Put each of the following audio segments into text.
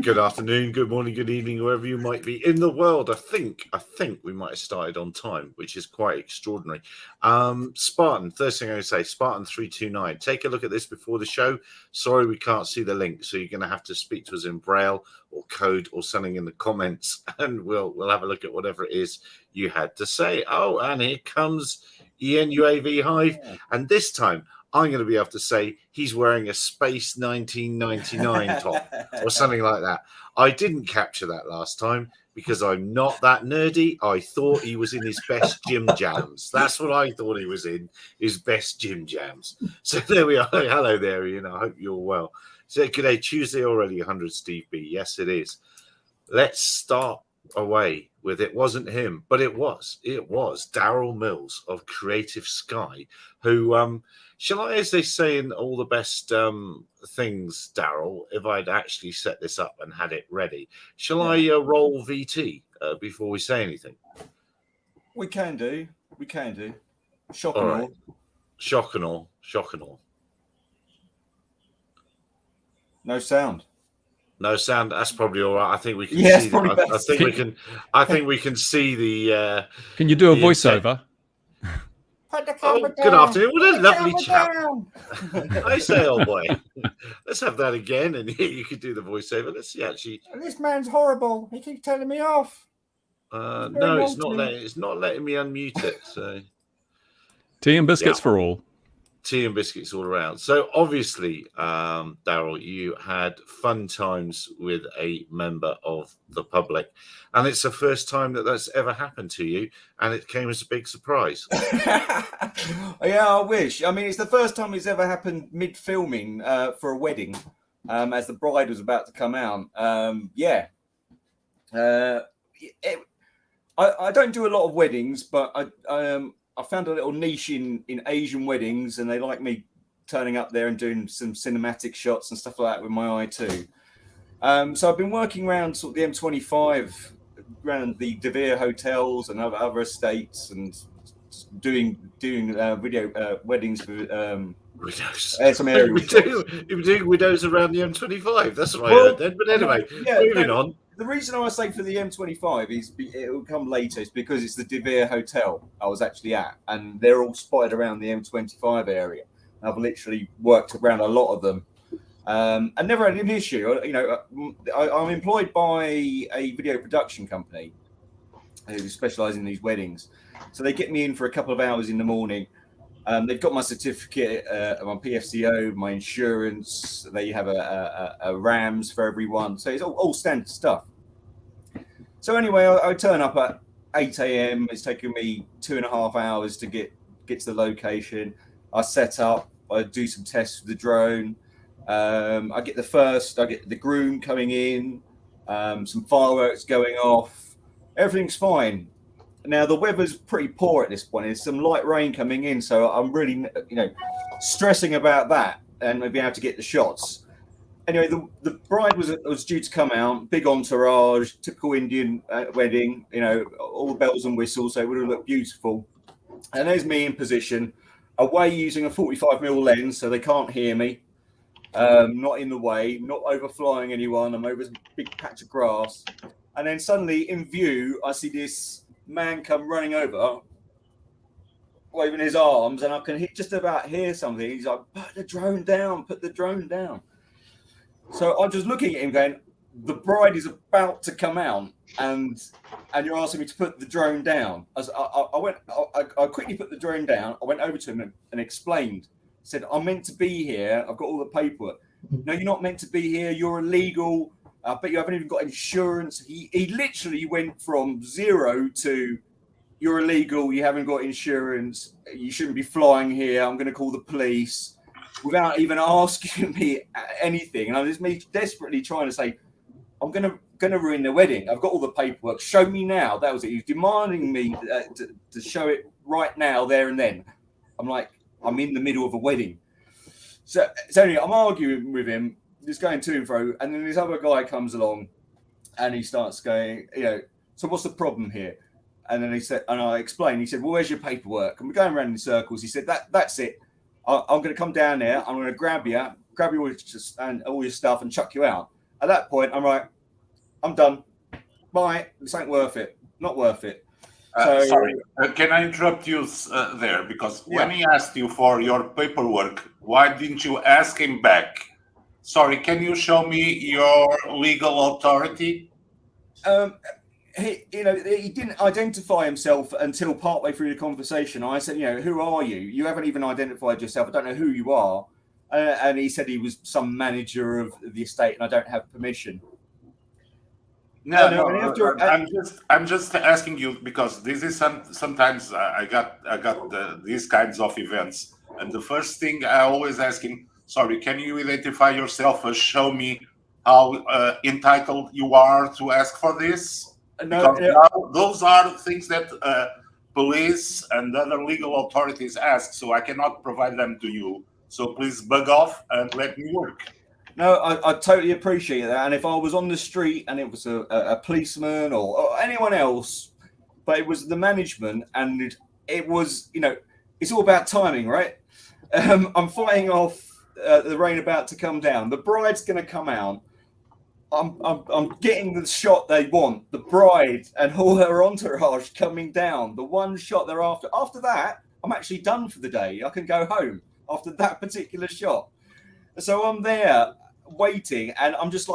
Good afternoon, good morning, good evening, wherever you might be in the world. I think we might have started on time, which is quite extraordinary. Spartan, first thing I would say, Spartan 329. Take a look at this before the show. Sorry, we can't see the link, so you're going to have to speak to us in Braille or code or something in the comments, and we'll have a look at whatever it is you had to say. Oh, and here comes ENUAV Hive, and this time I'm going to be able to say he's wearing a Space 1999 top or something like that. I didn't capture that last time because I'm not that nerdy. I thought he was in his best gym jams. That's what I thought he was in, his best gym jams. So there we are. Hello there, Ian. I hope you're well. So good day, Tuesday already, 100 Steve B. Yes, it is. Let's start away with it wasn't him, but it was Daryl Mills of Creative Sky, who shall I, as they say in all the best things, Daryl, if I'd actually set this up and had it ready, shall I roll VT before we say anything? We can do. Shock all and right. all. Shock and all. No sound. No sound. That's probably all right. I think we can Yeah, see. it's probably I best. think we can. I think we can see the. Can you do a voiceover? Oh, good afternoon. What a lovely chap. I say, old boy. Let's have that again, and you could do the voiceover. Let's see, actually. This man's horrible. He keeps telling me off. No, it's not. It's not letting me unmute it. So, tea and biscuits for all. Tea and biscuits all around. So obviously, Daryl, you had fun times with a member of the public, and it's the first time that that's ever happened to you, and it came as a big surprise. Yeah, I wish. I mean, it's the first time it's ever happened mid-filming for a wedding, as the bride was about to come out. I don't do a lot of weddings, but I found a little niche in Asian weddings, and they like me turning up there and doing some cinematic shots and stuff like that with my eye too. So I've been working around sort of the M25, around the De Vere hotels and other estates, and doing video weddings for widows. Some areas. You're doing widows around the M25. That's what I heard then. But anyway, moving on. The reason I say for the M25 is it will come later. It's because it's the De Vere hotel I was actually at, and they're all spotted around the M25 area. I've literally worked around a lot of them, and never had an issue. You know, I'm employed by a video production company who specialise in these weddings, so they get me in for a couple of hours in the morning. They've got my certificate, my PFCO, my insurance. They have a RAMS for everyone. So it's all standard stuff. So anyway, I turn up at 8 a.m. It's taken me 2.5 hours to get to the location. I set up. I do some tests with the drone. I get the groom coming in. Some fireworks going off. Everything's fine. Now, the weather's pretty poor at this point. There's some light rain coming in, so I'm really, stressing about that and being able to get the shots. Anyway, the bride was due to come out, big entourage, typical Indian wedding, all the bells and whistles, so it would have looked beautiful. And there's me in position, away using a 45mm lens, so they can't hear me, not in the way, not overflying anyone. I'm over a big patch of grass. And then suddenly, in view, I see this man come running over, waving his arms, and I can just about hear something. He's like, put the drone down. So I'm just looking at him going, the bride is about to come out, and you're asking me to put the drone down. I quickly put the drone down. I went over to him and explained, said, I'm meant to be here. I've got all the paperwork. No, you're not meant to be here. You're illegal. I bet you haven't even got insurance. He literally went from 0 to you're illegal, you haven't got insurance, you shouldn't be flying here, I'm going to call the police, without even asking me anything. And I was me desperately trying to say, I'm going to ruin the wedding. I've got all the paperwork. Show me now. That was it. He was demanding me to show it right now, there and then. I'm like, I'm in the middle of a wedding. So anyway, I'm arguing with him, just going to and fro, and then this other guy comes along and he starts going, so what's the problem here? And then he said, and I explained, he said, well, where's your paperwork? And we're going around in circles. He said, that's it. I'm going to come down there. I'm going to grab you and all your stuff and chuck you out. At that point, I'm like, I'm done. Bye. This ain't worth it. Not worth it. Sorry, can I interrupt you there? Because when he asked you for your paperwork, why didn't you ask him back? Sorry, can you show me your legal authority? He didn't identify himself until partway through the conversation. I said, who are you? You haven't even identified yourself. I don't know who you are. And he said he was some manager of the estate, and I don't have permission. I'm just asking you because this is sometimes I got these kinds of events, and the first thing I always ask him, sorry, can you identify yourself or show me how entitled you are to ask for this? Those are the things that police and other legal authorities ask, so I cannot provide them to you. So please bug off and let me work. No, I totally appreciate that. And if I was on the street and it was a policeman or anyone else, but it was the management, and it was, it's all about timing, right? I'm fighting off the rain about to come down. The bride's going to come out. I'm getting the shot they want. The bride and all her entourage coming down. The one shot they're after. After that, I'm actually done for the day. I can go home after that particular shot. So I'm there waiting, and I'm just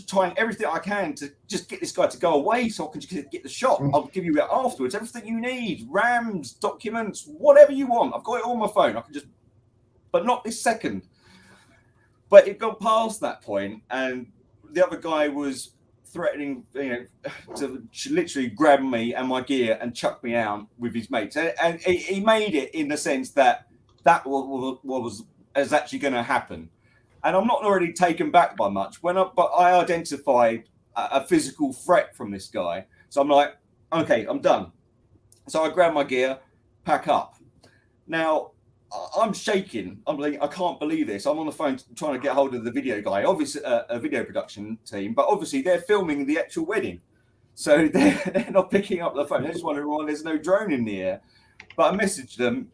trying everything I can to just get this guy to go away so I can just get the shot. I'll give you it afterwards. Everything you need, RAMs, documents, whatever you want. I've got it on my phone. I can just, but not this second. But it got past that point, and the other guy was threatening, to literally grab me and my gear and chuck me out with his mates. And he made it in the sense that was actually going to happen. And I'm not already taken back by much but I identified a physical threat from this guy. So I'm like, okay, I'm done. So I grab my gear, pack up. Now I'm shaking. I'm like, I can't believe this. I'm on the phone trying to get hold of the video guy, obviously a video production team, but obviously they're filming the actual wedding. So they're not picking up the phone. They're just wondering why there's no drone in the air. But I messaged them.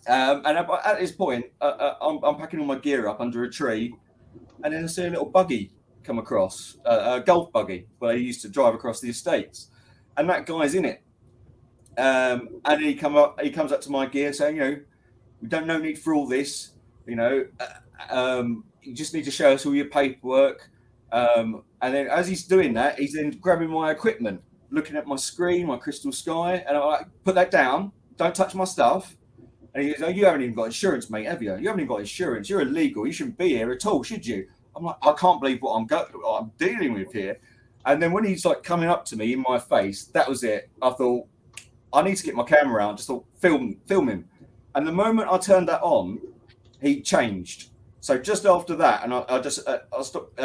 And at this point, I'm packing all my gear up under a tree, and then I see a little buggy come across, a golf buggy, where I used to drive across the estates, and that guy's in it. And he comes up to my gear saying, we don't no need for all this, you just need to show us all your paperwork. And then as he's doing that, he's then grabbing my equipment, looking at my screen, my crystal sky, and I'm like, put that down, don't touch my stuff. And he goes, oh, you haven't even got insurance, mate, have you? You haven't even got insurance. You're illegal. You shouldn't be here at all, should you? I'm like, I can't believe what I'm dealing with here. And then when he's like coming up to me in my face, that was it. I thought, I need to get my camera out. Just thought, film him. And the moment I turned that on, he changed. So just after that, and I stopped.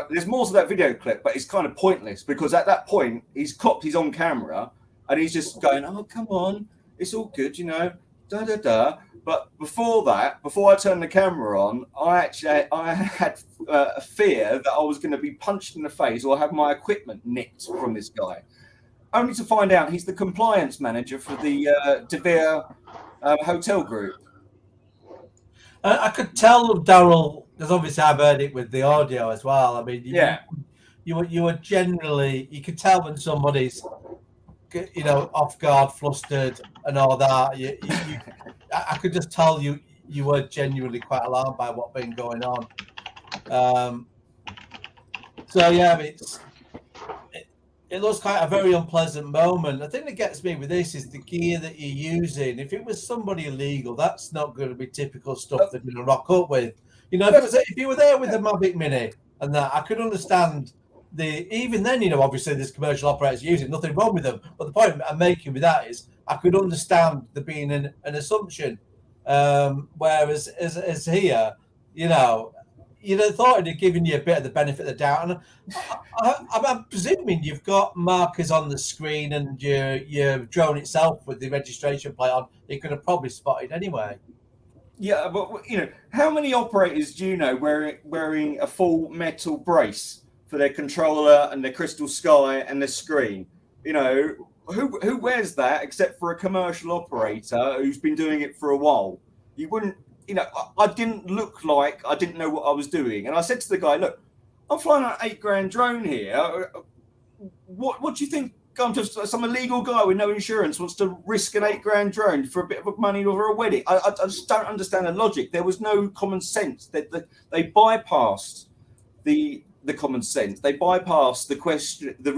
There's more to that video clip, but it's kind of pointless because at that point, he's clocked he's on camera and he's just going, oh, come on. It's all good, But before I turned the camera on, I had a fear that I was going to be punched in the face or have my equipment nicked from this guy. Only to find out he's the compliance manager for the De Vere hotel group. I could tell Daryl, because obviously I've heard it with the audio as well. I mean, you were generally, you could tell when somebody's off guard, flustered, and all that. I could just tell you were genuinely quite alarmed by what's been going on. So yeah, it looks quite a very unpleasant moment. The thing that gets me with this is the gear that you're using. If it was somebody illegal, that's not going to be typical stuff they're going to rock up with. If you were there with the Mavic Mini and that, I could understand. Even then, obviously there's commercial operators using, nothing wrong with them. But the point I'm making with that is I could understand there being an assumption. Whereas as here, you'd have thought it'd have given you a bit of the benefit of the doubt. And I'm presuming you've got markers on the screen and your drone itself with the registration plate on, you could have probably spotted anyway. Yeah, but how many operators do you know wearing a full metal brace for their controller and their crystal sky and their screen? Who wears that except for a commercial operator who's been doing it for a while? You wouldn't, I didn't look like I didn't know what I was doing. And I said to the guy, look, I'm flying an $8,000 drone here. What do you think? I'm just some illegal guy with no insurance wants to risk an $8,000 drone for a bit of money over a wedding. I just don't understand the logic. There was no common sense. They bypassed the common sense. They bypassed the question, the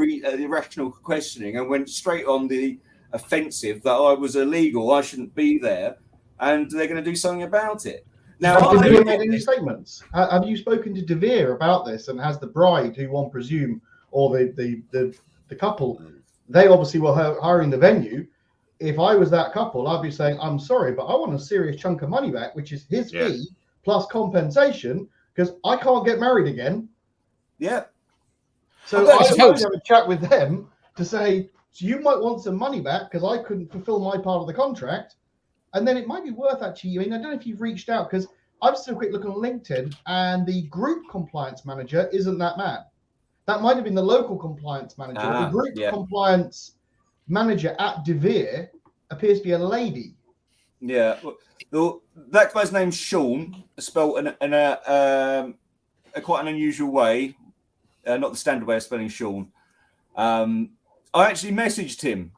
irrational questioning, and went straight on the offensive that I was illegal. I shouldn't be there, and they're going to do something about it. Now, have De Vere made any statements? Have you spoken to De Vere about this? And has the bride, who one presume, or the couple, they obviously were hiring the venue. If I was that couple, I'd be saying, I'm sorry, but I want a serious chunk of money back, which is his fee plus compensation, because I can't get married again. Yeah. So I suppose have a chat with them to say, so you might want some money back because I couldn't fulfill my part of the contract. And then it might be worth actually, I mean, I don't know if you've reached out, because I've just a quick look on LinkedIn and the group compliance manager isn't that man. That might have been the local compliance manager. The group compliance manager at De Vere appears to be a lady. Yeah. Well, that guy's name's Sean, spelled in a quite an unusual way, not the standard way of spelling Sean. I actually messaged him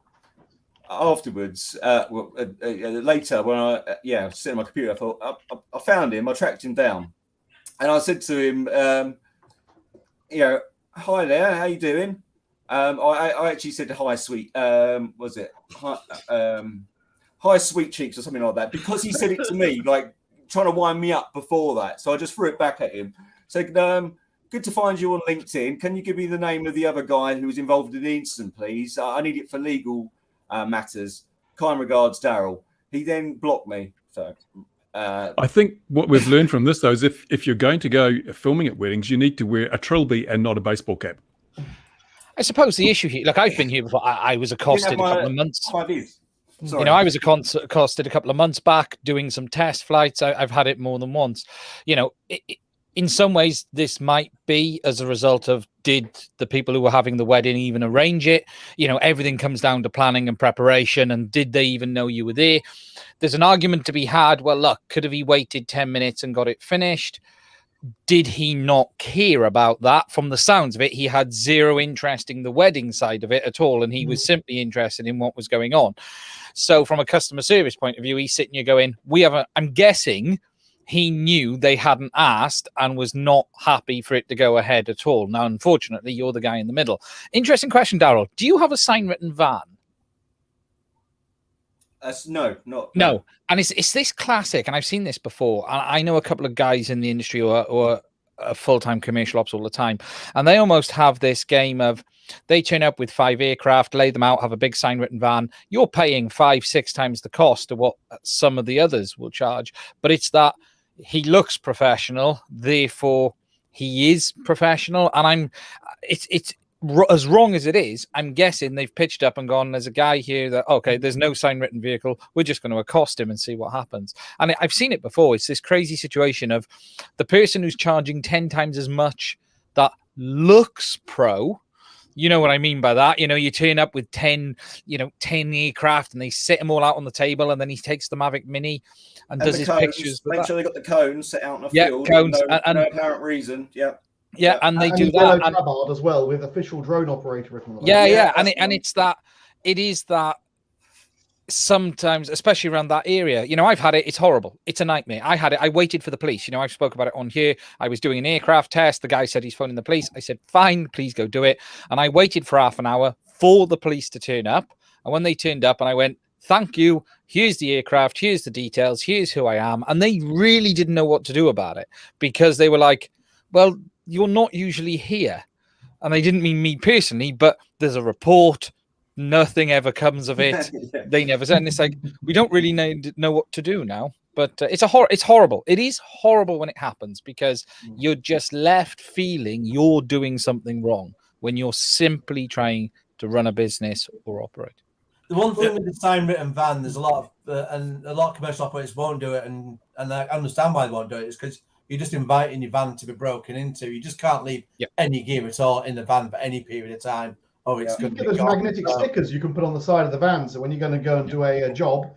afterwards, later when I sitting on my computer. I thought I found him, I tracked him down, and I said to him, hi there, how you doing? I actually said hi, sweet. Was it hi, sweet cheeks or something like that? Because he said it to me, like trying to wind me up before that. So I just threw it back at him. Said, good to find you on LinkedIn. Can you give me the name of the other guy who was involved in the incident, please? I need it for legal matters. Kind regards, Daryl. He then blocked me. So. I think what we've learned from this, though, is if you're going to go filming at weddings, you need to wear a trilby and not a baseball cap. I suppose the issue here, like I've been here before, I was accosted a couple of months. Sorry. I was accosted a couple of months back doing some test flights. I've had it more than once. In some ways, this might be as a result of, did the people who were having the wedding even arrange it? Everything comes down to planning and preparation. And did they even know you were there? There's an argument to be had. Well, look, could have he waited 10 minutes and got it finished? Did he not care about that? From the sounds of it, he had zero interest in the wedding side of it at all. And he was simply interested in what was going on. So from a customer service point of view, he's sitting here going, I'm guessing he knew they hadn't asked and was not happy for it to go ahead at all. Now, unfortunately, you're the guy in the middle. Interesting question, Daryl. Do you have a sign-written van? No. And it's this classic, and I've seen this before. I know a couple of guys in the industry who are full-time commercial ops all the time, and they almost have this game of, they turn up with 5 aircraft, lay them out, have a big sign-written van. You're paying 5-6 times the cost of what some of the others will charge, but it's that he looks professional, therefore he is professional. And it's as wrong as it is, I'm guessing they've pitched up and gone, there's a guy here that, okay, there's no sign written vehicle, we're just going to accost him and see what happens. And I've seen it before. It's this crazy situation of the person who's charging 10 times as much that looks pro. You know what I mean by that? You turn up with 10 aircraft and they set them all out on the table, and then he takes the Mavic Mini and does his pictures. Make sure they got the cones set out in the field. Cones. No apparent reason. Yeah, and they do that. And as well, with official drone operator written on it. Yeah. It is that sometimes, especially around that area, I've had it. It's horrible. It's a nightmare. I had it. I waited for the police. I've spoke about it on here. I was doing an aircraft test. The guy said he's phoning the police. I said, fine, please go do it. And I waited for half an hour for the police to turn up. And when they turned up, and I went, thank you. Here's the aircraft. Here's the details. Here's who I am. And they really didn't know what to do about it, because they were like, well, you're not usually here. And they didn't mean me personally, but there's a report. Nothing ever comes of it. They never said. And it's like, we don't really know what to do now. But it's horrible. It is horrible when it happens, because you're just left feeling you're doing something wrong when you're simply trying to run a business or operate. The one thing with the sign-written van, there's a lot of commercial operators won't do it, and I understand why they won't do it. It's because you're just inviting your van to be broken into. You just can't leave any gear at all in the van for any period of time. Oh, it's going to be those magnetic stickers you can put on the side of the van. So when you're going to go and do a job,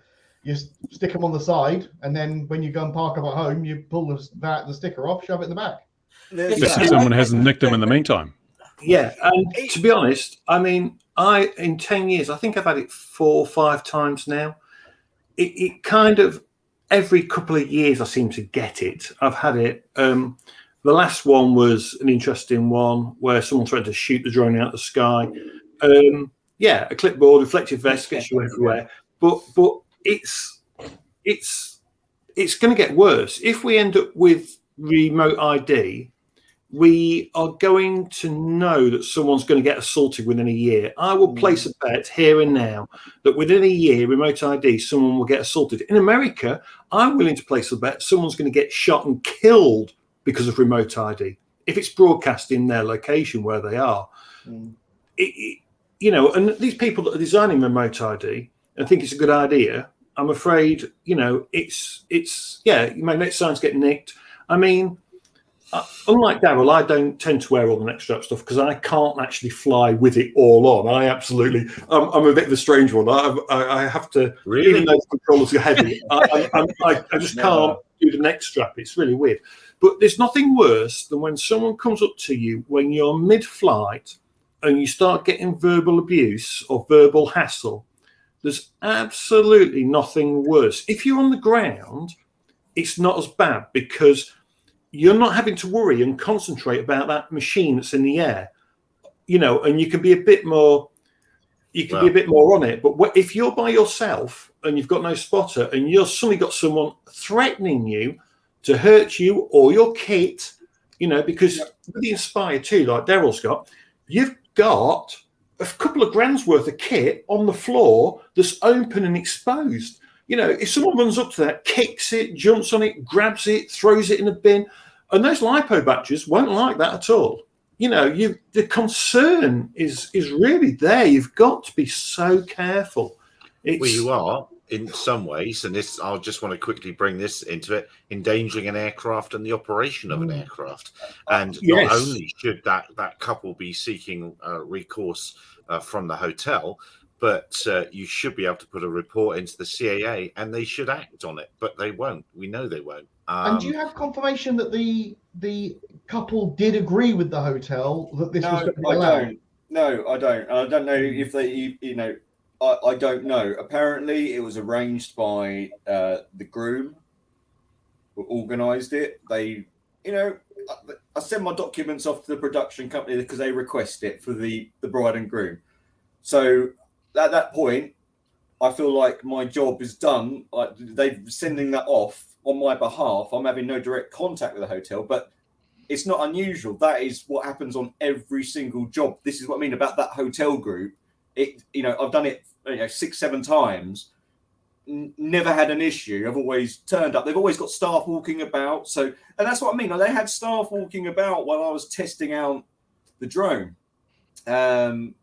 you stick them on the side, and then when you go and park them at home, you pull the sticker off, shove it in the back. There's If that. someone hasn't nicked them in the meantime. Yeah, and to be honest, I mean, in 10 years, I think I've had it 4 or 5 times now. It kind of every couple of years I seem to get it. I've had it. The last one was an interesting one where someone tried to shoot the drone out of the sky. Yeah, a clipboard, reflective vest gets you everywhere. But it's going to get worse. If we end up with remote ID, we are going to know that someone's going to get assaulted within a year. I will place a bet here and now that within a year, remote ID, someone will get assaulted. In America, I'm willing to place a bet someone's going to get shot and killed because of remote ID if it's broadcast in their location where they are. You know, and these people that are designing remote ID and think it's a good idea, I'm afraid, you know, it's yeah, magnetic signs get nicked. I mean, unlike Daryl, I don't tend to wear all the neck strap stuff because I can't actually fly with it all on. I'm a bit of a strange one. I have to, even though the controllers are heavy, I just can't do the neck strap. It's really weird. But there's nothing worse than when someone comes up to you when you're mid-flight and you start getting verbal abuse or verbal hassle. There's absolutely nothing worse. If you're on the ground, it's not as bad because you're not having to worry and concentrate about that machine that's in the air, you know, and you can be a bit more, be a bit more on it. But if you're by yourself and you've got no spotter and you've suddenly got someone threatening you to hurt you or your kit, you know, because with the Inspire 2, like Daryl's got, you've got a couple of grand's worth of kit on the floor that's open and exposed. You know, if someone runs up to that, kicks it, jumps on it, grabs it, throws it in a bin, and those LiPo batteries won't like that at all. You know, the concern is really there. You've got to be so careful. Well, you are in some ways, and this I'll just want to quickly bring this into it, endangering an aircraft and the operation of an aircraft. And not only should that couple be seeking recourse from the hotel, but you should be able to put a report into the CAA and they should act on it, but they won't. We know they won't. And do you have confirmation that the couple did agree with the hotel that this was going to be allowed? No, I don't. I don't know if they, you know, I don't know. Apparently, it was arranged by the groom who organised it. They, you know, I send my documents off to the production company because they request it for the bride and groom. So at that point, I feel like my job is done. Like they're sending that off on my behalf. I'm having no direct contact with the hotel, but it's not unusual. That is what happens on every single job. This is what I mean about that hotel group. It, you know, I've done it, you know, 6-7 times. Never had an issue. I've always turned up. They've always got staff walking about. So, and that's what I mean. They had staff walking about while I was testing out the drone. And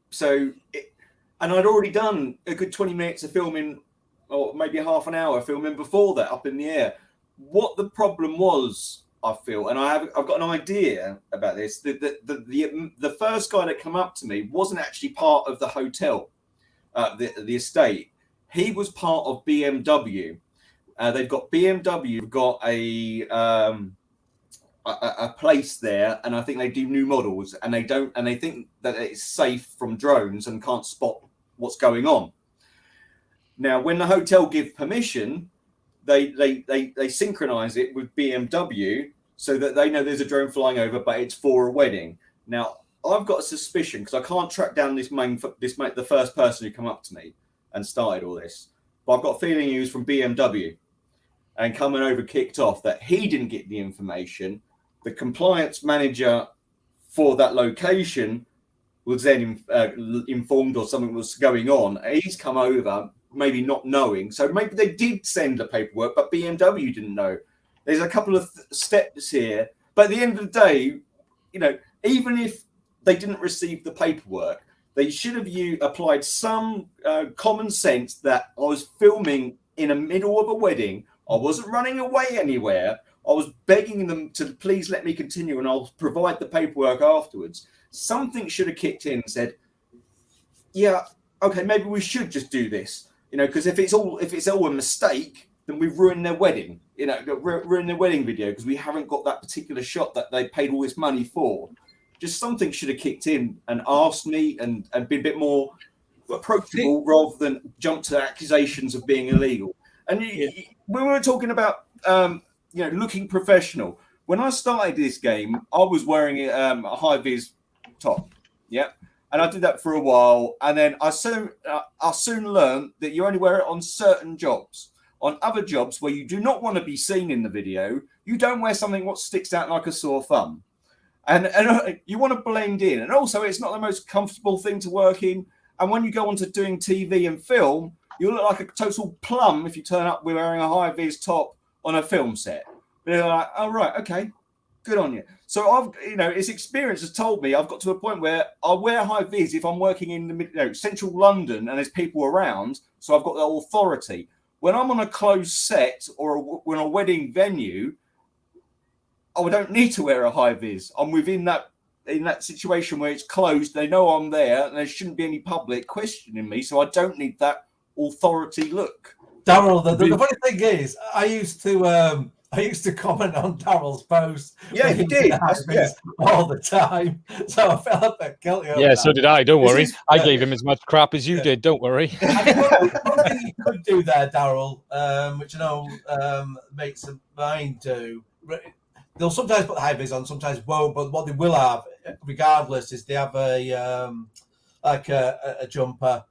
I'd already done a good 20 minutes of filming, or maybe half an hour filming before that up in the air. What the problem was, I feel, and I've got an idea about this. The first guy that came up to me wasn't actually part of the hotel, the estate. He was part of BMW. They've got BMW, got a place there, and I think they do new models, and they think that it's safe from drones and can't spot what's going on. Now, when the hotel give permission, they synchronize it with BMW so that they know there's a drone flying over, but it's for a wedding. Now, I've got a suspicion because I can't track down the first person who come up to me and started all this, but I've got a feeling he was from BMW and coming over kicked off that he didn't get the information. The compliance manager for that location was then informed or something was going on. He's come over, maybe not knowing. So maybe they did send the paperwork, but BMW didn't know. There's a couple of steps here. But at the end of the day, you know, even if they didn't receive the paperwork, they should have applied some common sense that I was filming in the middle of a wedding. I wasn't running away anywhere. I was begging them to please let me continue and I'll provide the paperwork afterwards. Something should have kicked in and said, yeah, okay, maybe we should just do this, you know, because if it's all a mistake, then we've ruined their wedding. You know, ruined their wedding video because we haven't got that particular shot that they paid all this money for. Just something should have kicked in and asked me and been a bit more approachable rather than jump to accusations of being illegal. And when we were talking about looking professional, when I started this game, I was wearing a high vis top, and I did that for a while, and then I soon learned that you only wear it on certain jobs. On other jobs where you do not want to be seen in the video, you don't wear something what sticks out like a sore thumb, and you want to blend in. And also, it's not the most comfortable thing to work in. And when you go on to doing TV and film, you look like a total plum if you turn up wearing a high vis top on a film set. They're like, oh right, okay, good on you. So it's experience has told me I've got to a point where I wear high vis if I'm working in the central London and there's people around, so I've got that authority. When I'm on a closed set or when a wedding venue, I don't need to wear a high vis. I'm in that situation where it's closed. They know I'm there, and there shouldn't be any public questioning me. So I don't need that authority look. Darryl, the funny thing is, I used to comment on Darryl's posts. Yeah, he did. All the time. So I felt a bit guilty. Yeah, so did I. Don't worry. I gave him as much crap as you did. Don't worry. One thing you could do there, Darryl, which I know mates of mine do. They'll sometimes put the high vis on, sometimes won't. But what they will have, regardless, is they have a jumper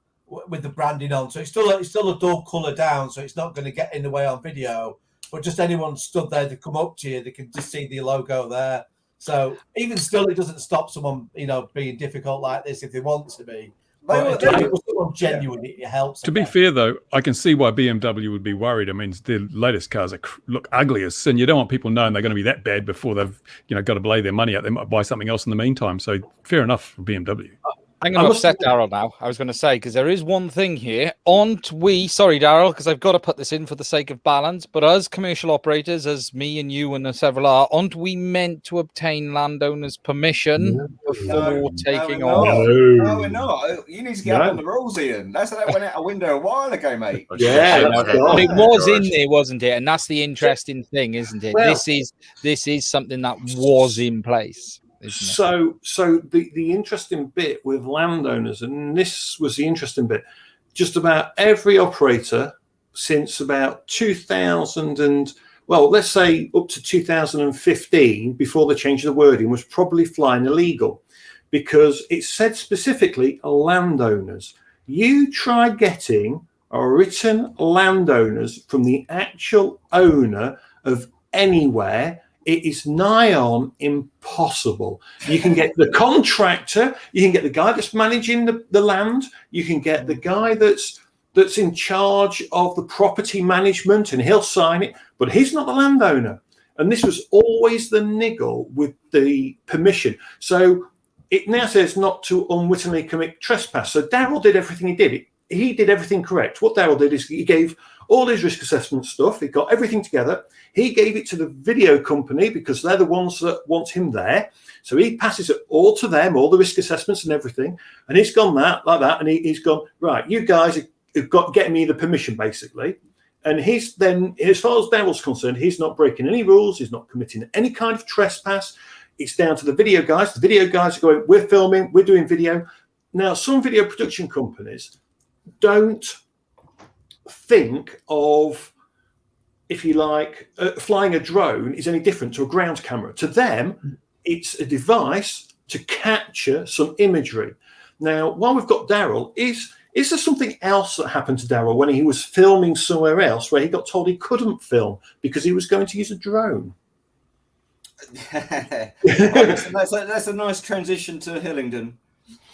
with the branding on. So it's still a dull colour down, so it's not going to get in the way on video. But just anyone stood there to come up to you, they can just see the logo there. So even still, it doesn't stop someone, being difficult like this if they want to be. But if it was someone genuine, it helps. To be fair, though, I can see why BMW would be worried. I mean, the latest cars look ugly as sin. You don't want people knowing they're going to be that bad before they've, got to lay their money out. They might buy something else in the meantime. So fair enough for BMW. I'm going to upset Darryl now. I was going to say, because there is one thing here. Sorry, Darryl, because I've got to put this in for the sake of balance, but as commercial operators, as me and you and several aren't we meant to obtain landowners' permission before taking on? No, we're not. You need to get up on the rules, Ian. That went out a window a while ago, mate. Yeah, but it was in there, wasn't it? And that's the interesting thing, isn't it? Well, this is something that was in place. So the interesting bit with landowners, and this was the interesting bit, just about every operator since about 2000 and, well, let's say up to 2015, before the change of the wording, was probably flying illegal, because it said specifically landowners. You try getting written landowners from the actual owner of anywhere, it is nigh on impossible. You can get the contractor, you can get the guy that's managing the land, you can get the guy that's in charge of the property management, and he'll sign it, but he's not the landowner. And this was always the niggle with the permission. So it now says not to unwittingly commit trespass. So Darryl did everything he did. He did everything correct. What Darryl did is he gave all his risk assessment stuff. He got everything together. He gave it to the video company because they're the ones that want him there. So he passes it all to them, all the risk assessments and everything. And he's gone like that. And he's gone, right, you guys have got getting me the permission, basically. And he's then, as far as Darryl's concerned, he's not breaking any rules. He's not committing any kind of trespass. It's down to the video guys. The video guys are going, we're filming, we're doing video. Now, some video production companies don't think of, if you like, flying a drone is any different to a ground camera. To them, it's a device to capture some imagery. Now, while we've got Darryl, is there something else that happened to Darryl when he was filming somewhere else where he got told he couldn't film because he was going to use a drone? That's a nice transition to Hillingdon.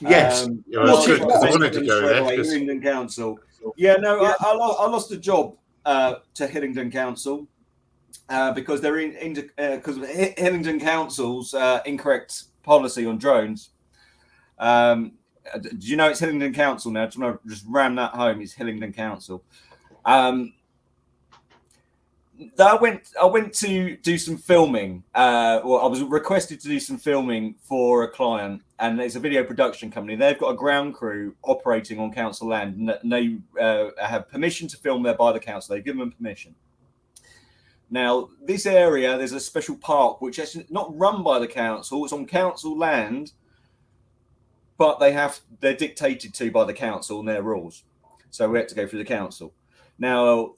Yes, I wanted to go there. Hillingdon Council. Yeah, no, I lost a job to Hillingdon Council because they're because Hillingdon Council's incorrect policy on drones. Do you know it's Hillingdon Council now? Do you want to just ram that home? It's Hillingdon Council. I went to do some filming. Well, I was requested to do some filming for a client, and it's a video production company. They've got a ground crew operating on council land, and they have permission to film there by the council. They've given them permission. Now, this area, there's a special park which is not run by the council. It's on council land, but they're dictated to by the council and their rules. So we had to go through the council. Now,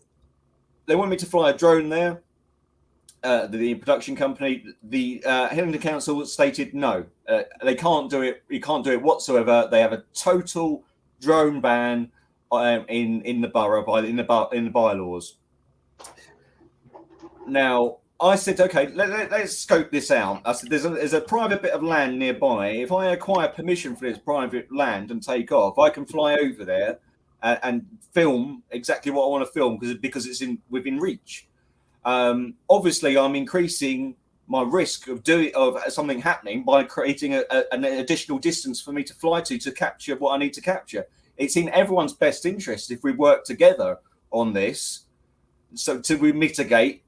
they want me to fly a drone there. The production company, the Hillingdon Council stated no, they can't do it. You can't do it whatsoever. They have a total drone ban in the borough in the bylaws. Now, I said, okay, let's scope this out. I said, there's a private bit of land nearby. If I acquire permission for this private land and take off, I can fly over there and film exactly what I want to film because it's within reach. Obviously, I'm increasing my risk of something happening by creating an additional distance for me to fly to capture what I need to capture. It's in everyone's best interest if we work together on this, so we mitigate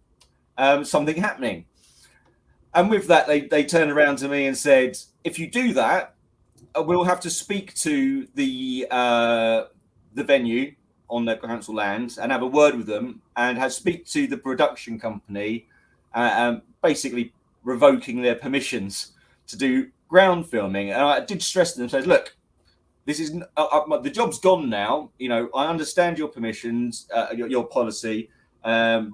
something happening. And with that, they turned around to me and said, if you do that, we'll have to speak to the venue on their council land and have a word with them and speak to the production company, basically revoking their permissions to do ground filming. And I did stress to them, said, look, this is the job's gone now. You know, I understand your permissions, your policy.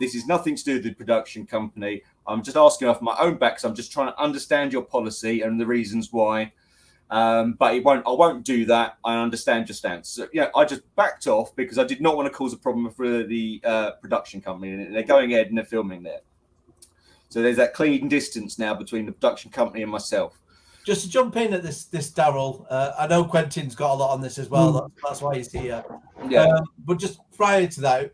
This is nothing to do with the production company. I'm just asking off my own back. So I'm just trying to understand your policy and the reasons why. But I won't do that. I understand your stance. So, yeah, I just backed off because I did not want to cause a problem for the production company. And they're going ahead and they're filming there. So there's that clean distance now between the production company and myself. Just to jump in at this Daryl, I know Quentin's got a lot on this as well. That's why he's here. Yeah. But just prior to that,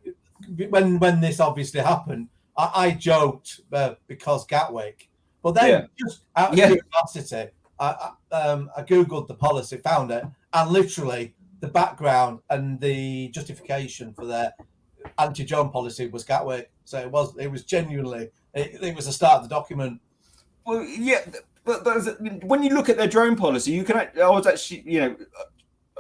when this obviously happened, I joked because Gatwick. But then just out of curiosity, I googled the policy, found it, and literally the background and the justification for their anti-drone policy was Gatwick. So it was genuinely it was the start of the document. Well, yeah, but when you look at their drone policy, you can. I was actually, I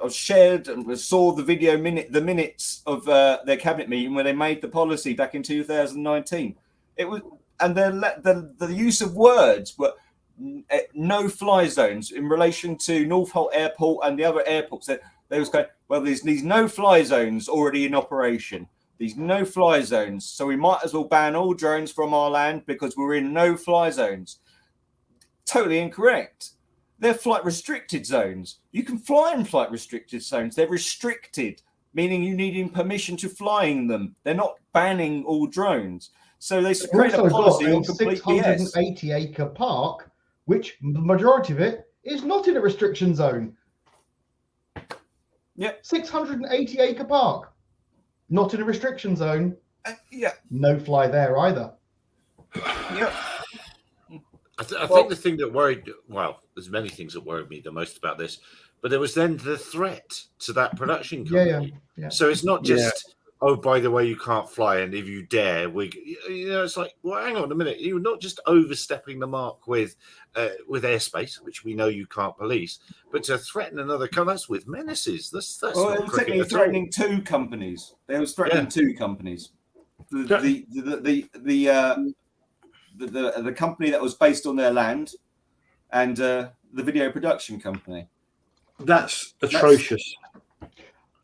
shared and saw the the minutes of their cabinet meeting where they made the policy back in 2019. It was, and the use of words were no fly zones in relation to Northolt Airport and the other airports. They was going, well, there's these no fly zones already in operation. These no fly zones, so we might as well ban all drones from our land because we're in no fly zones. Totally incorrect. They're flight restricted zones. You can fly in flight restricted zones. They're restricted, meaning you needing permission to fly in them. They're not banning all drones. So they create a policy on complete BS. 680-acre park, which the majority of it is not in a restriction zone. Yep. 680-acre park, not in a restriction zone. Yeah. No fly there either. Yep. I think the thing that worried, well, there's many things that worried me the most about this, but there was then the threat to that production company. Yeah. So it's not just, oh, by the way, you can't fly, and if you dare, it's like, well, hang on a minute, you're not just overstepping the mark with airspace, which we know you can't police, but to threaten another company with menaces. That's well, it was threatening two companies. They was threatening two companies. The company that was based on their land and the video production company. That's atrocious.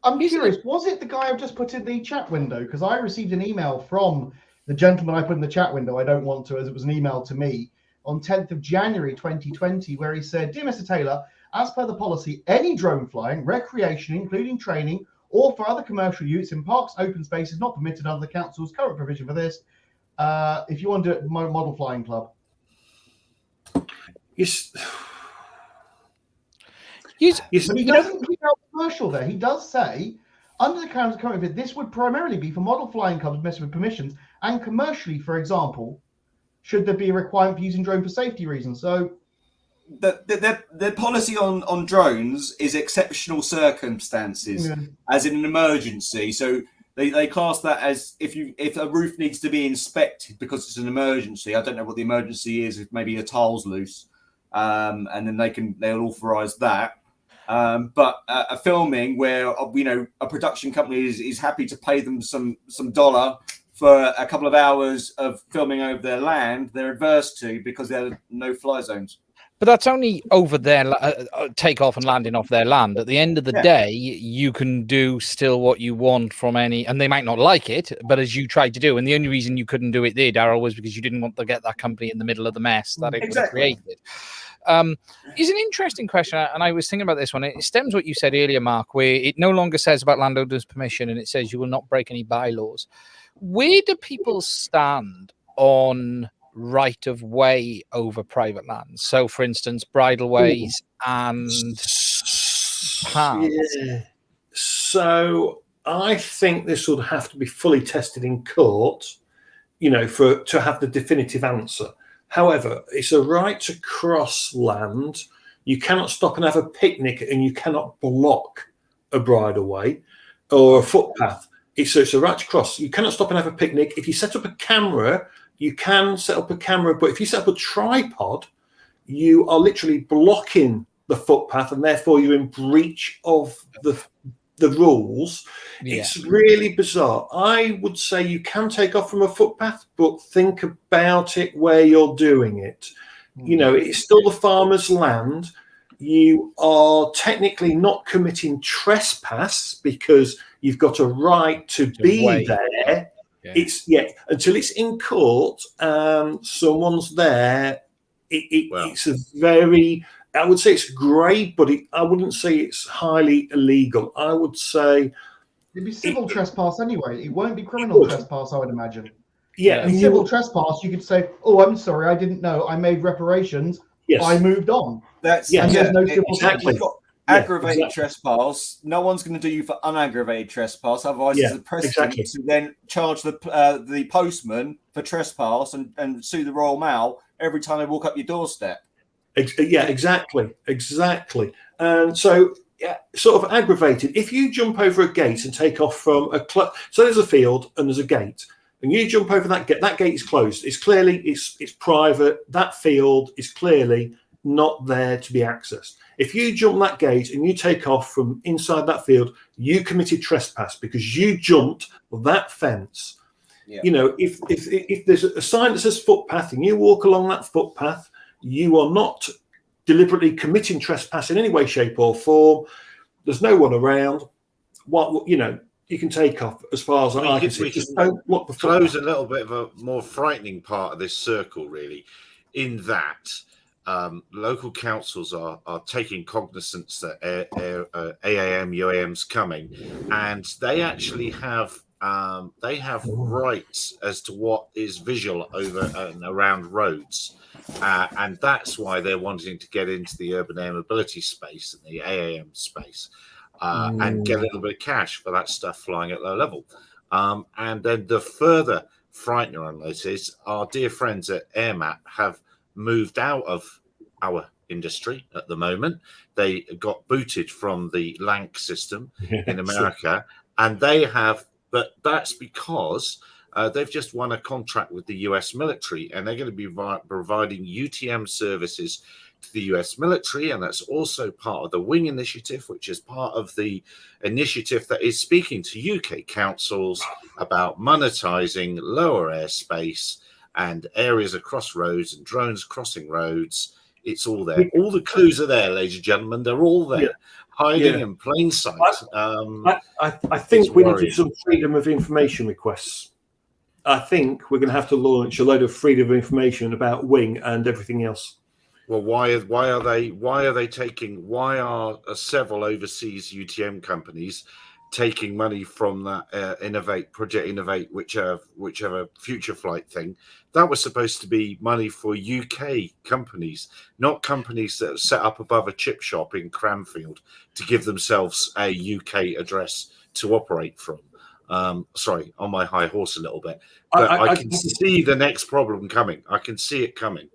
I'm curious, was it the guy I've just put in the chat window? Because I received an email from the gentleman I put in the chat window. I don't want to, as it was an email to me on 10th of January 2020, where he said, "Dear Mr. Taylor, as per the policy, any drone flying, recreation, including training, or for other commercial use in parks, open space is not permitted under the council's current provision for this. If you want to do it, model flying club." Yes. But he doesn't keep out commercial there. He does say, under the current provision, this would primarily be for model flying clubs messing with permissions, and commercially, for example, should there be a requirement for using drone for safety reasons. So the policy on drones is exceptional circumstances, as in an emergency. So they class that as if a roof needs to be inspected because it's an emergency. I don't know what the emergency is, if maybe a tile's loose, and then they'll authorize that. But a filming where a production company is happy to pay them some dollar for a couple of hours of filming over their land, they're adverse to because there are no fly zones. But that's only over their takeoff and landing off their land. At the end of the day, you can do still what you want from any, and they might not like it, but as you tried to do. And the only reason you couldn't do it there, Daryl, was because you didn't want to get that company in the middle of the mess that it would have created. Is an interesting question, and I was thinking about this one. It stems what you said earlier, Mark, where it no longer says about landowners' permission, and it says you will not break any bylaws. Where do people stand on right of way over private lands? So, for instance, bridleways and paths. Yeah. So, I think this would have to be fully tested in court, to have the definitive answer. However, it's a right to cross land. You cannot stop and have a picnic, and you cannot block a bridleway or a footpath. It's a right to cross. You cannot stop and have a picnic. If you set up a camera, you can set up a camera, but if you set up a tripod, you are literally blocking the footpath, and therefore you're in breach of the rules. Yeah. It's really bizarre. I would say you can take off from a footpath, but think about it where you're doing it. It's still the farmer's land. You are technically not committing trespass because you've got a right to be there. Yeah. Until it's in court and someone's there. It's a very, I would say it's grey, but I wouldn't say it's highly illegal. I would say it'd be civil trespass anyway. It won't be criminal trespass, I would imagine. Yeah, civil trespass, you could say, "Oh, I'm sorry, I didn't know. I made reparations. Yes. I moved on." That's there's no civil exactly. Aggravated trespass. No one's going to do you for unaggravated trespass. Otherwise, it's a precedent to then charge the postman for trespass and sue the Royal Mail every time they walk up your doorstep. Exactly. And so, sort of aggravated. If you jump over a gate and take off from so there's a field and there's a gate, and you jump over that gate is closed. It's clearly it's private. That field is clearly not there to be accessed. If you jump that gate and you take off from inside that field, you committed trespass because you jumped that fence. Yeah. If there's a sign that says footpath and you walk along that footpath, you are not deliberately committing trespass in any way, shape, or form. There's no one around. You can take off as far as I can see. Just don't block the footpath. Close a little bit of a more frightening part of this circle, really, in that local councils are taking cognizance that AAM, UAM's coming, and they actually have rights as to what is visual over and around roads, and that's why they're wanting to get into the urban air mobility space and the AAM space, and get a little bit of cash for that stuff flying at low level. And then the further frightener on this is our dear friends at Airmap have moved out of our industry at the moment. They got booted from the LANC system in America, and but that's because they've just won a contract with the US military, and they're going to be providing UTM services to the US military, and that's also part of the Wing Initiative, which is part of the initiative that is speaking to UK councils about monetizing lower airspace and areas across roads and drones crossing roads. It's all there. All the clues are there, ladies and gentlemen. They're all there, hiding in plain sight. I think we need some freedom of information requests. I think we're going to have to launch a load of freedom of information about Wing and everything else. Well, why are several overseas UTM companies taking money from that Project Innovate, whichever future flight thing? That was supposed to be money for UK companies, not companies that are set up above a chip shop in Cranfield to give themselves a UK address to operate from. Sorry, on my high horse a little bit, but I can see the next problem coming. I can see it coming.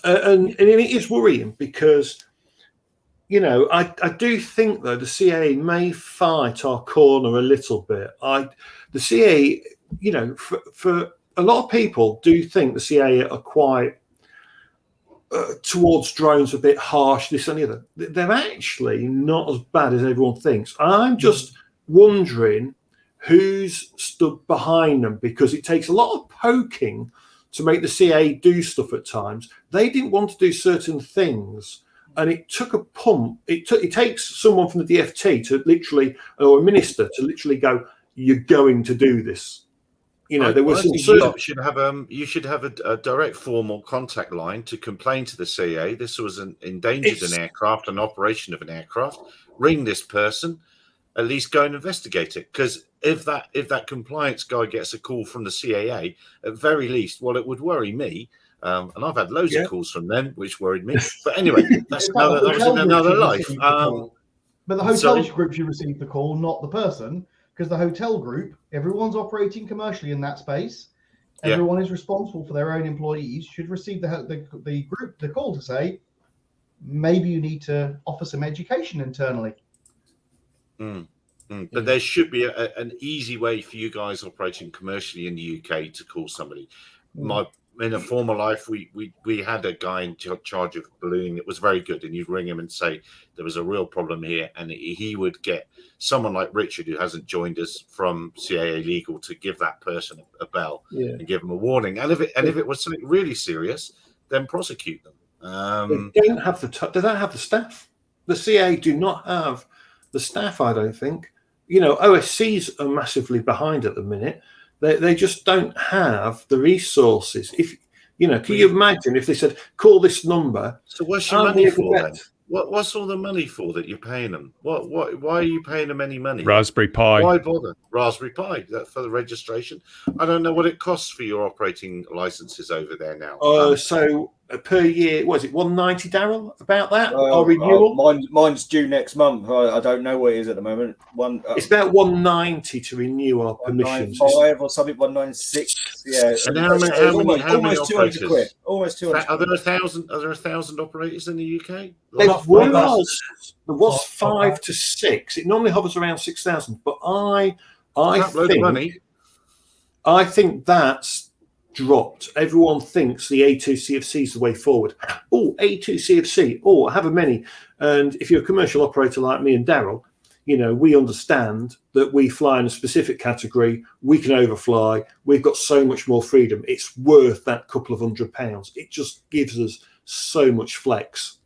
And it is worrying because, I do think, though, the CA may fight our corner a little bit. The CA, for a lot of people do think the CA are quite towards drones, a bit harsh, this and the other. They're actually not as bad as everyone thinks. I'm just wondering who's stood behind them, because it takes a lot of poking to make the CAA do stuff at times. They didn't want to do certain things, and it took a pump. It takes someone from the DFT to literally, or a minister to literally go, "You're going to do this." You know, there was some you should have a direct formal contact line to complain to the CAA. This was endangered an aircraft, an operation of an aircraft. Ring this person, at least go and investigate it. Because if that compliance guy gets a call from the CAA, at very least, well, it would worry me. And I've had loads of calls from them, which worried me. But anyway, that was in another life. But the hotel group should receive the call, not the person. Because the hotel group, everyone's operating commercially in that space. Everyone is responsible for their own employees. Should receive the call to say, maybe you need to offer some education internally. But there should be an easy way for you guys operating commercially in the UK to call somebody. In a former life, we had a guy in charge of ballooning. It was very good, and you'd ring him and say there was a real problem here, and he would get someone like Richard, who hasn't joined us from CAA Legal, to give that person a bell and give them a warning. And if it was something really serious, then prosecute them. They don't have the staff. The CAA do not have the staff. I don't think. You know, OSCs are massively behind at the minute. They just don't have the resources. If you know, can you imagine if they said, "Call this number"? So what's your money for then? What's all the money for that you're paying them? Why are you paying them any money? Raspberry Pi. Why bother? Raspberry Pi for the registration. I don't know what it costs for your operating licenses over there now. So per year, what is it, 190, Daryl? About that? Our renewal? Mine's due next month. I don't know what it is at the moment. It's about 190 to renew our permissions. 195 or something, 196. Yeah. And how many almost 200 quid. Almost 200. Are there 1,000? Are there 1,000 operators in the UK? There was 5 to 6. It normally hovers around 6,000. But I think that's dropped. Everyone thinks the A2 CFC is the way forward. Oh, A2 CFC. Oh, I have a many. And if you're a commercial operator like me and Daryl, you know, we understand that we fly in a specific category. We can overfly. We've got so much more freedom. It's worth that couple of £100. It just gives us so much flex.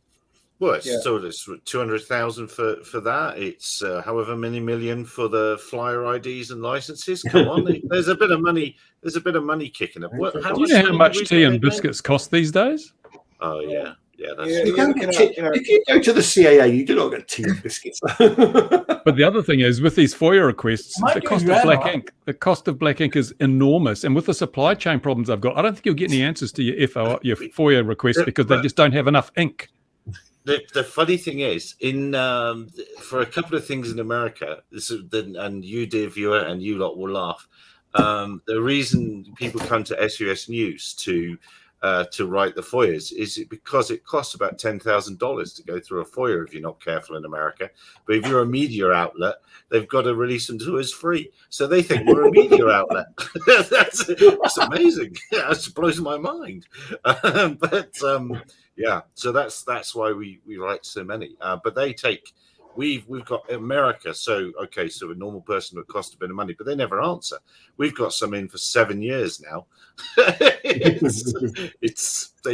Well, so it's 200,000 for that. It's however many million for the flyer IDs and licenses. Come on, there's a bit of money. There's a bit of money kicking up. Do you know how much tea and biscuits cost these days? Oh yeah. That's if you go to the CAA, you do not get tea and biscuits. But the other thing is, with these FOIA requests, the cost of black ink is enormous. And with the supply chain problems I've got, I don't think you'll get any answers to your FOIA requests because they just don't have enough ink. The funny thing is, for a couple of things in America, and you, dear viewer, and you lot will laugh. The reason people come to SUS News to write the FOIAs is because it costs about $10,000 to go through a FOIA if you're not careful in America. But if you're a media outlet, they've got to release them to us free. So they think we're a media outlet. That's amazing. Yeah, it blows my mind. Yeah, so that's why we write so many. But they take. We've got America, so a normal person would cost a bit of money, but they never answer. We've got some in for 7 years now. They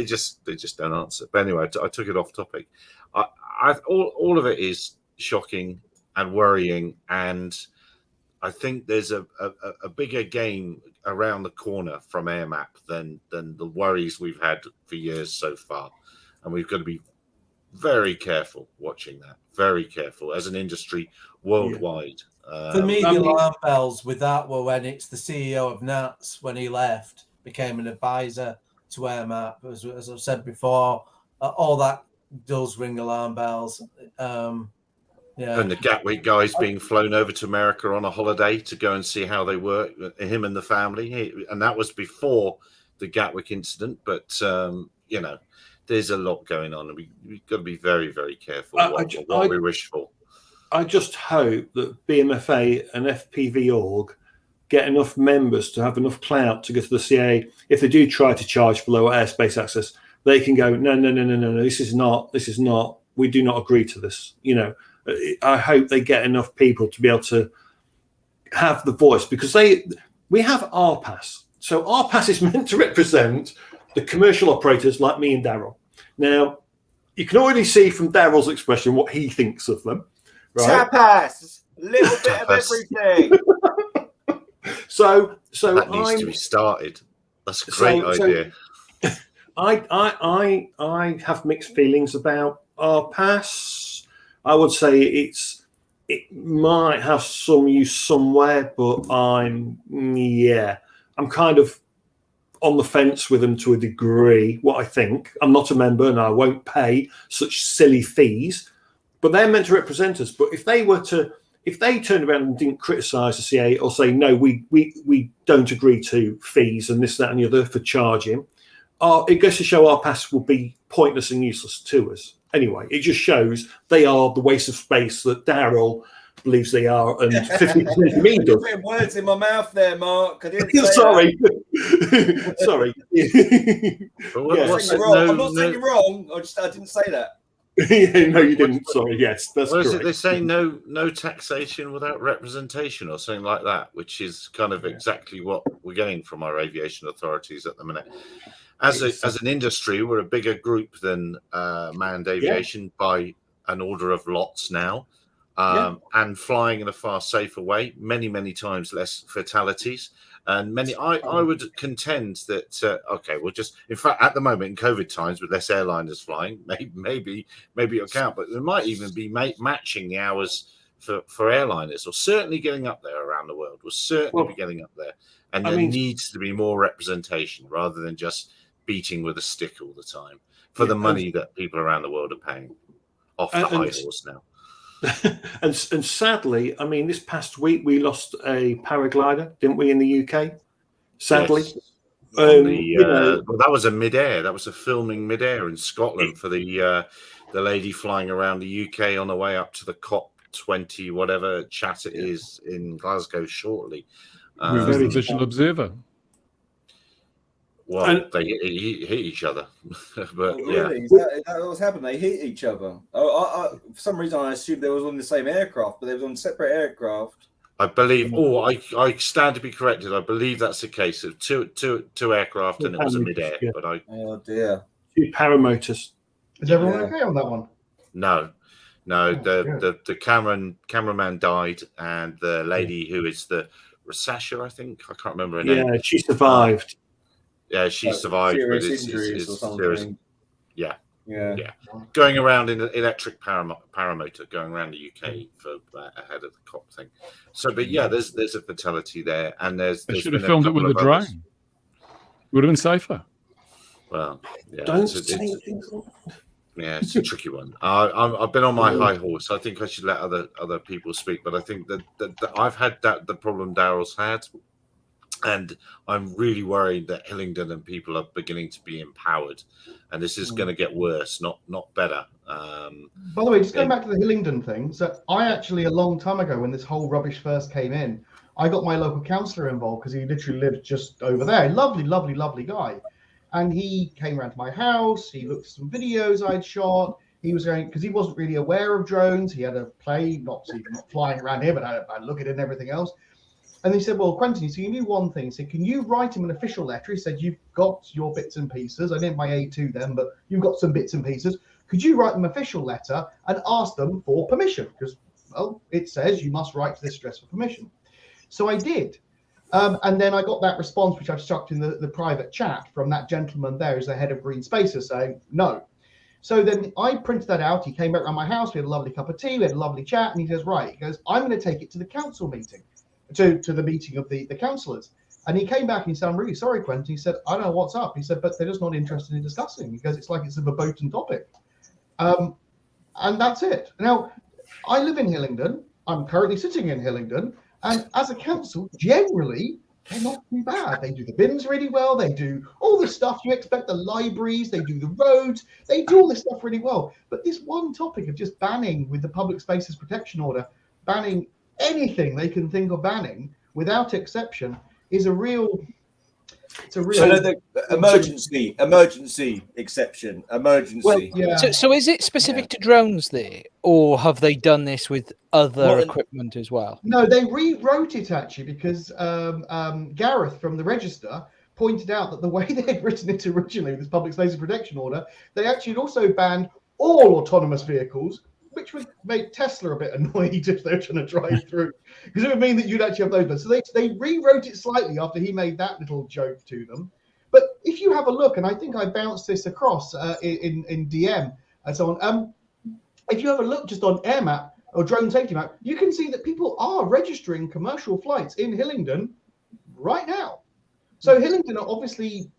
just don't answer. But anyway, I took it off topic. All of it is shocking and worrying, and I think there's a bigger game around the corner from Airmap than the worries we've had for years so far, and we've got to be very careful watching that. Very careful as an industry worldwide. For me, the alarm bells with that were when it's the CEO of NATS, when he left, became an advisor to Airmap. As I've said before, all that does ring alarm bells. And the Gatwick guys being flown over to America on a holiday to go and see how they work, him and the family. And that was before the Gatwick incident. But, there's a lot going on, and we've got to be very, very careful what we wish for. I just hope that BMFA and FPV.org get enough members to have enough clout to go to the CA. If they do try to charge for lower airspace access, they can go, no, this is not, we do not agree to this. I hope they get enough people to be able to have the voice, because we have RPAS. So RPAS is meant to represent the commercial operators like me and Daryl. Now, you can already see from Daryl's expression what he thinks of them. Right? Tapas, little bit of everything. So that needs to be started. That's a great idea. I have mixed feelings about RPAS. I would say it might have some use somewhere, but I'm kind of on the fence with them to a degree. What I think, I'm not a member and I won't pay such silly fees, but they're meant to represent us. But if they turned around and didn't criticise the CA or say no, we don't agree to fees and this, that, and the other for charging, it goes to show our pass will be pointless and useless to us. Anyway, it just shows they are the waste of space that Daryl believes they are, and 50% of me does. Putting words in my mouth there, Mark. I didn't say Sorry. Sorry. I'm not saying you're wrong. I didn't say that. Yeah, no, you didn't. Sorry. Yes, that's what correct. Is it they say no taxation without representation or something like that, which is kind of exactly what we're getting from our aviation authorities at the minute. As an industry, we're a bigger group than manned aviation by an order of lots now, and flying in a far safer way, many times less fatalities. And I would contend that we'll just, in fact, at the moment in COVID times with less airliners flying, maybe it'll count, but there might even be matching the hours for airliners, or certainly getting up there around the world. We'll certainly be getting up there, and there needs to be more representation rather than just beating with a stick all the time for the money that people around the world are paying off the high horse now. and sadly, I mean, this past week we lost a paraglider, didn't we, in the UK? Sadly, yes. Well, that was a mid-air. That was a filming mid-air in Scotland for the lady flying around the UK on the way up to the COP20 whatever chat it is in Glasgow shortly. With a visual observer. Well, they hit each other. But really? Is that what's happened? They hit each other. For some reason, I assumed they was on the same aircraft, but they was on separate aircraft. I believe. I stand to be corrected. I believe that's the case of two aircraft, and it was a mid-air. Yeah. But oh dear, 2 paramotors. Is everyone okay on that one? No. The cameraman died, and the lady who is the Rasasha, I think, I can't remember her name. Yeah, she survived. Yeah, she survived, but serious injuries or something. Serious. Yeah. Going around in an electric paramotor, going around the UK for ahead of the COP thing. So, but there's a fatality there, and they should have filmed it with a drone. Would have been safer. Well, Don't say things like that. Yeah, it's a tricky one. I've been on my high horse. I think I should let other people speak, but I think that I've had the problem Daryl's had. And I'm really worried that Hillingdon and people are beginning to be empowered, and this is going to get worse, not better. By the way, just going back to the Hillingdon thing, so I actually, a long time ago, when this whole rubbish first came in, I got my local councillor involved because he literally lived just over there. Lovely guy. And he came around to my house. He looked at some videos I'd shot. He was going, because he wasn't really aware of drones. He had a play, not flying around here, but I'd look at it and everything else. And he said, well, Quentin, so you knew one thing. He said, can you write him an official letter? He said, you've got your bits and pieces. I didn't my A2 then, but you've got some bits and pieces. Could you write them an official letter and ask them for permission? Because, well, it says you must write to this address for permission. So I did. And then I got that response, which I've stuck in the private chat from that gentleman there who's the head of Green Spaces saying no. So then I printed that out. He came back around my house. We had a lovely cup of tea. We had a lovely chat. And he goes, right. He goes, I'm going to take it to the council meeting. To the meeting of the councillors. And he came back and he said, I'm really sorry, Quentin. He said, I don't know what's up. He said, but they're just not interested in discussing because it's like it's a verboten topic. And that's it. Now, I live in Hillingdon. I'm currently sitting in Hillingdon. And as a council, generally, they're not too bad. They do the bins really well. They do all the stuff you expect, the libraries. They do the roads. They do all this stuff really well. But this one topic of just banning with the Public Spaces Protection Order, banning anything they can think of banning without exception is a real It's a real. So the emergency exception, emergency. Well, yeah. So is it specific to drones there, or have they done this with other Well, equipment as well? No, they rewrote it actually because Gareth from the Register pointed out that the way they had written it originally with this public safety protection order, they actually had also banned all autonomous vehicles, which would make Tesla a bit annoyed if they're trying to drive through, because it would mean that you'd actually have those. So they rewrote it slightly after he made that little joke to them. But if you have a look, and I think I bounced this across in DM and so on, if you have a look just on Airmap or Drone Safety Map, you can see that people are registering commercial flights in Hillingdon right now. So Hillingdon are obviously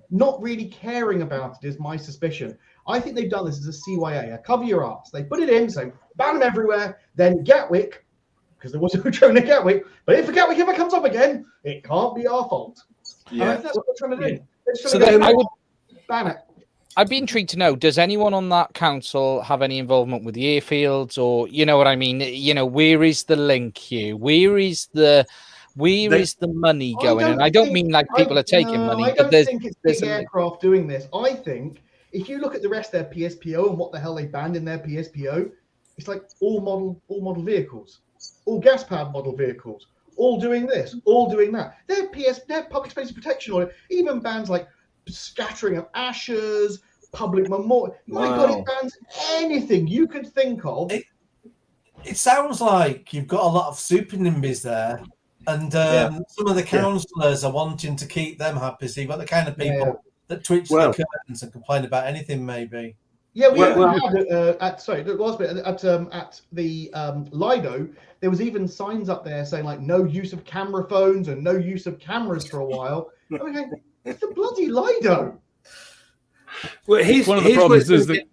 not really caring about it, is my suspicion. I think they've done this as a CYA, a cover your ass. They put it in, so ban them everywhere. Then Gatwick, because there was a drone at Gatwick, but if Gatwick ever comes up again, it can't be our fault. Yeah. And that's what they're trying to do. They're So trying to then I would. ban it. I'd be intrigued to know, does anyone on that council have any involvement with the airfields, or you know what I mean? You know, where is the link here? Where is the money going? And I don't mean like people are taking money, I but don't there's think it's there's big a- aircraft doing this. I think if you look at the rest of their PSPO and what the hell they banned in their PSPO, it's like all model vehicles, all gas-powered model vehicles, all doing this, all doing that. Their public space protection order even bans like scattering of ashes, public memorial. My God, it bans anything you could think of. It sounds like you've got a lot of super nimbies there, and some of the councillors are wanting to keep them happy. So you've got the kind of people that twitch their curtains and complain about anything, maybe. Yeah, we had at the Lido, there was even signs up there saying like no use of camera phones and no use of cameras for a while. I mean, it's the bloody Lido. Well, One of the problems is that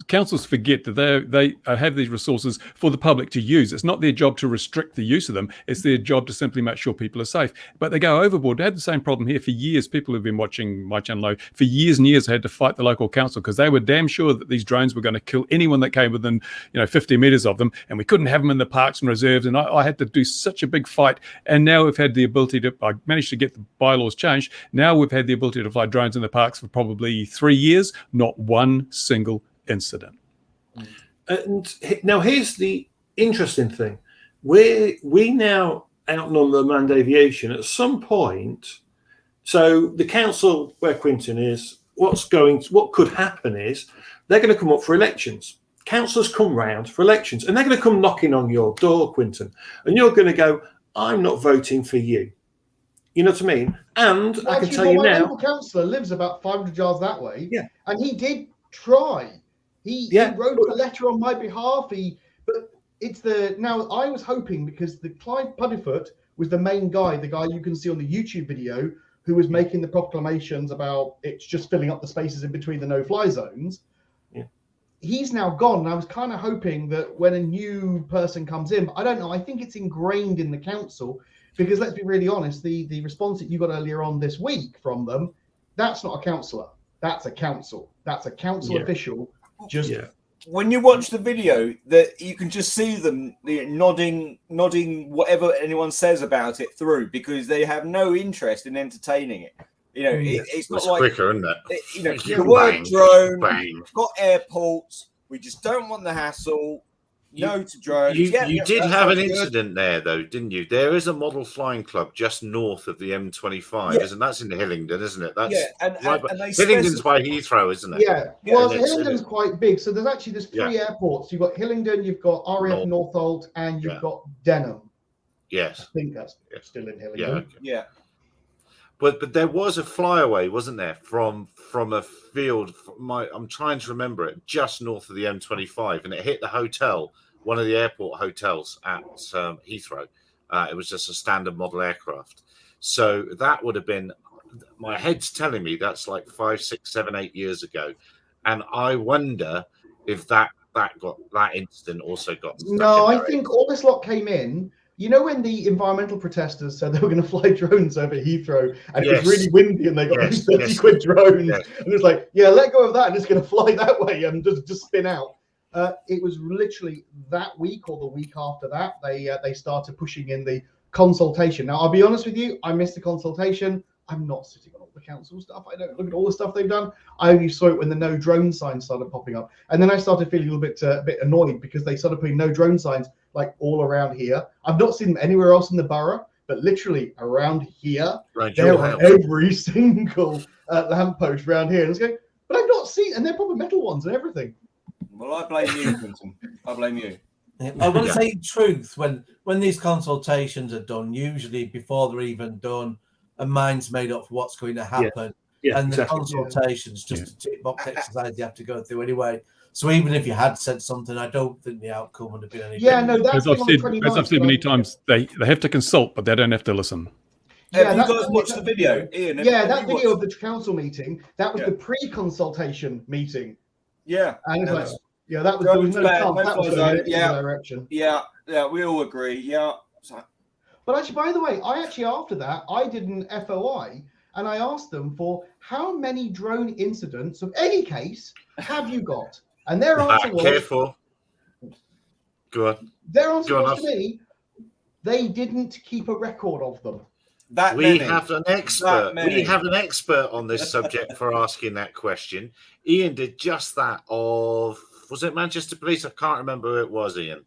councils forget that they have these resources for the public to use. It's not their job to restrict the use of them. It's their job to simply make sure people are safe. But they go overboard. They had the same problem here for years. People who've been watching my channel for years and years had to fight the local council because they were damn sure that these drones were going to kill anyone that came within 50 meters of them, and we couldn't have them in the parks and reserves. And I had to do such a big fight. And now we've had the ability to. I managed to get the bylaws changed. Now we've had the ability to fly drones in the parks for probably 3 years. Not one single incident. And now here's the interesting thing: we now outnumber manned aviation at some point. So the council where Quinton is, what could happen is they're going to come up for elections. Councillors come round for elections, and they're going to come knocking on your door, Quinton, and you're going to go, "I'm not voting for you." You know what I mean? And I can tell you my now, local councillor lives about 500 yards that way. Yeah. And he did try. He wrote a letter on my behalf. Now I was hoping, because the Clive Puddifoot was the main guy, the guy you can see on the YouTube video, who was making the proclamations about it's just filling up the spaces in between the no-fly zones. Yeah. He's now gone, and I was kind of hoping that when a new person comes in, I don't know, I think it's ingrained in the council. Because let's be really honest, the response that you got earlier on this week from them, that's not a councillor. That's a council. That's a council official. When you watch the video, that you can just see them nodding whatever anyone says about it through, because they have no interest in entertaining it. It's not like quicker, isn't it? The word drone, bang. we've got airports. We just don't want the hassle. No to drones. You did have an incident there, though, didn't you? There is a model flying club just north of the M25, isn't that's in Hillingdon, isn't it? That's and Hillingdon's by Heathrow, isn't it? Yeah. Well, Hillingdon's quite big. So there's 3 airports. You've got Hillingdon, you've got RAF Northolt, and you've got Denham. Yes. I think that's still in Hillingdon. Yeah. Okay. Yeah. But there was a flyaway, wasn't there, from a field? I'm trying to remember it, just north of the M25, and it hit the hotel, one of the airport hotels at Heathrow. It was just a standard model aircraft. So that would have been. My head's telling me that's like 5, 6, 7, 8 years ago, and I wonder if that incident also got. No, I think all this lot came in. You know when the environmental protesters said they were going to fly drones over Heathrow, and it was really windy, and they got these 30 quid drones, and it's like, let go of that, and it's going to fly that way and just spin out. It was literally that week or the week after that they started pushing in the consultation. Now, I'll be honest with you, I missed the consultation. I'm not sitting on all the council stuff. I don't look at all the stuff they've done. I only saw it when the no drone signs started popping up, and then I started feeling a little bit annoyed because they started putting no drone signs like all around here. I've not seen them anywhere else in the borough, but literally around here, they're on every single lamppost around here. And it's going, but I've not seen, and they're probably metal ones and everything. Well, I blame you, Quentin. I blame you. I want to say truth, when these consultations are done, usually before they're even done, a mind's made up for what's going to happen. Yeah, and the exactly. consultations just a tick box exercise you have to go through anyway. So even if you had said something, I don't think the outcome would have been any Yeah, different. no, that's as I've said many times, they have to consult, but they don't have to listen. Have you guys watched the video, Ian? That video of the council meeting, that was the pre-consultation meeting. Yeah. And it's like, that was, there was no chance that was going in the direction. Yeah, we all agree. Yeah. But actually, by the way, after that, I did an FOI and I asked them for how many drone incidents of any case have you got? And their answer was... Careful. Go on. Their answer was to me, they didn't keep a record of them. We have an expert. We have an expert on this subject for asking that question. Ian did just that was it Manchester Police? I can't remember who it was, Ian.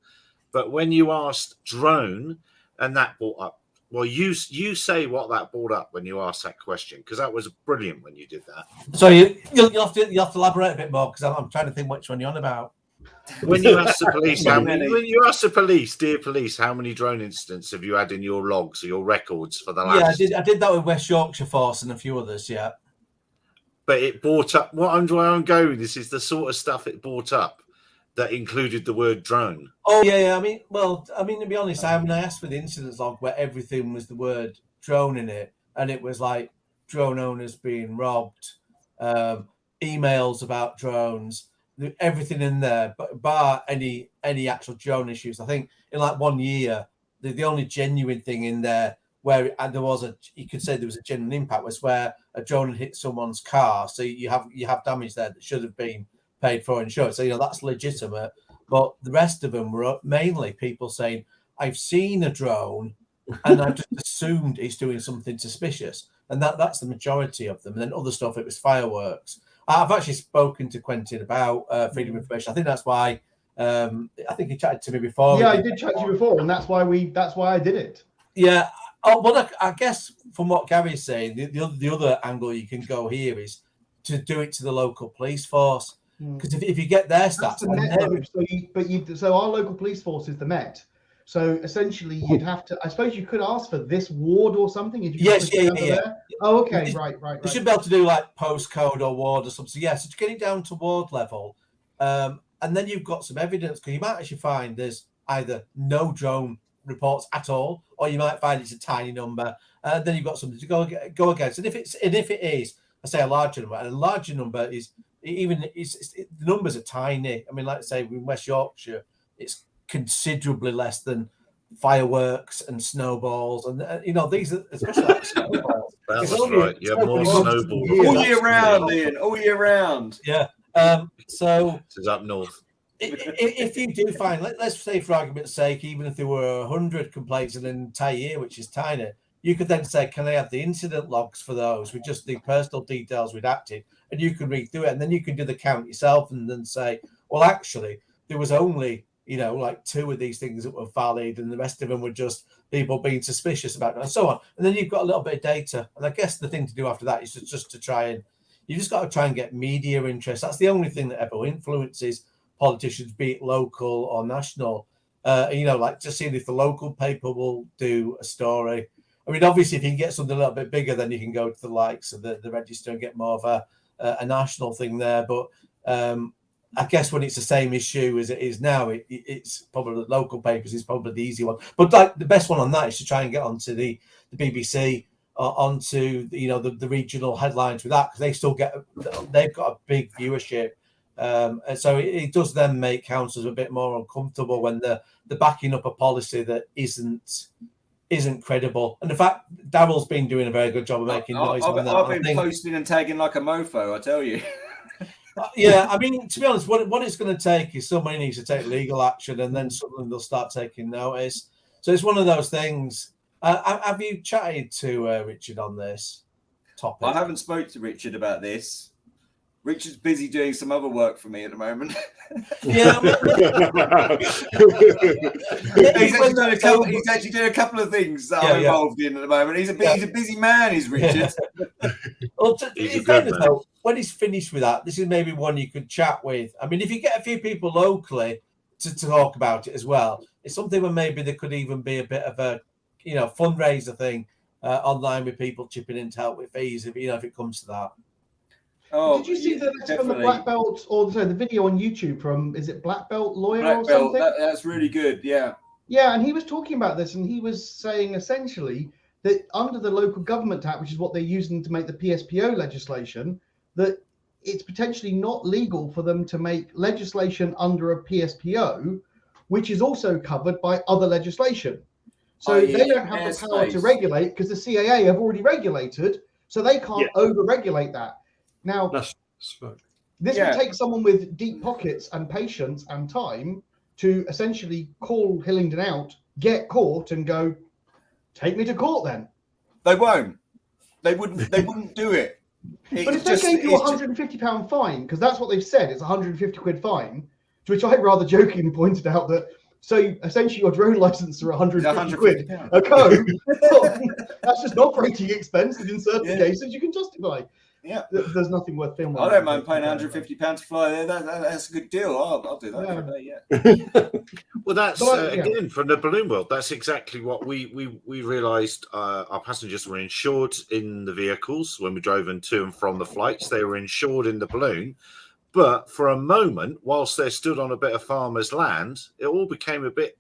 But when you asked drone, and that brought up, well, you say what that brought up when you asked that question, because that was brilliant when you did that. So you'll have to elaborate a bit more, because I'm trying to think which one you're on about. When you ask the police, dear police, how many drone incidents have you had in your logs or your records for the last? Yeah, I did that with West Yorkshire Force and a few others. Yeah, but it brought up where I'm going. This is the sort of stuff it brought up that included the word drone. Oh yeah. I mean, to be honest, I asked for the incidents log where everything was the word drone in it, and it was like drone owners being robbed, emails about drones. Everything in there, but bar any actual drone issues. I think in like 1 year, the only genuine thing in there where there was you could say there was a genuine impact was where a drone had hit someone's car. So you have damage there that should have been paid for insurance. So that's legitimate. But the rest of them were mainly people saying, "I've seen a drone, and I just assumed it's doing something suspicious," and that's the majority of them. And then other stuff, it was fireworks. I've actually spoken to Quentin about freedom of information. I think that's why I think he chatted to me before. Yeah, I did chat to you before, and that's why I did it. Yeah. Oh, well, I guess from what Gary's saying, the other angle you can go here is to do it to the local police force, because if you get their stats, so our local police force is the Met. So essentially, you'd have to. I suppose you could ask for this ward or something. Yes, yeah. Oh, okay, right. You should be able to do like postcode or ward or something. Yeah, so to get it down to ward level, and then you've got some evidence, because you might actually find there's either no drone reports at all, or you might find it's a tiny number, and then you've got something to go against. And if it is, I say a larger number, and a larger number is the numbers are tiny. I mean, like I say, in West Yorkshire, it's considerably less than fireworks and snowballs, and these are especially like snowballs. That's right. You have more snowballs all year round, Ian. All year round. Yeah. So this is up north. If you do find, let's say for argument's sake, even if there were 100 complaints in an entire year, which is tiny, you could then say, can I have the incident logs for those with just the personal details redacted? And you can read through it, and then you can do the count yourself and then say, well, actually, there was only like 2 of these things that were valid, and the rest of them were just people being suspicious about it, and so on. And then you've got a little bit of data. And I guess the thing to do after that is just to try and, you just got to try and get media interest. That's the only thing that ever influences politicians, be it local or national. Like just seeing if the local paper will do a story. I mean, obviously, if you can get something a little bit bigger, then you can go to the likes of the Register and get more of a national thing there. But I guess when it's the same issue as it is now, it's probably the local papers is probably the easy one. But like the best one on that is to try and get onto the BBC, onto the regional headlines with that, because they've got a big viewership, and so it does then make councils a bit more uncomfortable when they're backing up a policy that isn't credible. And in fact, Daryl's been doing a very good job of making noise on that. I've been posting and tagging like a mofo, I tell you. Yeah, I mean, to be honest, what it's going to take is somebody needs to take legal action, and then suddenly they'll start taking notice. So it's one of those things. Have you chatted to Richard on this? topic. I haven't spoke to Richard about this. Richard's busy doing some other work for me at the moment. Yeah, he's actually doing a couple of things that I'm involved in at the moment. He's a busy man, is Richard. Well, in fairness, though, when he's finished with that, this is maybe one you could chat with. I mean, if you get a few people locally to talk about it as well, it's something where maybe there could even be a bit of a, fundraiser thing online with people chipping in to help with fees, if it comes to that. Oh, did you see from the Black Belt, or sorry, the video on YouTube from, is it Black Belt Lawyer Black or Belt, something? That's really good, yeah. Yeah, and he was talking about this, and he was saying essentially that under the Local Government Act, which is what they're using to make the PSPO legislation, that it's potentially not legal for them to make legislation under a PSPO, which is also covered by other legislation. So they don't have the power to regulate because the CAA have already regulated, so they can't over-regulate that. Now, this would take someone with deep pockets and patience and time to essentially call Hillingdon out, get caught, and go, take me to court then. They won't. They wouldn't do it. But if they gave you a £150 fine, because that's what they've said, it's £150 fine, to which I rather jokingly pointed out that, so essentially your drone license are £150 a code. That's just an operating expense that in certain cases you can justify. Yeah, there's nothing worth filming. I don't mind paying £150 to fly there. That's a good deal. I'll do that for a day. Well, that's again from the balloon world. That's exactly what we realised. Our passengers were insured in the vehicles when we drove them to and from the flights. They were insured in the balloon, but for a moment, whilst they stood on a bit of farmer's land, it all became a bit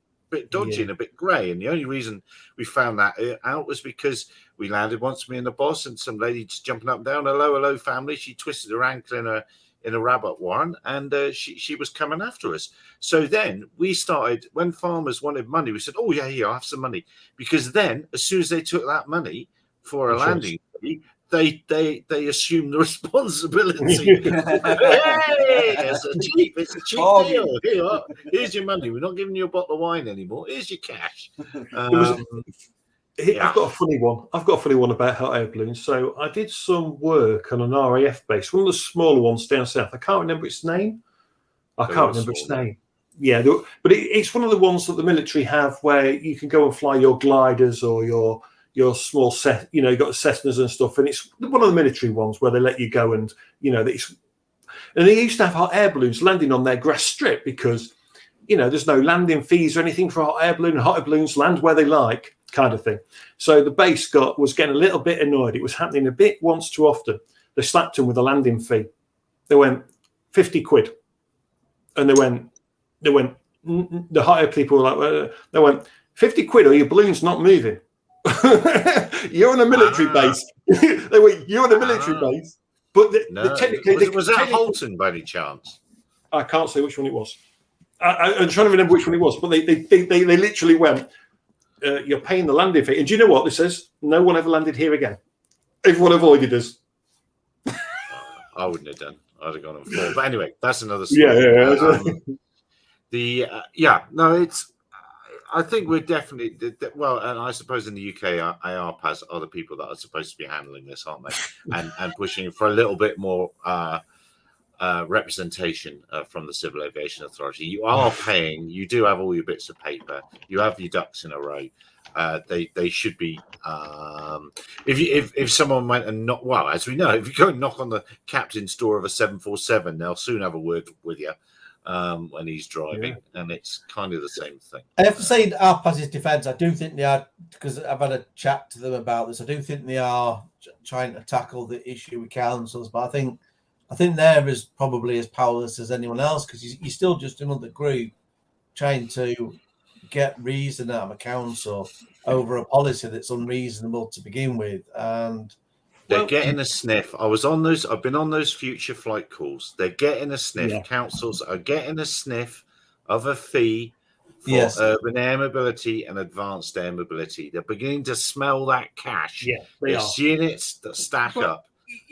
dodgy and a bit grey. And the only reason we found that out was because we landed once, me and the boss, and some lady just jumping up and down, a hello family. She twisted her ankle in a rabbit warren, and she was coming after us. So then we started, when farmers wanted money, we said, oh yeah, I have some money. Because then as soon as they took that money for a landing fee, they assume the responsibility. Hey, it's a cheap deal. Here's your money. We're not giving you a bottle of wine anymore. Here's your cash. I've got a funny one. I've got a funny one about hot air balloons. So I did some work on an RAF base, one of the smaller ones down south. I can't remember its name. Yeah, but it's one of the ones that the military have where you can go and fly your gliders or your small set. You've got Cessnas and stuff, and it's one of the military ones where they let you go and and they used to have hot air balloons landing on their grass strip because there's no landing fees or anything for a hot air balloon. Hot air balloons land where they like, kind of thing. So the base was getting a little bit annoyed. It was happening a bit once too often. They slapped them with a landing fee. They went £50, and they went. The hot air people were like, they went £50 or your balloon's not moving. You're on a military base. They went, you're on a military base. But technically, was that Holton by any chance? I can't say which one it was. I'm trying to remember which one it was, but they literally went, you're paying the landing fee. And do you know what this says? No one ever landed here again. Everyone avoided us. I wouldn't have done. I'd have gone on 4. But anyway, that's another story. It's. I think we're definitely and I suppose in the UK, ARPAs are the people that are supposed to be handling this, aren't they? And pushing for a little bit more representation from the Civil Aviation Authority. You are paying. You do have all your bits of paper. You have your ducks in a row. They should be. If someone went and as we know, if you go and knock on the captain's door of a 747, they'll soon have a word with you. When he's driving, and it's kind of the same thing. I have to say, in ARPA's defence, I do think they are, because I've had a chat to them about this. I do think they are trying to tackle the issue with councils, but I think they're probably as powerless as anyone else, because you're still just another group trying to get reason out of a council over a policy that's unreasonable to begin with, and. They're getting a sniff. I've been on those future flight calls. They're getting a sniff. Yeah. Councils are getting a sniff of a fee for urban air mobility and advanced air mobility. They're beginning to smell that cash. Yeah, they're seeing it stack up,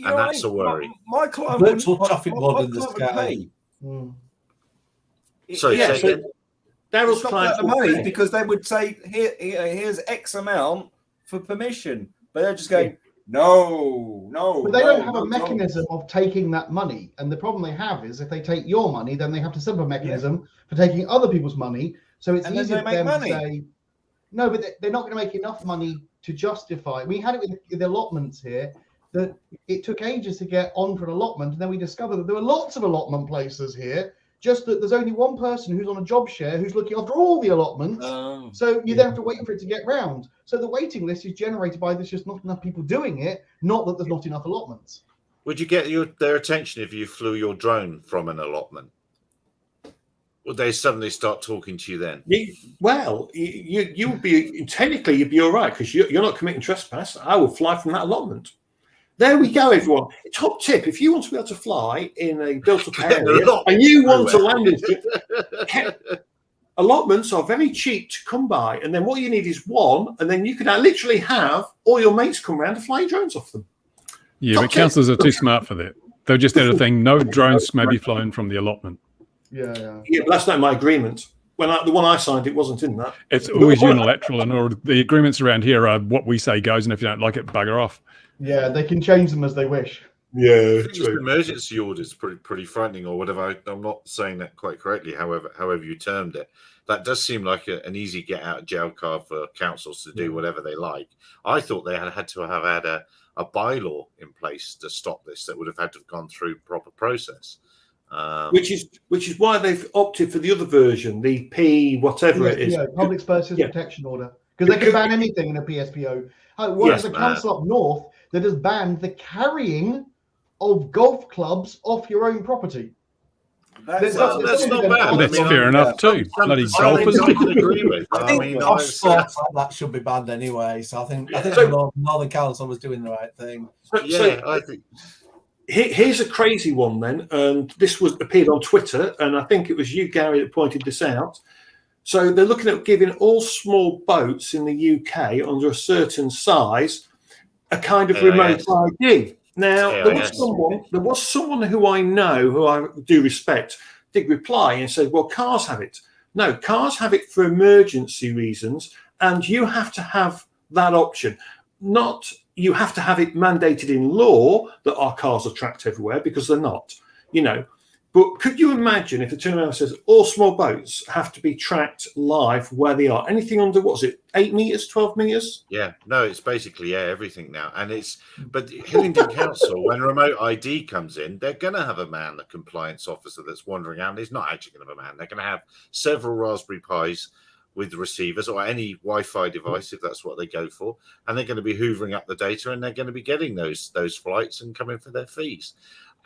and that's a worry. My client virtual traffic model in the sky. Sorry, Daryl's client the money because they would say, here's X amount for permission, but they're just going. No. But they don't have no, a mechanism of taking that money. And the problem they have is if they take your money, then they have to set up a mechanism for taking other people's money. So it's And then easier they for make them money. to say, no, but they're not going to make enough money to justify. We had it with the allotments here, that it took ages to get on for an allotment. And then we discovered that there were lots of allotment places here, just that there's only one person who's on a job share who's looking after all the allotments. So you then have to wait for it to get round. So the waiting list is generated by there's just not enough people doing it, not that there's not enough allotments. Would you get their attention if you flew your drone from an allotment? Would they suddenly start talking to you then? You would be technically you'd be all right because you're not committing trespass. I will fly from that allotment. There we go, everyone. Top tip: if you want to be able to fly in a built-up area and you want to land in allotments are very cheap to come by, and then what you need is one, and then you can literally have all your mates come around and fly your drones off them. Yeah, but councillors are too smart for that. They'll just add a thing: no drones may be flown from the allotment. Yeah, but that's not my agreement. The one I signed, it wasn't in that. It's always unilateral, and the agreements around here are what we say goes, and if you don't like it, bugger off. Yeah, they can change them as they wish. Yeah, true. Emergency orders pretty frightening, or whatever. I'm not saying that quite correctly. However you termed it, that does seem like an easy get out of jail card for councils to do whatever they like. I thought they had to have had a bylaw in place to stop this that would have had to have gone through proper process. Which is why they've opted for the other version, the P whatever it is. Public Spaces Protection Order, because they can ban anything in a PSPO. The council up north that has banned the carrying of golf clubs off your own property. That's not bad. Well, that's fair enough too. Bloody golfers. I think sports like that should be banned anyway. So I think the Northern Council was doing the right thing. I think. Here's a crazy one then, and this appeared on Twitter, and I think it was you, Gary, that pointed this out. So they're looking at giving all small boats in the UK under a certain size a kind of remote ID. Now, there was someone who I know, who I do respect, did reply and said, well, cars have it. No, cars have it for emergency reasons, and you have to have that option. Not you have to have it mandated in law that our cars are tracked everywhere, because they're not, But could you imagine if it turned around and says all small boats have to be tracked live where they are? Anything under, 8 meters, 12 meters? Yeah, no, it's basically everything now. And but Hillingdon Council, when remote ID comes in, they're going to have a compliance officer that's wandering around. He's not actually going to have a man. They're going to have several Raspberry Pis with receivers or any Wi-Fi device, if that's what they go for, and they're going to be hoovering up the data, and they're going to be getting those flights and coming for their fees,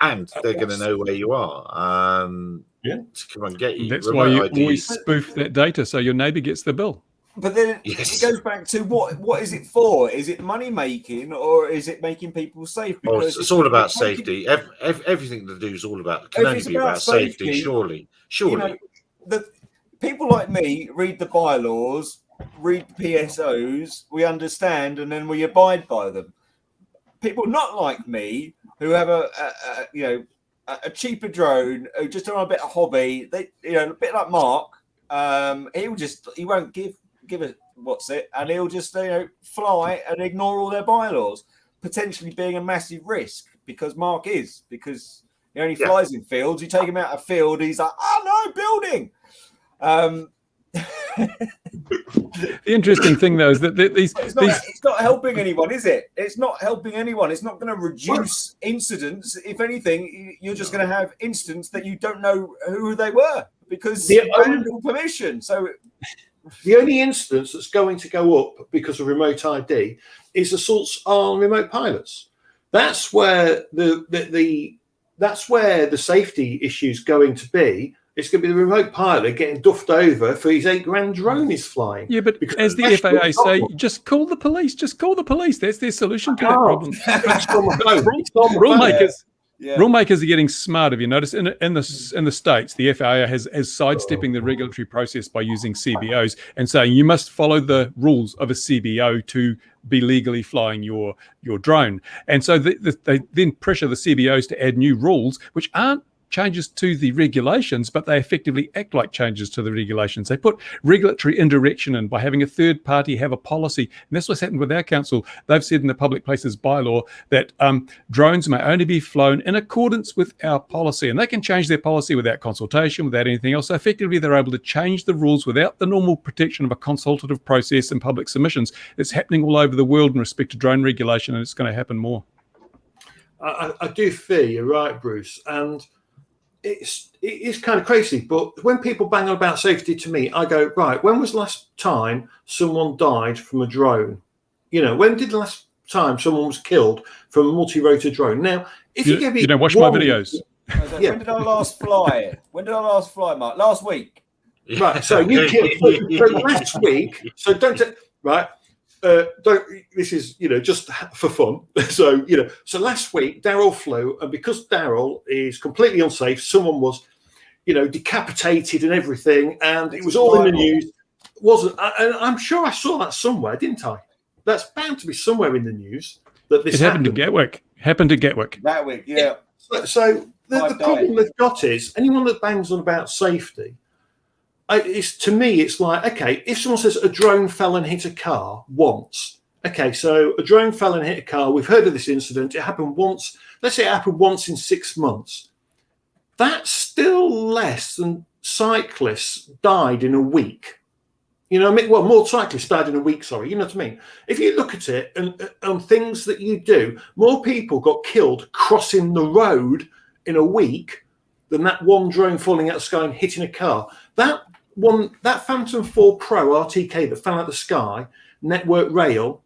and they're going to know where you are to come and get you. That's why you always spoof that data so your neighbour gets the bill. But then it goes back to what is it for? Is it money making, or is it making people safe? Because it's all about safety. Everything to do is all about safety. Surely. The people like me read the bylaws, read PSOs, we understand, and then we abide by them. People not like me who have a cheaper drone, who just on a bit of hobby, a bit like Mark. He won't give it and he'll just fly and ignore all their bylaws, potentially being a massive risk because he only flies in fields. You take him out of field, he's like, oh no, building. The interesting thing, though, is that it's not helping anyone, is it? It's not helping anyone. It's not going to reduce incidents. If anything, you're just going to have incidents that you don't know who they were because you don't have permission. So the only instance that's going to go up because of remote ID is assaults on remote pilots. That's where the safety issue is going to be. It's going to be the remote pilot getting duffed over for his $8,000 drone he's flying. Yeah, but as the FAA say, just call the police. Just call the police. That's their solution to that problem. Rulemakers are getting smart. Have you noticed in the States, the FAA has sidestepping the regulatory process by using CBOs and saying you must follow the rules of a CBO to be legally flying your drone. And so they then pressure the CBOs to add new rules which aren't changes to the regulations, but they effectively act like changes to the regulations. They put regulatory indirection in by having a third party have a policy. And that's what's happened with our council. They've said in the public places bylaw that drones may only be flown in accordance with our policy, and they can change their policy without consultation, without anything else. So effectively, they're able to change the rules without the normal protection of a consultative process and public submissions. It's happening all over the world in respect to drone regulation, and it's going to happen more. I do fear you're right, Bruce, and it's kind of crazy. But when people bang on about safety to me, I go, right, when was the last time someone died from a drone? You know, when did the last time someone was killed from a multi-rotor drone? Now, if you give me, you don't watch my videos. Yeah. When did I last fly? Mark? Last week. Right, so you killed so last week. So don't right. Don't. This is just for fun. So So last week Daryl flew, and because Daryl is completely unsafe, someone was, decapitated and everything, and it was all in the news. Wasn't? And I'm sure I saw that somewhere, didn't I? That's bound to be somewhere in the news that this happened to Gatwick. Happened to Gatwick. That week, yeah. So the problem they've got is anyone that bangs on about safety. To me, it's like, okay, if someone says a drone fell and hit a car once, okay, so a drone fell and hit a car, we've heard of this incident, it happened once, let's say it happened once in 6 months. That's still less than cyclists died in a week. You know what I mean? Well, more cyclists died in a week, sorry, you know what I mean? If you look at it and things that you do, more people got killed crossing the road in a week than that one drone falling out of the sky and hitting a car. That Phantom 4 Pro RTK that fell out of the sky, Network Rail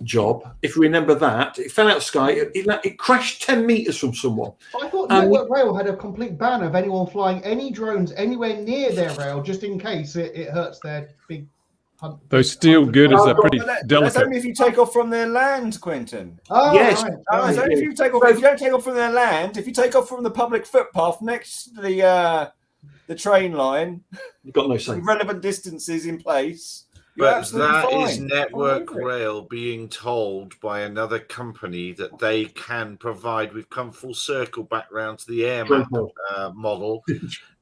job, if you remember that, it fell out of the sky, it crashed 10 meters from someone. I thought Network Rail had a complete ban of anyone flying any drones anywhere near their rail, just in case it hurts their big. Those steel girders are pretty delicate. That's only if you take off from their land, Quentin. Oh, yes. Right. That's only if you take off. If you don't take off from their land, if you take off from the public footpath next to the train line, You've got no say. relevant distances in place. But that is Network Rail being told by another company that they can provide. We've come full circle back round to the Airmap model.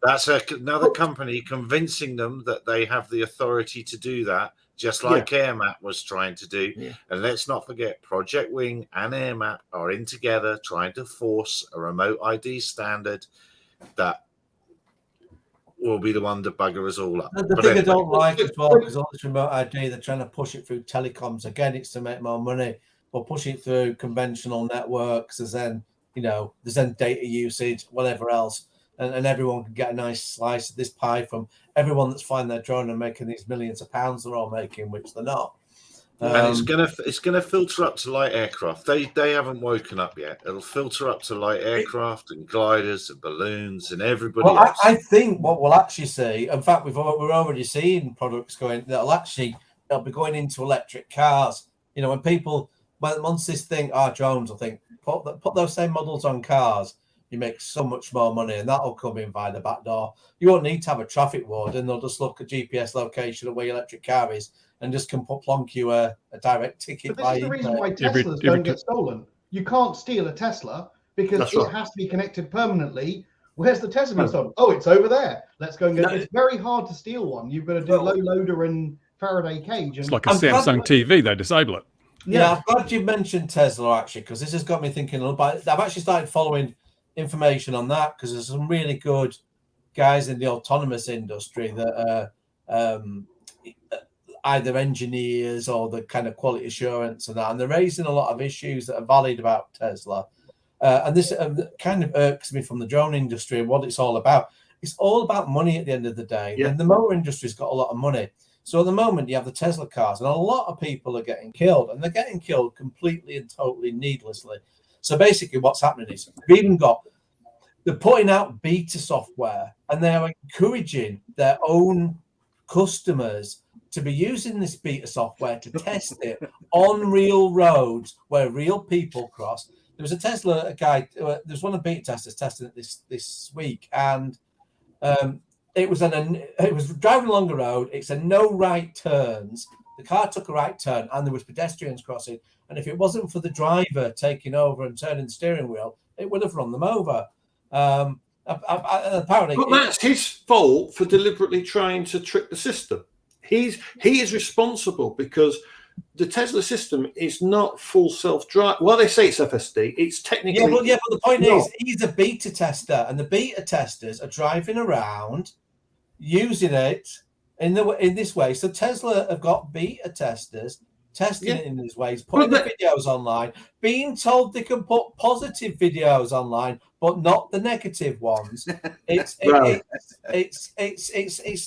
That's another company convincing them that they have the authority to do that, just like Airmap was trying to do. Yeah. And let's not forget, Project Wing and Airmap are in together trying to force a remote ID standard that will be the one to bugger us all up. And the thing I don't like as well, because all this remote ID, they're trying to push it through telecoms. Again, it's to make more money, but push it through conventional networks. There's then data usage, whatever else, and everyone can get a nice slice of this pie from everyone that's flying their drone and making these millions of pounds they're all making, which they're not. And it's gonna filter up to light aircraft. They haven't woken up yet. It'll filter up to light aircraft and gliders and balloons and everybody else. I think what we'll actually see, in fact, we're already seeing products they'll be going into electric cars. Once this thing, drones, I think put those same models on cars. You make so much more money, and that'll come in via the back door. You won't need to have a traffic warden. They'll just look at GPS location of where your electric car is and just can plonk you a direct ticket. But this is the reason why Teslas don't get stolen. You can't steal a Tesla because it has to be connected permanently. Where's the Tesla being stolen? Oh, it's over there. Let's go and get it. It's very hard to steal one. You've got to do low loader and Faraday cage. It's like a Samsung TV. They disable it. Yeah, I'm glad you mentioned Tesla, actually, because this has got me thinking about. I've actually started following information on that because there's some really good guys in the autonomous industry that are either engineers or the kind of quality assurance and that, and they're raising a lot of issues that are valid about Tesla. And this kind of irks me from the drone industry and what it's all about. It's all about money at the end of the day. Yeah. And the motor industry's got a lot of money. So at the moment, you have the Tesla cars, and a lot of people are getting killed, and they're getting killed completely and totally needlessly. So basically what's happening is they're putting out beta software, and they're encouraging their own customers to be using this beta software to test it on real roads where real people cross. There was a Tesla guy, there's one of the beta testers testing it this week, and it was driving along the road. It's a no right turns. The car took a right turn, and there was pedestrians crossing. And if it wasn't for the driver taking over and turning the steering wheel, it would have run them over. Apparently, But that's his fault for deliberately trying to trick the system. He is responsible because the Tesla system is not full self-drive. Well, they say it's FSD. It's technically but the point not. is, he's a beta tester, and the beta testers are driving around using it in this way. So Tesla have got beta testers testing it in these ways, putting the videos online, being told they can put positive videos online, but not the negative ones. It's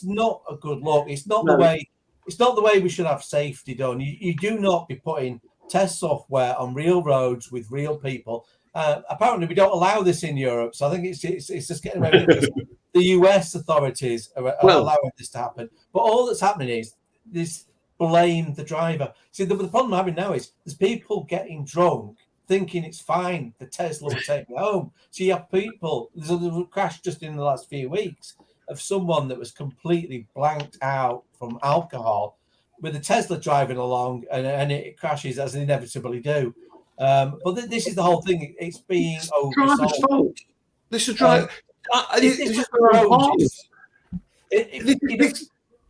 not a good look. It's not the way. It's not the way we should have safety done. You do not be putting test software on real roads with real people. Apparently, we don't allow this in Europe, so I think it's just getting away with it. The US authorities are allowing this to happen, but all that's happening is this blame the driver. See, the problem I'm having now is there's people getting drunk thinking it's fine. The Tesla will take me home. So you have people. There's a crash just in the last few weeks of someone that was completely blanked out from alcohol with a Tesla driving along, and it crashes as they inevitably do. But this is the whole thing. It's being driver's fault. This is driver.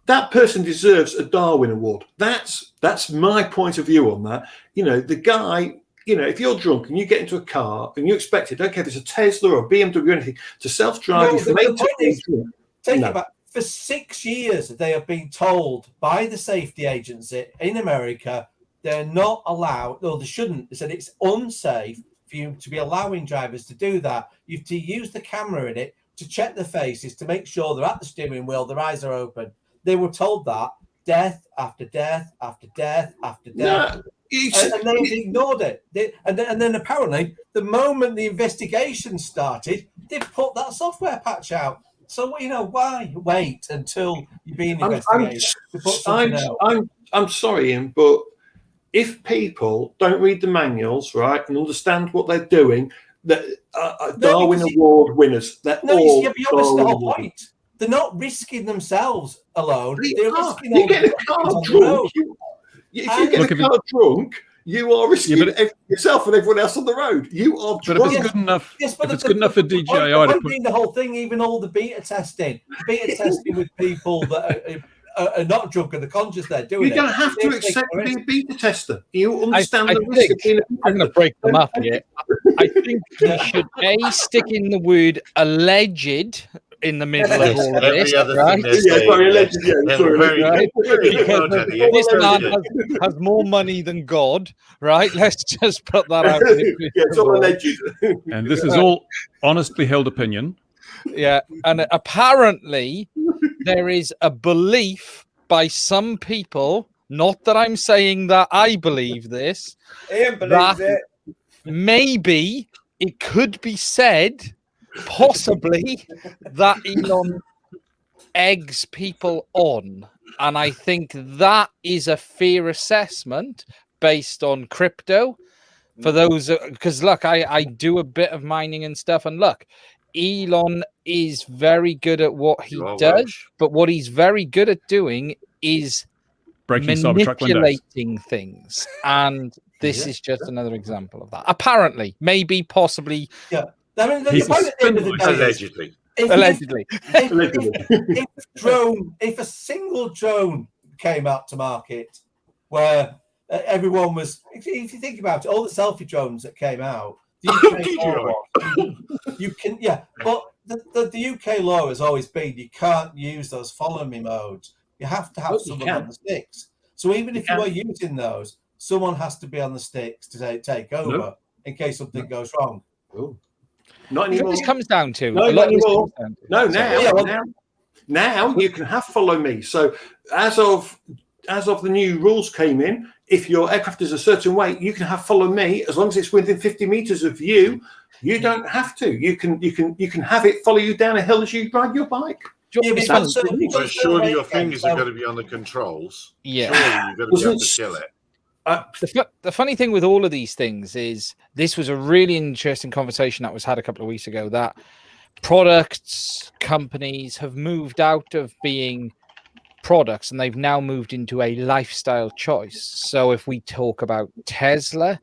That person deserves a Darwin Award. That's my point of view on that. The guy. If you're drunk and you get into a car and you expect it, don't care if it's a Tesla or a BMW or anything, to self-drive. For 6 years, they have been told by the safety agency in America they're not allowed, or they shouldn't. They said it's unsafe for you to be allowing drivers to do that. You have to use the camera in it to check their faces, to make sure they're at the steering wheel, their eyes are open. They were told that death after death after death after death. And they ignored it. And then apparently, the moment the investigation started, they put that software patch out. So why wait until you're being investigated to put something out? I'm sorry, Ian, but if people don't read the manuals, right, and understand what they're doing, that Darwin Award winners, they're all the whole point. They're not risking themselves alone. They're risking you get a car drunk. If you get a car drunk, you are risking yourself and everyone else on the road. You are drunk. But if it's good enough, if it's good enough for DJI to put the whole thing, even all the beta testing with people that are not drunk and the conscious they're doing you don't have to accept being a beta tester. You understand the risk of being a beta I'm going to break them up here. I think we should stick in the word alleged in the middle of all of this, right? Because this man has more money than God, right? Let's just put that out. It's all alleged. And this is all honestly held opinion. Yeah, and apparently there is a belief by some people, not that I'm saying that I believe this, Ian believes it. Maybe it could be said, possibly, that Elon eggs people on. And I think that is a fair assessment based on crypto. For those, because look, I do a bit of mining and stuff, and look, Elon is very good at what he does, but what he's very good at doing is manipulating things. And this is just another example of that. Apparently, maybe, possibly. Yeah. I mean, allegedly. If a single drone came out to market where everyone was, if you think about it, all the selfie drones that came out, the UK but the UK law has always been you can't use those follow me modes. You have to have someone on the sticks. So even if you are using those, someone has to be on the sticks to take over in case something goes wrong. Not anymore. This comes down to now you can have follow me. So as of the new rules came in, if your aircraft is a certain weight, you can have follow me as long as it's within 50 meters of you. You don't have to. You can have it follow you down a hill as you ride your bike. But surely your fingers are going to be on the controls. Yeah, surely you're going to be able to kill it. The funny thing with all of these things is this was a really interesting conversation that was had a couple of weeks ago, that products, companies have moved out of being products and they've now moved into a lifestyle choice. So if we talk about Tesla,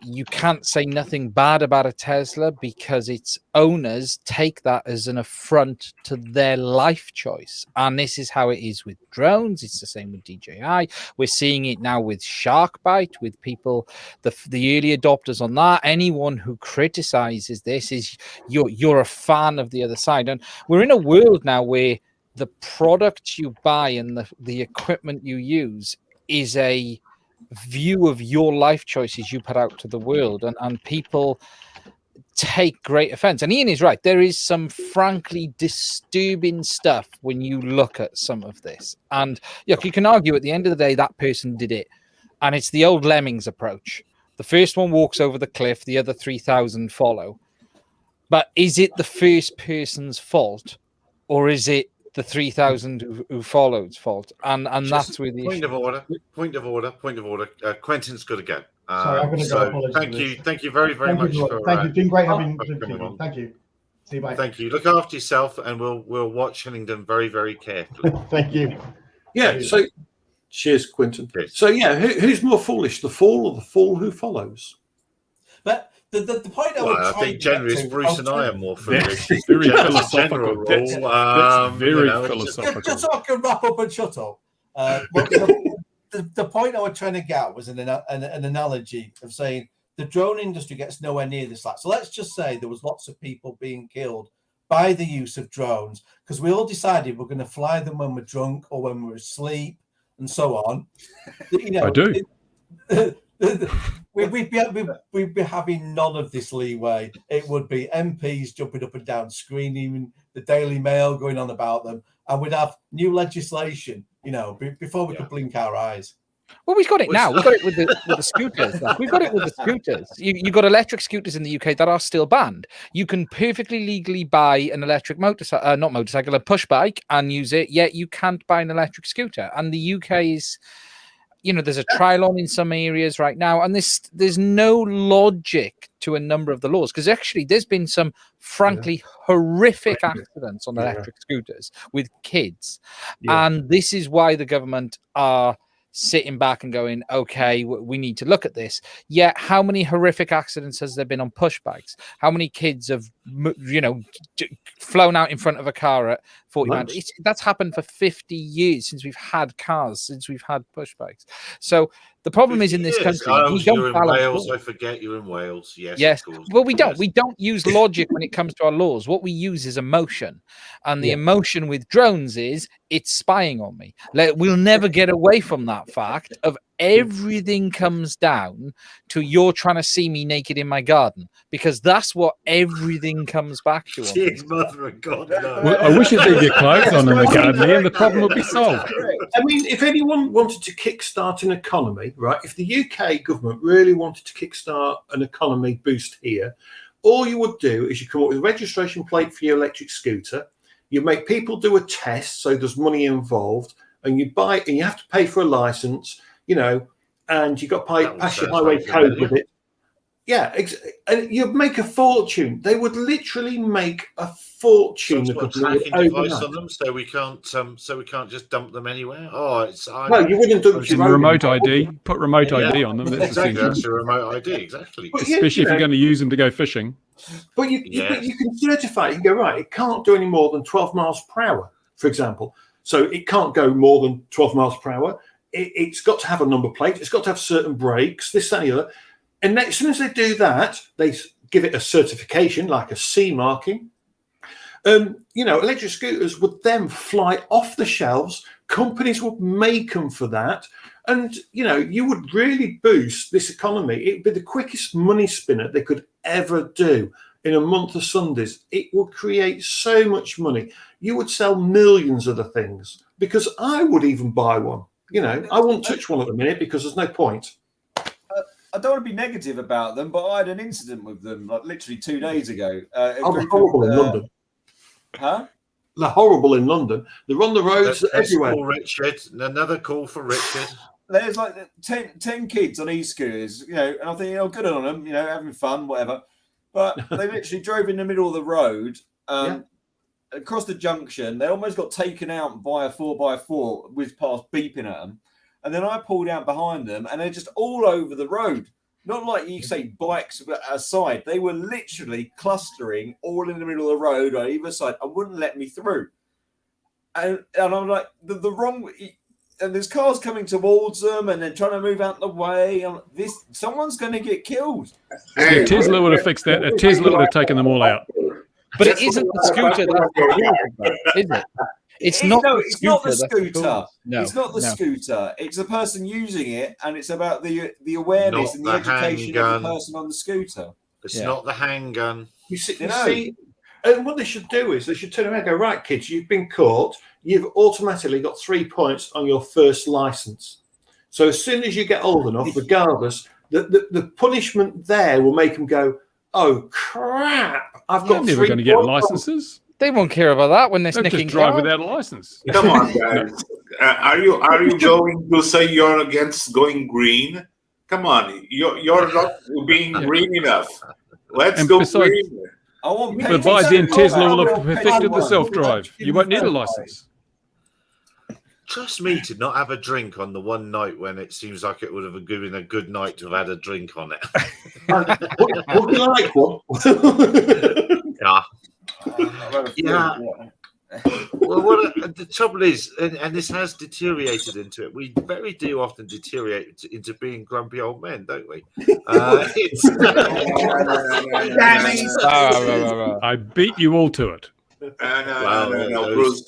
you can't say nothing bad about a Tesla because its owners take that as an affront to their life choice. And this is how it is with drones. It's the same with DJI. We're seeing it now with Sharkbite, with people, the early adopters on that. Anyone who criticizes this is you're a fan of the other side. And we're in a world now where the product you buy and the equipment you use is a view of your life choices you put out to the world, and people take great offense. And Ian is right, there is some frankly disturbing stuff when you look at some of this, and look, you can argue at the end of the day that person did it, and it's the old lemmings approach. The first one walks over the cliff, the other 3,000 follow. But is it the first person's fault, or is it the 3,000 who followed's fault? And that's where the point of order. Quentin's got to go. Sorry, I'm going to go. Apologies. Thank you very much. Thank you. It's been great having you. Thank you. See you. Bye. Thank you. Look after yourself, and we'll watch Hillingdon very, very carefully. Thank you. Yeah. So, cheers, Quentin. Cheers. So, yeah, who's more foolish, the fool or the fool who follows? But the point I think generally it's Bruce and I are more foolish. Very philosophical. That's very philosophical. Just so I can wrap up and shut up. The point I was trying to get was an analogy of saying the drone industry gets nowhere near this. So let's just say there was lots of people being killed by the use of drones because we all decided we're going to fly them when we're drunk or when we're asleep and so on. I do. We'd be having none of this leeway. It would be MPs jumping up and down, screaming, the Daily Mail going on about them, and we'd have new legislation, before we could blink our eyes. Well, we've got it now. We've got it with the scooters. We've got it with the scooters. You've got electric scooters in the UK that are still banned. You can perfectly legally buy an electric motorcycle, a push bike, and use it. Yet you can't buy an electric scooter. And the UK is, there's a trial on in some areas right now, and there's no logic to a number of the laws because actually there's been some frankly horrific accidents on electric scooters with kids, and this is why the government are sitting back and going, okay, we need to look at this. Yet how many horrific accidents has there been on push bikes? How many kids have flown out in front of a car at 40 miles? That's happened for 50 years since we've had cars, since we've had push bikes. So the problem is in this country, we don't balance Wales. I forget you're in Wales. Yes. Well, we don't. We don't use logic when it comes to our laws. What we use is emotion, and the emotion with drones is it's spying on me. We'll never get away from that fact of everything comes down to you're trying to see me naked in my garden, because that's what everything comes back to. Jeez, mother of God, no. Well, I wish you'd leave your clothes on in the garden, and the problem would be solved. I mean, if anyone wanted to kickstart an economy, right? If the UK government really wanted to kickstart an economy boost here, all you would do is you come up with a registration plate for your electric scooter. You make people do a test, so there's money involved, and you buy, and you have to pay for a license, and you got to pass your highway code with it. Yeah, and you'd make a fortune. They would literally make a fortune. Tracking device on them, so we can't just dump them anywhere. No, you wouldn't do it. Remote ID. Put remote ID on them. That's That's a remote ID, exactly. Especially if you're going to use them to go fishing. But you can certify it. You can go, right, it can't do any more than 12 miles per hour, for example. So it can't go more than 12 miles per hour. It's got to have a number plate. It's got to have certain brakes, this, that, and the other. And as soon as they do that, they give it a certification, like a C marking. Electric scooters would then fly off the shelves. Companies would make them for that. And, you would really boost this economy. It would be the quickest money spinner they could ever do in a month of Sundays. It would create so much money. You would sell millions of the things, because I would even buy one. I won't touch one at the minute because there's no point. I don't want to be negative about them, but I had an incident with them like literally 2 days ago. They're horrible in London. Huh? They're horrible in London. They're on the roads everywhere. Richard, another call for Richard. There's like 10 kids on e-scooters, and I think, good on them, having fun, whatever. But they literally drove in the middle of the road, across the junction. They almost got taken out by a 4x4 whizzed past beeping at them. And then I pulled out behind them, and they're just all over the road. not like you say bikes aside. They were literally clustering all in the middle of the road on either side and wouldn't let me through. And I'm like, the wrong. And there's cars coming towards them, and they're trying to move out the way. Someone's going to get killed. Yeah, Tesla would have fixed that. Tesla would have taken them all out. But it isn't the scooter, is it? It's not the scooter. No, it's not the scooter. It's the person using it, and it's about the awareness and the education of the person on the scooter. It's not the handgun. You see, and what they should do is they should turn around and go, right, kids, you've been caught. You've automatically got 3 points on your first license. So as soon as you get old enough, regardless, the punishment there will make them go, oh, crap, I've got never going to get licenses. They won't care about that when they're They'll snicking just drive cars. without a license. Come on, guys. Are you going to say you're against going green? Come on, you're not being green enough. Let's go green. But by then, Tesla will have perfected the self-drive. You won't need a license. Trust me to not have a drink on the one night when it seems like it would have been a good night to have had a drink on it. Would you like one? Yeah. Well, the trouble is, and this has deteriorated into it. We very do often deteriorate into being grumpy old men, don't we? I beat you all to it. No, Bruce.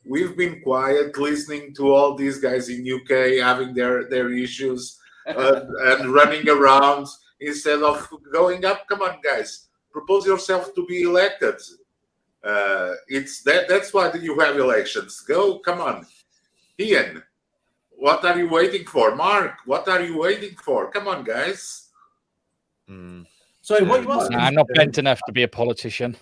We've been quiet, listening to all these guys in UK having their issues and running around instead of going up. Come on, guys, propose yourself to be elected. That's why you have elections. Go, come on, Ian. What are you waiting for, Mark? What are you waiting for? Come on, guys. Sorry, what you asking? I'm not bent enough to be a politician.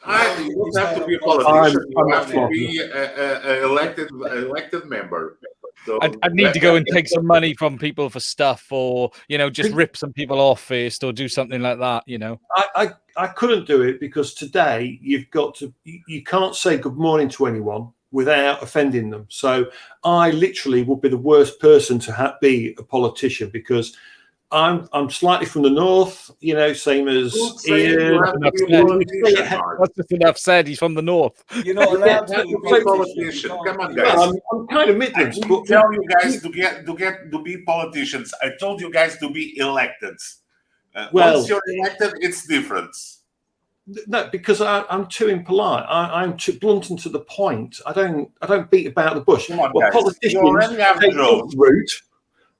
You don't have to be a politician. You have to be an elected member. So I'd need to go and take some money from people for stuff, or just rip some people off first, or do something like that. I couldn't do it because today you can't say good morning to anyone without offending them. So I literally would be the worst person to be a politician because I'm slightly from the north, same as Ian. That's just enough said. He's from the north. You're not allowed to be a politician. Come on, guys. I'm kind of Midlands. I didn't tell you guys to be politicians. I told you guys to be elected. Once you're elected, it's different. No, because I'm too impolite. I'm too blunt and to the point. I don't beat about the bush. Come on, well, guys. politicians take the route.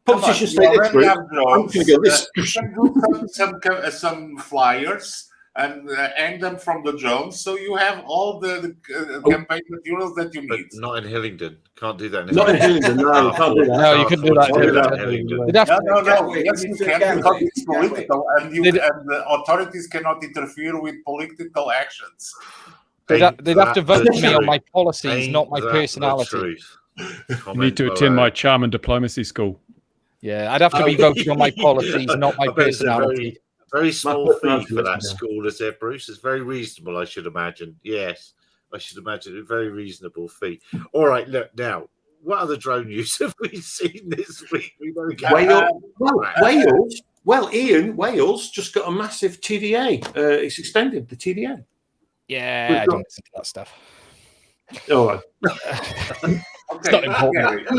Politicians say this route. I'm going to go this. You can do some flyers and hang them from the drones, so you have all the campaign materials that you need. But not in Hillingdon. Can't do that. Not in Hillingdon. No, can't do that. No, you couldn't do that. No. Yes, you can because it's political, and the authorities cannot interfere with political actions. They'd have to vote for me on my policies, not my personality. You need to attend my charm and diplomacy school. Yeah, I'd have to be voting on my policies, not my personality. Very small fee for that school, is there, Bruce? It's very reasonable, I should imagine. Yes, I should imagine a very reasonable fee. All right, look, now, what other drone news have we seen this week? Wales. Well, Ian, Wales just got a massive TDA. It's extended the TDA. Yeah, I don't listen to that stuff. All right. It's not important.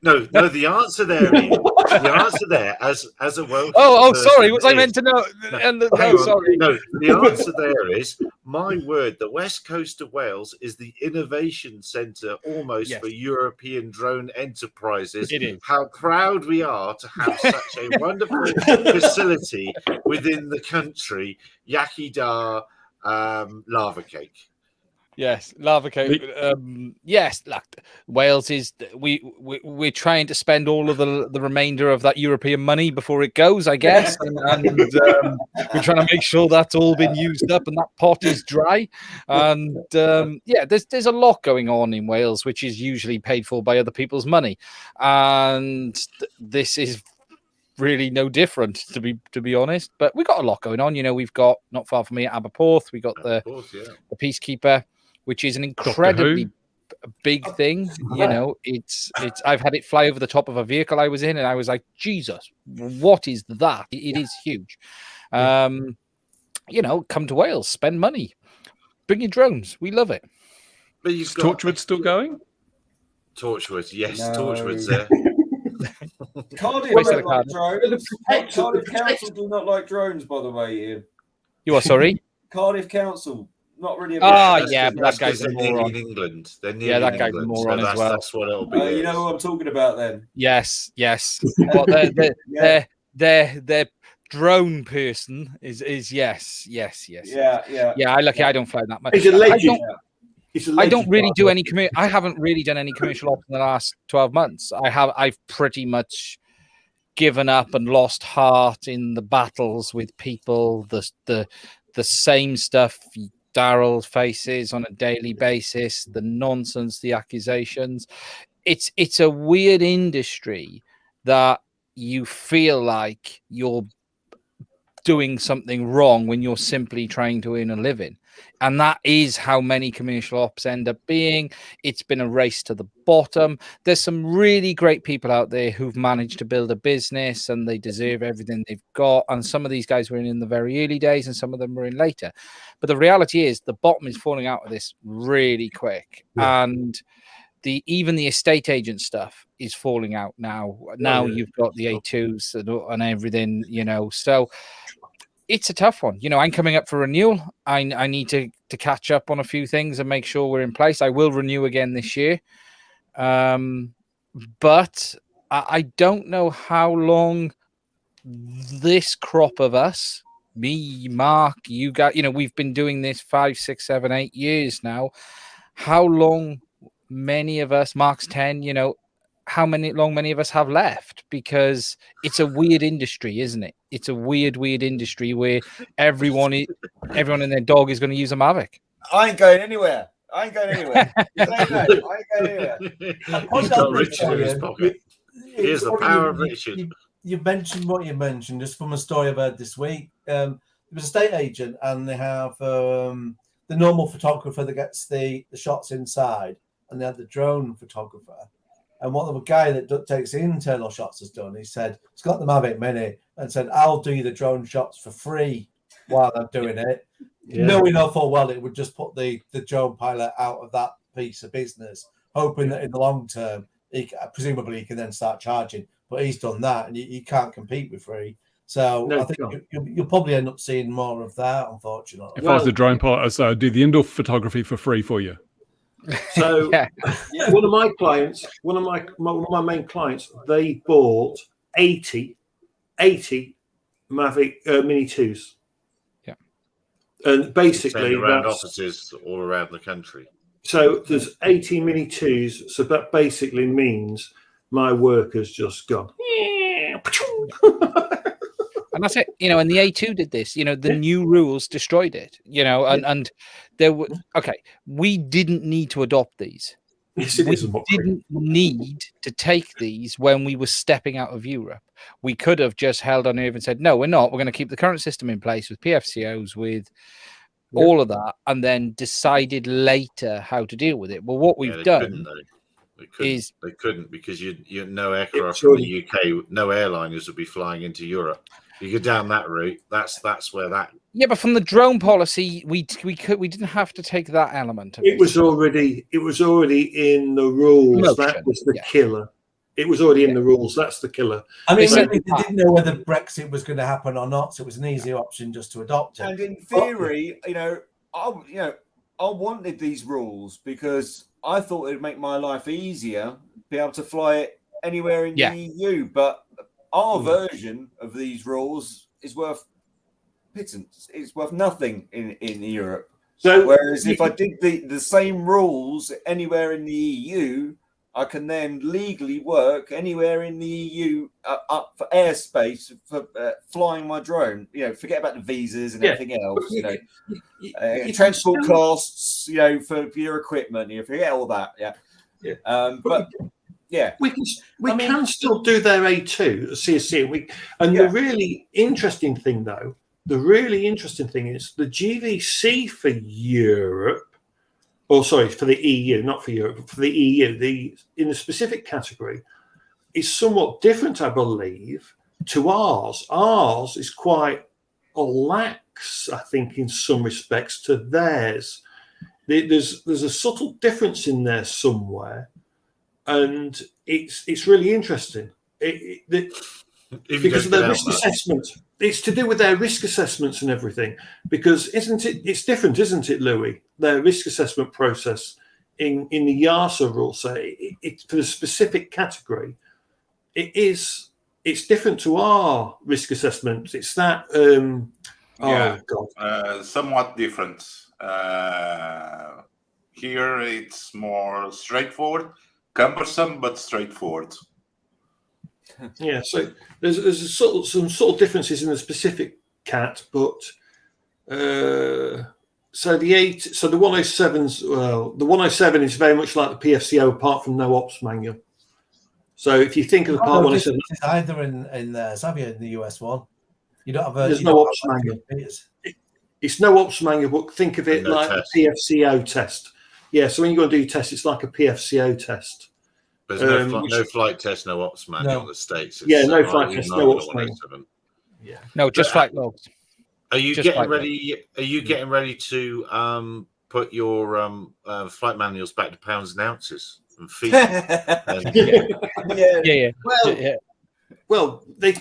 No. The answer there, Ian, the answer there, as a Welsh. Sorry. Was I meant to know? Sorry. No, the answer there is, my word. The west coast of Wales is the innovation centre almost for European drone enterprises. It is. How proud we are to have such a wonderful facility within the country. Yaki Dar lava cake. Yes, lava cake. Yes, look, Wales is. We're trying to spend all of the remainder of that European money before it goes, I guess, and we're trying to make sure that's all been used up and that pot is dry. And there's a lot going on in Wales, which is usually paid for by other people's money, and this is really no different, to be honest. But we got a lot going on. We've got not far from here, Aberporth. We got the Peacekeeper, which is an incredibly big thing. You know, it's I've had it fly over the top of a vehicle I was in, and I was like, Jesus, what is that? It is huge. You know, come to Wales, spend money, bring your drones. We love it. But Is Torchwood still going? Torchwood, yes, No. Torchwood's there. Cardiff Waste of don't the like card. drones. Cardiff Council do not like drones, by the way, Ian. You are sorry? Cardiff Council, not really. Yeah, but that's that guy's a they're nearly moron. in England. They're nearly Yeah, that in guy's a England, moron so as well. That's what it'll be. You know who I'm talking about then? Yes. Well, their drone person is yes. Yeah. I don't fly that much. He's a legend. He's a I don't legend, really by do the any I haven't really done any commercial ops in the last 12 months. I've pretty much given up and lost heart in the battles with people, the same stuff Daryl faces on a daily basis, the nonsense, the accusations. It's a weird industry that you feel like you're doing something wrong when you're simply trying to earn a living. And that is how many commercial ops end up being. It's been a race to the bottom. There's some really great people out there who've managed to build a business and they deserve everything they've got. And some of these guys were in the very early days and some of them were in later. But the reality is the bottom is falling out of this really quick. Yeah. And even the estate agent stuff is falling out now. Now you've got the A2s and everything, you know. So it's a tough one. You know, I'm coming up for renewal. I need to catch up on a few things and make sure we're in place. I will renew again this year. But I don't know how long this crop of us, me, Mark, you guys, you know, we've been doing this 5, 6, 7, 8 years now. How long many of us, Mark's 10, you know, how many of us have left, because it's a weird industry, isn't it? It's a weird industry where everyone and their dog is going to use a Mavic. I ain't going anywhere. He's got Richard in his pocket. Here's the power of Richard. You mentioned what you mentioned just from a story I've heard this week. There was a estate agent, and they have the normal photographer that gets the shots inside, and they have the drone photographer. And what the guy that takes the internal shots has done, he said, he's got the Mavic Mini and said, I'll do you the drone shots for free while I'm doing it. Yeah. Knowing full well it would just put the drone pilot out of that piece of business, hoping that in the long term, presumably he can then start charging. But he's done that, and you can't compete with free. So I think you'll probably end up seeing more of that, unfortunately. If I was the drone pilot, so I'd do the indoor photography for free for you. So one of my clients, one of my main clients, they bought 80 Mavic Mini 2s. Yeah. And basically around offices all around the country. So there's 80 Mini 2s. So that basically means my work has just gone. And that's it, you know, and the A2 did this, you know, the new rules destroyed it, you know, and there were, we didn't need to adopt these. Yes, it we is didn't need to take these when we were stepping out of Europe. We could have just held on over and said, no, we're not. We're going to keep the current system in place with PFCOs, with all of that, and then decided later how to deal with it. Well, what we've done is they couldn't, because you no aircraft from the UK, no airliners would be flying into Europe. You go down that route. That's where that. Yeah, but from the drone policy, we didn't have to take that element of it. Was already in the rules. Motion. That was the killer. It was already in the rules. That's the killer. I mean, they didn't know whether Brexit was going to happen or not, so it was an easy option just to adopt it. And in theory, I wanted these rules because I thought it'd make my life easier, be able to fly it anywhere in the EU. But our version of these rules is worth pittance. It's worth nothing in Europe. So, whereas if I did the same rules anywhere in the EU, I can then legally work anywhere in the EU up for airspace for flying my drone. You know, forget about the visas and everything else. You know, transport costs. You know, for your equipment. You forget all that. But we can still do their A2 CSC. The really interesting thing, though, is the GVC for Europe or sorry, for the EU, not for Europe, but for the EU, in the specific category is somewhat different, I believe, to ours. Ours is quite lax, I think, in some respects to theirs. There's a subtle difference in there somewhere, and it's really interesting. Because of their risk assessment. It's to do with their risk assessments and everything. Because it's different, isn't it, Louis? Their risk assessment process in the YASA rule. So it for the specific category, it's different to our risk assessment. It's that somewhat different. Here it's more straightforward, cumbersome but straightforward. Yeah, so there's some sort of differences in the specific cat, but so the 107's the 107 is very much like the PFCO, apart from no ops manual. So if you think of the part 107, either in there, Xavier, in the US one, you don't have a. There's no ops manual. It's no ops manual, but think of it like a PFCO test. Yeah, so when you go and do your test, it's like a PFCO test. There's no flight test, no ops manual in the States. It's no flight test, no ops manual. Yeah, no, just flight logs. Are you getting ready? Are you getting ready to put your flight manuals back to pounds and ounces and feet? Well, they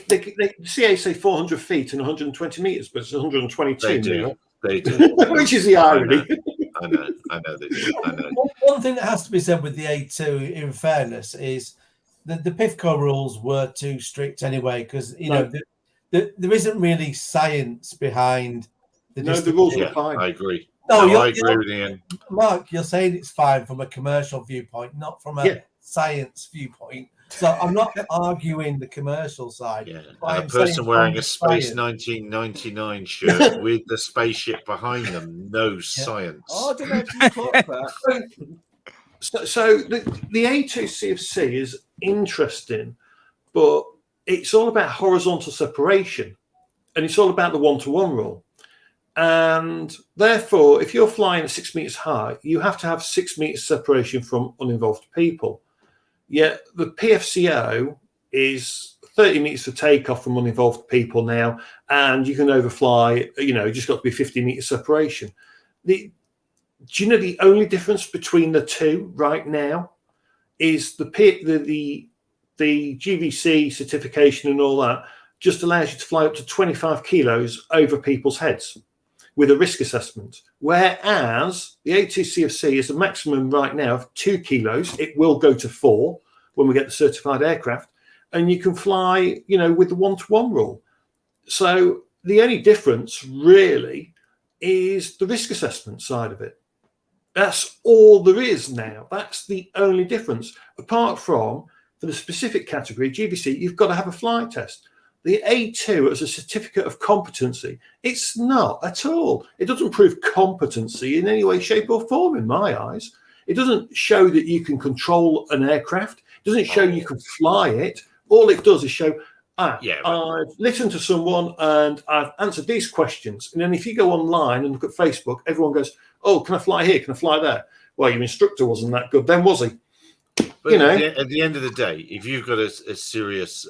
CA say 400 feet and 120 meters, but it's 122. They do. Which is the irony. I know they do. I know. One thing that has to be said with the A2, in fairness, is that the PIFCO rules were too strict anyway, because there isn't really science behind the. No, the rules are fine. I agree. No, I agree with Ian. Mark, you're saying it's fine from a commercial viewpoint, not from a science viewpoint. So I'm not arguing the commercial side. Yeah, and a person wearing a Space 1999 shirt with the spaceship behind them knows science. Oh, I didn't actually clock that. So the A2 CFC is interesting, but it's all about horizontal separation, and it's all about the one-to-one rule. And therefore, if you're flying at 6 meters high, you have to have 6 meters separation from uninvolved people. Yet the PFCO is 30 meters for takeoff from uninvolved people now, and you can overfly, you just got to be 50 meters separation. Do you know the only difference between the two right now is the GVC certification and all that just allows you to fly up to 25 kilos over people's heads with a risk assessment. Whereas the A2CFC is a maximum right now of 2 kilos. It will go to 4 when we get the certified aircraft. And you can fly, with the one-to-one rule. So the only difference really is the risk assessment side of it. That's all there is now. That's the only difference. Apart from, for the specific category, GVC, you've got to have a flight test. The A2 as a certificate of competency, it's not at all. It doesn't prove competency in any way, shape or form in my eyes. It doesn't show that you can control an aircraft. It doesn't show you can fly it. All it does is show, I've listened to someone and I've answered these questions. And then if you go online and look at Facebook, everyone goes, oh, can I fly here? Can I fly there? Well, your instructor wasn't that good then, was he? But at the end of the day, if you've got a serious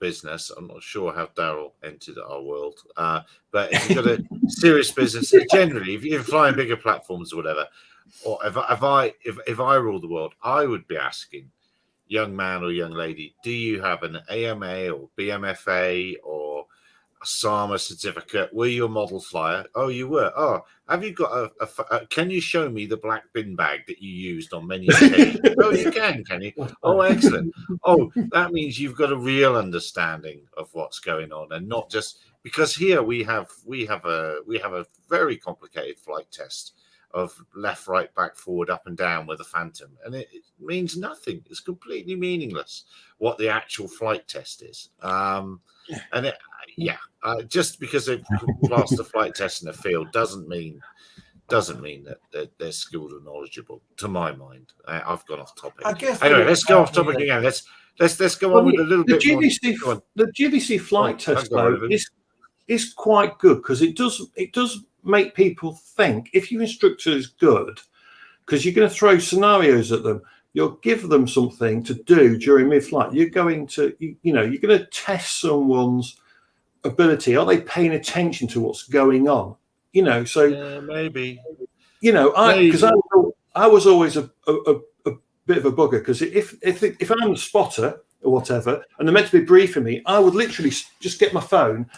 business, I'm not sure how Daryl entered our world, but if you've got a serious business, generally, if you're flying bigger platforms or whatever, or if I rule the world, I would be asking, young man or young lady, do you have an AMA or BMFA or a SAMA certificate? Were you a model flyer? Oh, you were. Oh, have you got a can you show me the black bin bag that you used on many occasions? Oh, you can you? Oh, excellent. Oh, that means you've got a real understanding of what's going on, and not just because here we have a very complicated flight test of left, right, back, forward, up and down with a phantom, and it means nothing. It's completely meaningless what the actual flight test is. Just because they've passed the flight test in the field doesn't mean that they're skilled and knowledgeable. To my mind, I've gone off topic. Anyway, let's go off topic again. Let's go on with a little bit more. The GVC flight test though is quite good because it does make people think. If your instructor is good, because you're going to throw scenarios at them, you'll give them something to do during mid-flight. You're going to, you're going to test someone's ability. Are they paying attention to what's going on? So maybe. Because I was always a bit of a bugger, because if I'm a spotter or whatever, and they're meant to be briefing me, I would literally just get my phone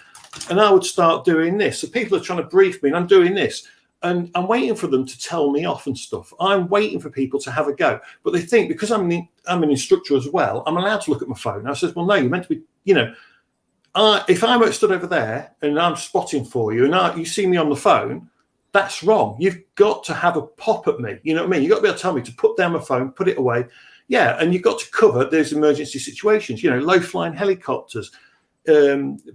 and I would start doing this. So people are trying to brief me and I'm doing this. And I'm waiting for them to tell me off and stuff. I'm waiting for people to have a go. But they think, because I'm an instructor as well, I'm allowed to look at my phone. I says, well, no, you're meant to be, if I'm stood over there and I'm spotting for you and you see me on the phone, that's wrong. You've got to have a pop at me. You know what I mean? You've got to be able to tell me to put down my phone, put it away. Yeah, and you've got to cover those emergency situations, low-flying helicopters,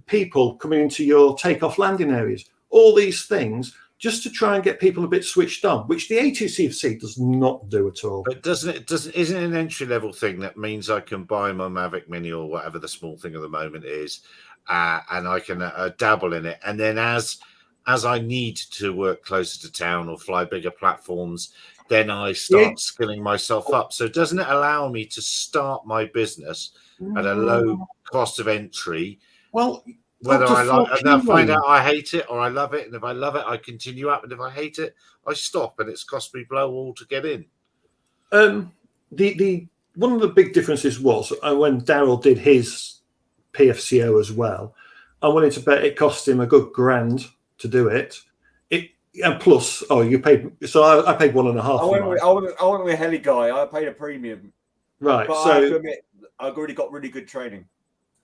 people coming into your takeoff landing areas, all these things, just to try and get people a bit switched on, which the A2CFC does not do at all. But isn't it an entry-level thing that means I can buy my Mavic Mini or whatever the small thing at the moment is, and I can dabble in it, and then as I need to work closer to town or fly bigger platforms, then I start skilling myself up. So doesn't it allow me to start my business at a low cost of entry? Well, whether I like, and I find out I hate it or I love it, and if I love it, I continue up, and if I hate it, I stop, and it's cost me blow all to get in. The one of the big differences was when Daryl did his PFCO as well. I wanted to bet it cost him a good grand to do it. And plus, you paid. So I paid 1.5. I went with a heli guy. I paid a premium. Right. But so I have to admit, I've already got really good training.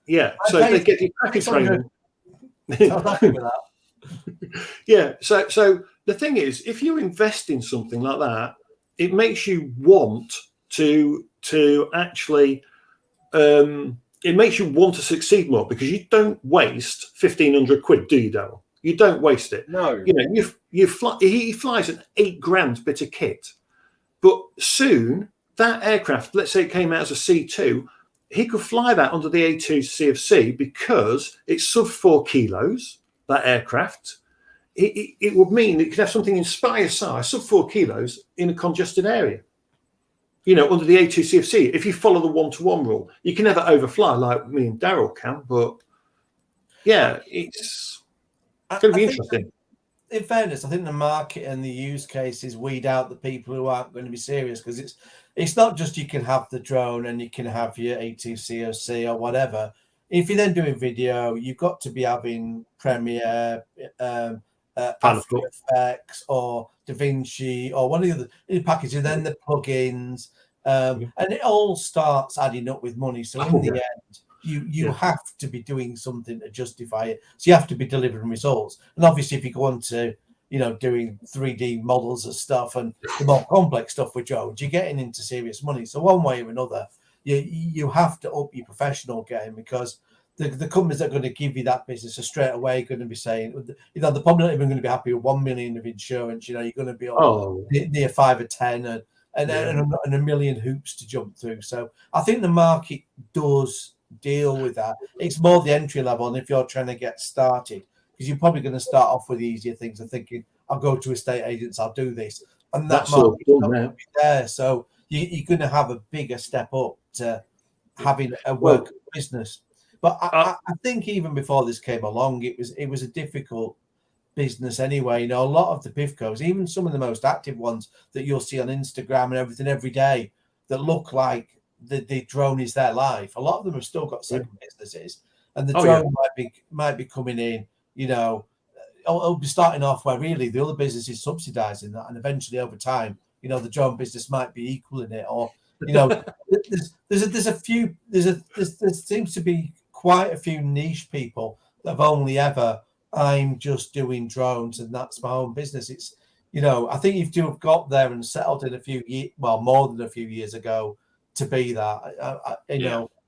Yeah. So they get you package training. I'm happy with that. Yeah. So the thing is, if you invest in something like that, it makes you want to actually. It makes you want to succeed more, because you don't waste 1,500 quid, do you, Daryl? You don't waste it. No. He flies an $8,000 bit of kit, but soon that aircraft, let's say it came out as a C2, he could fly that under the A2 CFC because it's sub 4 kilos, that aircraft. It would mean that you could have something in Spire size, sub 4 kilos, in a congested area. Under the A2 CFC, if you follow the 1-to-1 rule, you can never overfly like me and Daryl can. But yeah, it's going to be interesting. In fairness, I think the market and the use cases weed out the people who aren't going to be serious, because it's not just you can have the drone and you can have your A2 CFC or whatever. If you're then doing video, you've got to be having Premiere, After Effects, or DaVinci, or one of the other packages, then the plugins, and it all starts adding up with money. So in the end, you have to be doing something to justify it. So you have to be delivering results. And obviously, if you go on to doing 3D models of stuff and the more complex stuff with drones, you're getting into serious money. So one way or another, you have to up your professional game, because the companies that are going to give you that business are straight away going to be saying, they're probably not even going to be happy with 1 million of insurance. You're going to be near 5 or 10 and a million hoops to jump through. So I think the market does deal with that. It's more the entry level, and if you're trying to get started, because you're probably going to start off with easier things and thinking, I'll go to estate agents, I'll do this, and that's not going to be there. So you're going to have a bigger step up to having a work business. But I think even before this came along, it was a difficult business anyway. A lot of the PIFCOs, even some of the most active ones that you'll see on Instagram and everything every day, that look like the drone is their life. A lot of them have still got second businesses, and the drone might be coming in. It'll be starting off where really the other business is subsidising that, and eventually over time, the drone business might be equaling it. Or there seems to be quite a few niche people that have only ever, I'm just doing drones and that's my own business. It's I think you've to have got there and settled in a few years, well, more than a few years ago, to be that.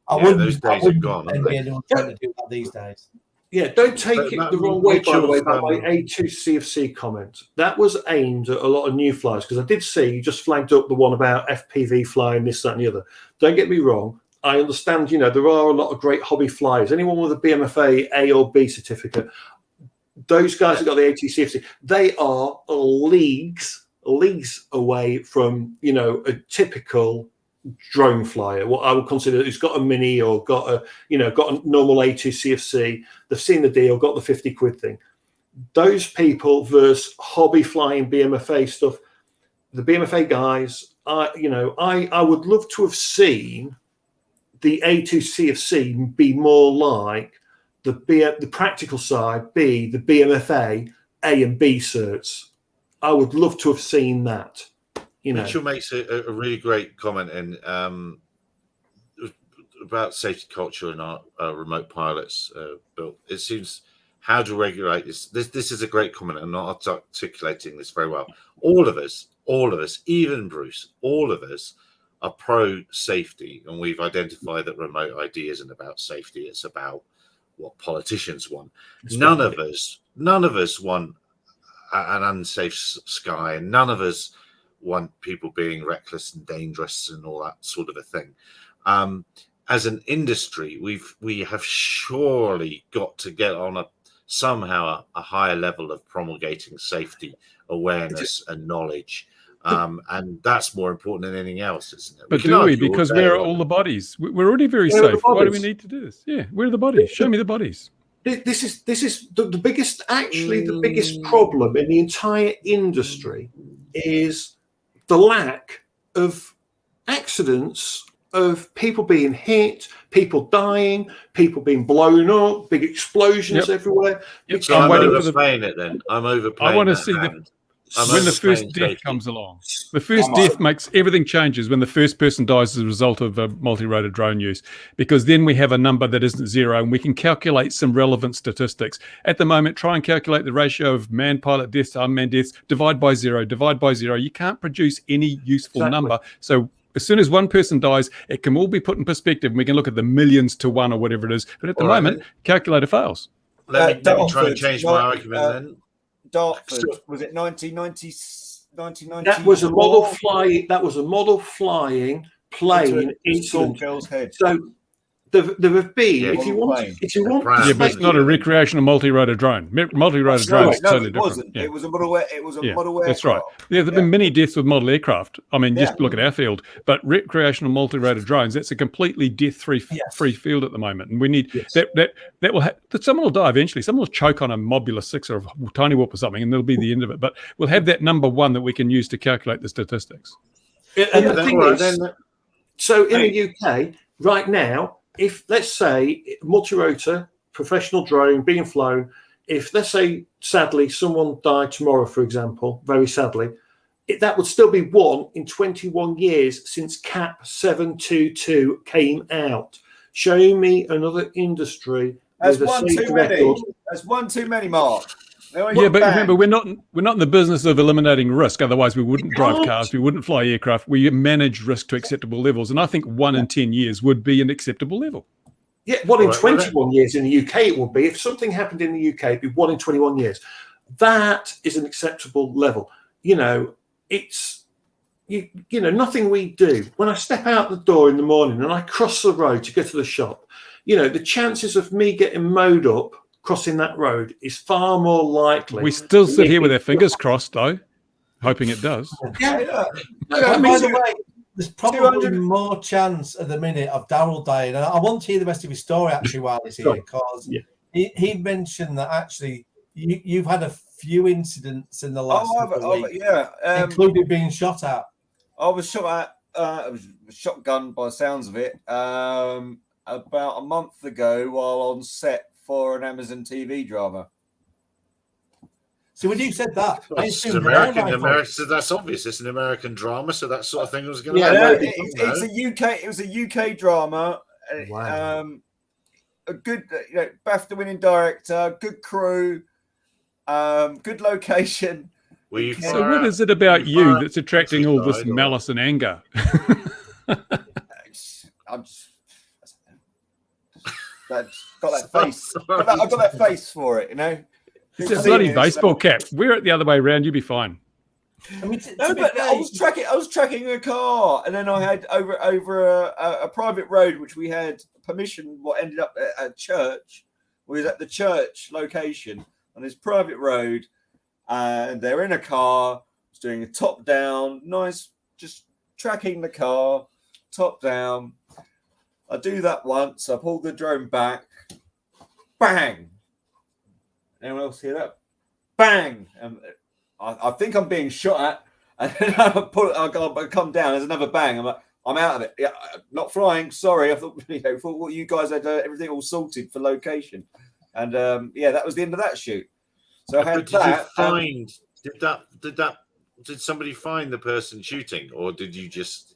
I wouldn't. Those days are gone. Anyone trying to do that these days. Yeah, don't take it the wrong way, by the way, by my A2 CFC comment. That was aimed at a lot of new flyers, because I did see you just flagged up the one about FPV flying, this, that, and the other. Don't get me wrong. I understand, there are a lot of great hobby flyers. Anyone with a BMFA A or B certificate, Those guys that got the ATCFC, they are leagues away from, you know, a typical drone flyer, what I would consider who's got a mini or got a normal A2CFC. They've seen the deal, got the 50 quid thing. Those people versus hobby flying BMFA stuff. The BMFA guys, I would love to have seen the A2CFC be more like the practical side, be the BMFA A and B certs. I would love to have seen that. You know, Mitchell makes a really great comment in about safety culture and our remote pilots. Bill, it seems how to regulate this. This is a great comment. I'm not articulating this very well. All of us, even Bruce, all of us are pro safety, and we've identified that remote ID isn't about safety. It's about what politicians want. None of us want an unsafe sky, and none of us want people being reckless and dangerous and all that sort of a thing. As an industry, we have surely got to get on somehow a higher level of promulgating safety awareness and knowledge. And that's more important than anything else, isn't it? But do we? Because where are all the bodies? We're already very safe. Why do we need to do this? Yeah, where are the bodies? Show me the bodies. This is the biggest, actually, the biggest problem in the entire industry is the lack of accidents, of people being hit, people dying, people being blown up, big explosions everywhere. Yep. So I'm overplaying it then. I'm overplaying. I want to see when the first death comes along. The first death makes everything changes when the first person dies as a result of a multi-rotor drone use, because then we have a number that isn't zero and we can calculate some relevant statistics. At the moment, try and calculate the ratio of manned pilot deaths to unmanned deaths, divide by zero. You can't produce any useful number. So as soon as one person dies, it can all be put in perspective and we can look at the millions to one or whatever it is. But at the moment, calculator fails. Let me try and change my argument then. Dartford, was it 1990? That was a model flying. That was a model flying plane incident. Girl's head. So there have been. If you want, yeah, but it's not a recreational multi-rotor drone. Multi-rotor drone is totally different. Yeah. It was a model. It was a model aircraft. That's right. Yeah, there've been many deaths with model aircraft. I mean, just look at our field. But recreational multi-rotor drones, that's a completely death-free field at the moment, and we need that will. Someone will die eventually. Someone will choke on a Mobula 6 or a Tiny Warp or something, and that'll be the end of it. But we'll have that number one that we can use to calculate the statistics. And the thing is, so in the UK right now, if let's say multi-rotor professional drone being flown, if let's say sadly someone died tomorrow, for example, very sadly, that would still be one in 21 years since CAP 722 came out. Show me another industry. That's one too many. That's one too many, Mark. Yeah, but remember, we're not in the business of eliminating risk. Otherwise, we wouldn't drive cars, we wouldn't fly aircraft. We manage risk to acceptable levels, and I think 1 in 10 years would be an acceptable level. Yeah, 1 in 21 years in the UK it would be. If something happened in the UK, it'd be 1 in 21 years. That is an acceptable level. You know, it's nothing we do. When I step out the door in the morning and I cross the road to go to the shop, the chances of me getting mowed up crossing that road is far more likely. We still sit here with our fingers crossed, though, hoping it does. Yeah. By the way, there's probably more chance at the minute of Darryl dying. And I want to hear the rest of his story actually while he's here, because he mentioned that actually you've had a few incidents in the last couple of weeks, including being shot at. I was shot at. I was shotgunned by the sounds of it about a month ago while on set for an Amazon TV drama. So when you said that, it's American. So that's obvious. It's an American drama, so that sort of thing was going to happen. It's a UK. It was a UK drama. Wow. A good, BAFTA winning director, good crew, good location. So what is it about you that's attracting all this malice and anger? That's got that face. I've got that face for it, It's a bloody baseball cap. Wear it the other way around, you'll be fine. I was tracking a car, and then I had over a private road, which we had permission. What ended up at a church. We was at the church location, on this private road, and they're in a car. It's doing a top down, nice, just tracking the car, top down. I do that once. I pull the drone back. Bang! Anyone else hear that? Bang! I think I'm being shot at. And then I come down. There's another bang. I'm like, I'm out of it. Yeah, not flying. Sorry. I thought, thought you guys had everything all sorted for location. And that was the end of that shoot. So I had Did you find? Did somebody find the person shooting, or did you just?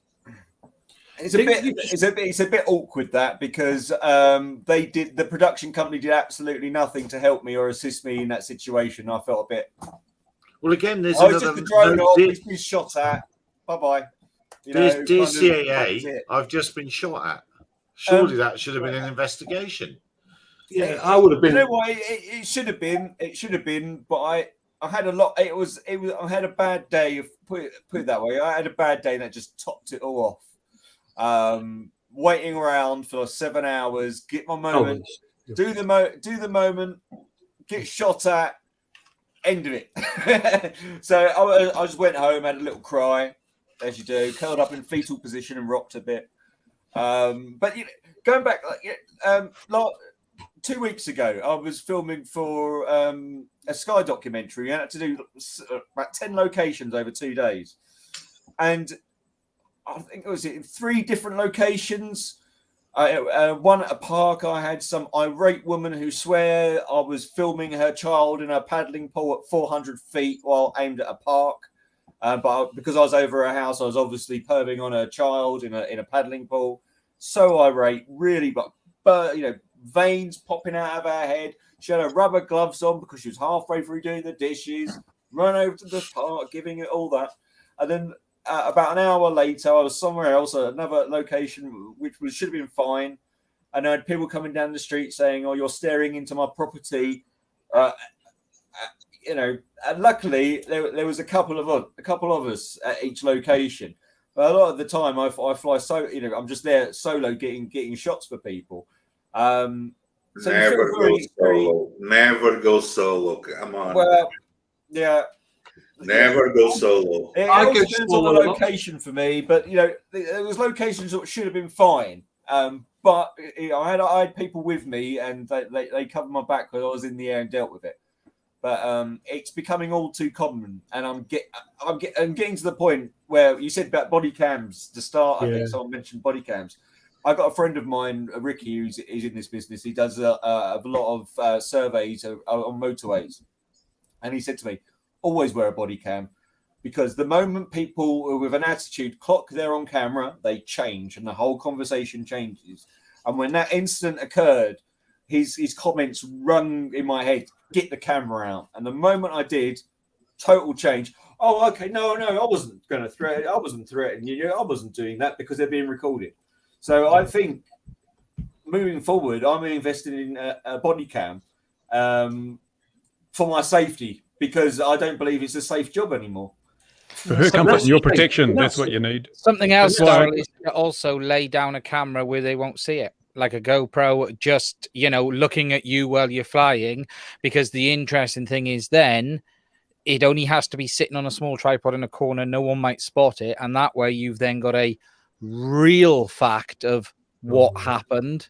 It's a bit awkward that because the production company did absolutely nothing to help me or assist me in that situation. I felt a bit. Well, again, there's another. Just the drone off. He's been shot at. Bye bye. Dear CAA, I've just been shot at. Surely that should have been an investigation. Yeah, I would have been. You know what? It should have been. It should have been. But I had a lot. It was. I had a bad day. Put it that way. I had a bad day that just topped it all off. Waiting around for 7 hours, get my moment, do the moment, get shot at, end of it. So I just went home, had a little cry, as you do, curled up in fetal position and rocked a bit. But going back, 2 weeks ago, I was filming for a Sky documentary. I had to do about 10 locations over 2 days, and I think it was in 3 different locations. One at a park, I had some irate woman who swore I was filming her child in a paddling pool at 400 feet while aimed at a park. But because I was over her house, I was obviously perving on her child in a paddling pool. So irate, really, but veins popping out of her head. She had her rubber gloves on because she was halfway through doing the dishes. Run over to the park, giving it all that, and then. About an hour later, I was somewhere else, another location, which should have been fine. And I had people coming down the street saying, "Oh, you're staring into my property." And luckily there was a couple of us at each location. But a lot of the time, I fly I'm just there solo, getting shots for people. So never go solo. Never go solo. Come on. Well, yeah. Never go solo. It all depends on the location for me, but there was locations that should have been fine. But I had people with me, and they covered my back when I was in the air and dealt with it. But it's becoming all too common, and I'm getting to the point where you said about body cams to start. I think someone mentioned body cams. I got a friend of mine, Ricky, who's in this business. He does a lot of surveys on motorways, and he said to me, always wear a body cam, because the moment people with an attitude clock they're on camera, they change and the whole conversation changes. And when that incident occurred, his comments rung in my head, get the camera out. And the moment I did, total change. Oh, okay, no, I wasn't going to threaten. I wasn't threatening you. I wasn't doing that because they're being recorded. So I think moving forward, I'm investing in a body cam for my safety, because I don't believe it's a safe job anymore. For her comfort and your protection, that's what you need. Something else, Darryl, is to also lay down a camera where they won't see it, like a GoPro, just, looking at you while you're flying, because the interesting thing is then it only has to be sitting on a small tripod in a corner. No one might spot it. And that way you've then got a real fact of what happened,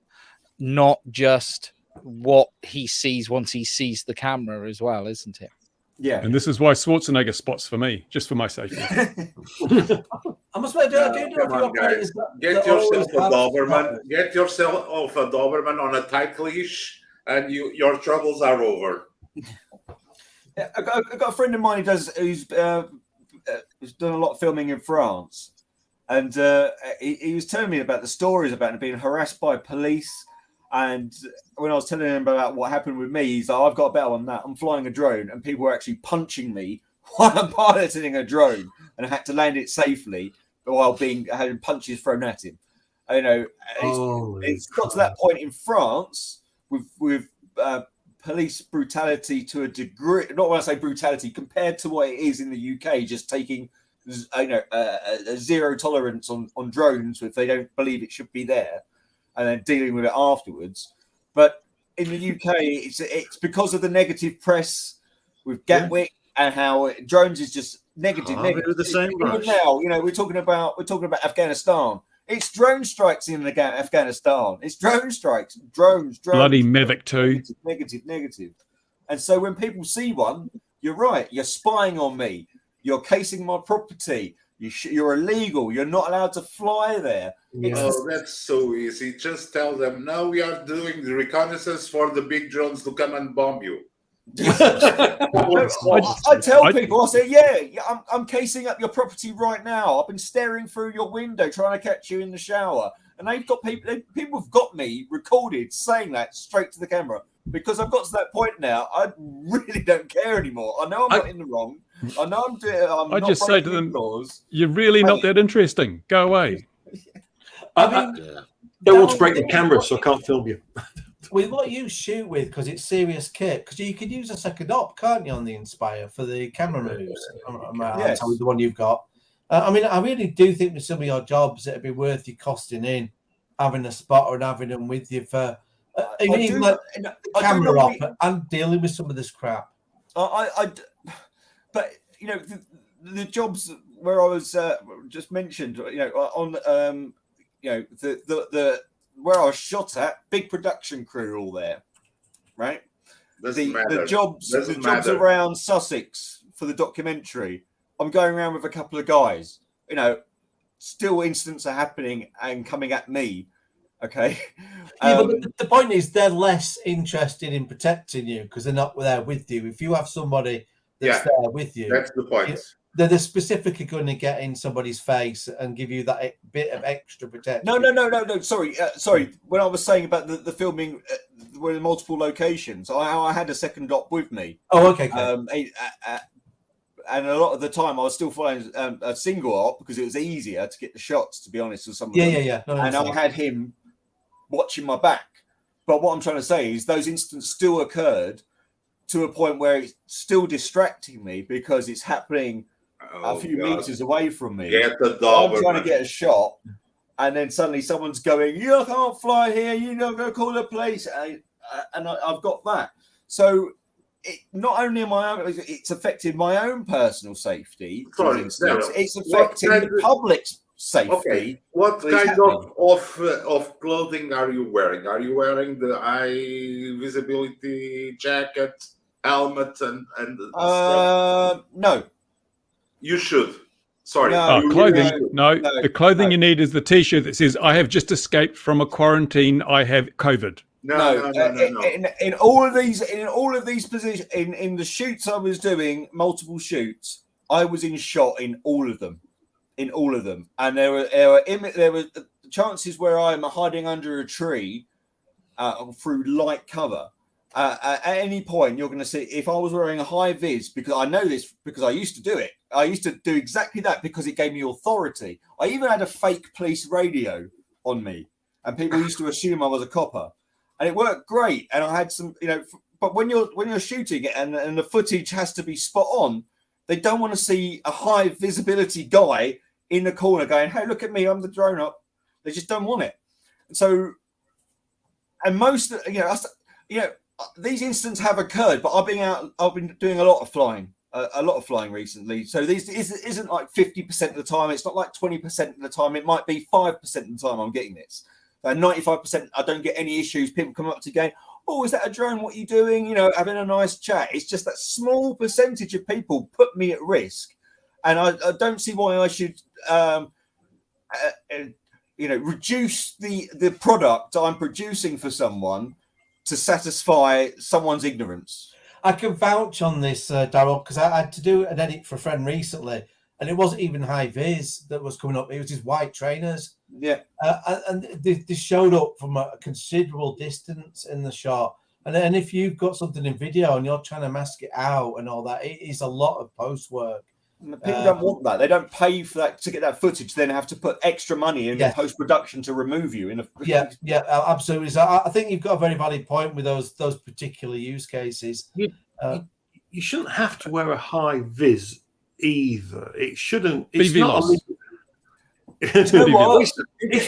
not just what he sees once he sees the camera as well, isn't it? Yeah. And this is why Schwarzenegger spots for me, just for my safety. I must say, get yourself a Doberman. Get yourself a Doberman on a tight leash, and your troubles are over. Yeah, I've got a friend of mine who's done a lot of filming in France, and he was telling me about the stories about him being harassed by police. And when I was telling him about what happened with me, he's like, I've got a better on that. I'm flying a drone, and people were actually punching me while I'm piloting a drone, and I had to land it safely while having punches thrown at him. It's got to that point in France with police brutality to a degree. Not when I say brutality, compared to what it is in the UK, just taking a zero tolerance on drones if they don't believe it should be there, and then dealing with it afterwards. But in the UK, it's because of the negative press with Gatwick and how drones is just negative. With the same brush. Now, we're talking about Afghanistan. It's drone strikes in Afghanistan. It's drone strikes, drones. Bloody Mavic 2. Negative. And so when people see one, you're right. You're spying on me. You're casing my property. You're illegal. You're not allowed to fly there. Oh, that's so easy. Just tell them, no, we are doing the reconnaissance for the big drones to come and bomb you. I tell people, I say, yeah, I'm casing up your property right now. I've been staring through your window trying to catch you in the shower. And they've got people have got me recorded saying that straight to the camera, because I've got to that point now. I really don't care anymore. I know I'm not in the wrong. I know I'm doing. I just say to them, you're really not that interesting. Go away. I mean, don't want to break the camera, so I can't film you. With what you shoot with, because it's serious kit, because you could use a second op, can't you, on the Inspire for the camera moves? Yes. The one you've got. I mean, I really do think with some of your jobs, it'd be worth you costing in, having a spotter and having them with you for even like camera op and dealing with some of this crap. But the jobs where I was just mentioned, on the where I was shot at, big production crew all there, right? The jobs around Sussex for the documentary, I'm going around with a couple of guys. Still incidents are happening and coming at me. Okay. But the point is, they're less interested in protecting you because they're not there with you. If you have somebody that's there with you, that's the point. They're specifically going to get in somebody's face and give you that bit of extra protection. No. Sorry. When I was saying about the filming, were in multiple locations. I had a second op with me. Oh, okay. And a lot of the time, I was still flying a single op because it was easier to get the shots. To be honest, with some of them. Yeah. No, and I had him watching my back. But what I'm trying to say is, those incidents still occurred to a point where it's still distracting me because it's happening a few meters away from me. I'm trying to get a shot, and then suddenly someone's going, "You can't fly here. You're not going to call the police." And I've got that. So not only am it's affected my own personal safety. It's affecting the public's safety. Okay. What kind of clothing are you wearing? Are you wearing the high visibility jacket, helmet, and stuff? No. You should. Sorry. Clothing. No, the clothing you need is the T-shirt that says, "I have just escaped from a quarantine. I have COVID." No. In all of these positions, in the shoots I was doing, multiple shoots, I was in shot in all of them, and there were chances where I'm hiding under a tree through light cover. At any point, you're going to see, if I was wearing a high vis, because I know this because I used to do it. I used to do exactly that because it gave me authority. I even had a fake police radio on me, and people used to assume I was a copper, and it worked great. And I had some, but when you're shooting it and the footage has to be spot on, they don't want to see a high visibility guy in the corner going, "Hey, look at me, I'm the drone up." They just don't want it. So, and most, these incidents have occurred, but I've been doing a lot of flying recently. So this isn't like 50% of the time. It's not like 20% of the time. It might be 5% of the time I'm getting this. 95%, I don't get any issues. People come up to me, "Oh, is that a drone? What are you doing?" Having a nice chat. It's just that small percentage of people put me at risk. And I don't see why I should, reduce the product I'm producing for someone to satisfy someone's ignorance. I can vouch on this, Darryl, because I had to do an edit for a friend recently, and it wasn't even high vis that was coming up. It was just white trainers. Yeah. And they showed up from a considerable distance in the shot. And if you've got something in video and you're trying to mask it out and all that, it is a lot of post work. People don't want that. They don't pay for that to get that footage. Then have to put extra money in post production to remove you. Yeah, absolutely. So I think you've got a very valid point with those particular use cases. You shouldn't have to wear a high vis either. It shouldn't. It's not. It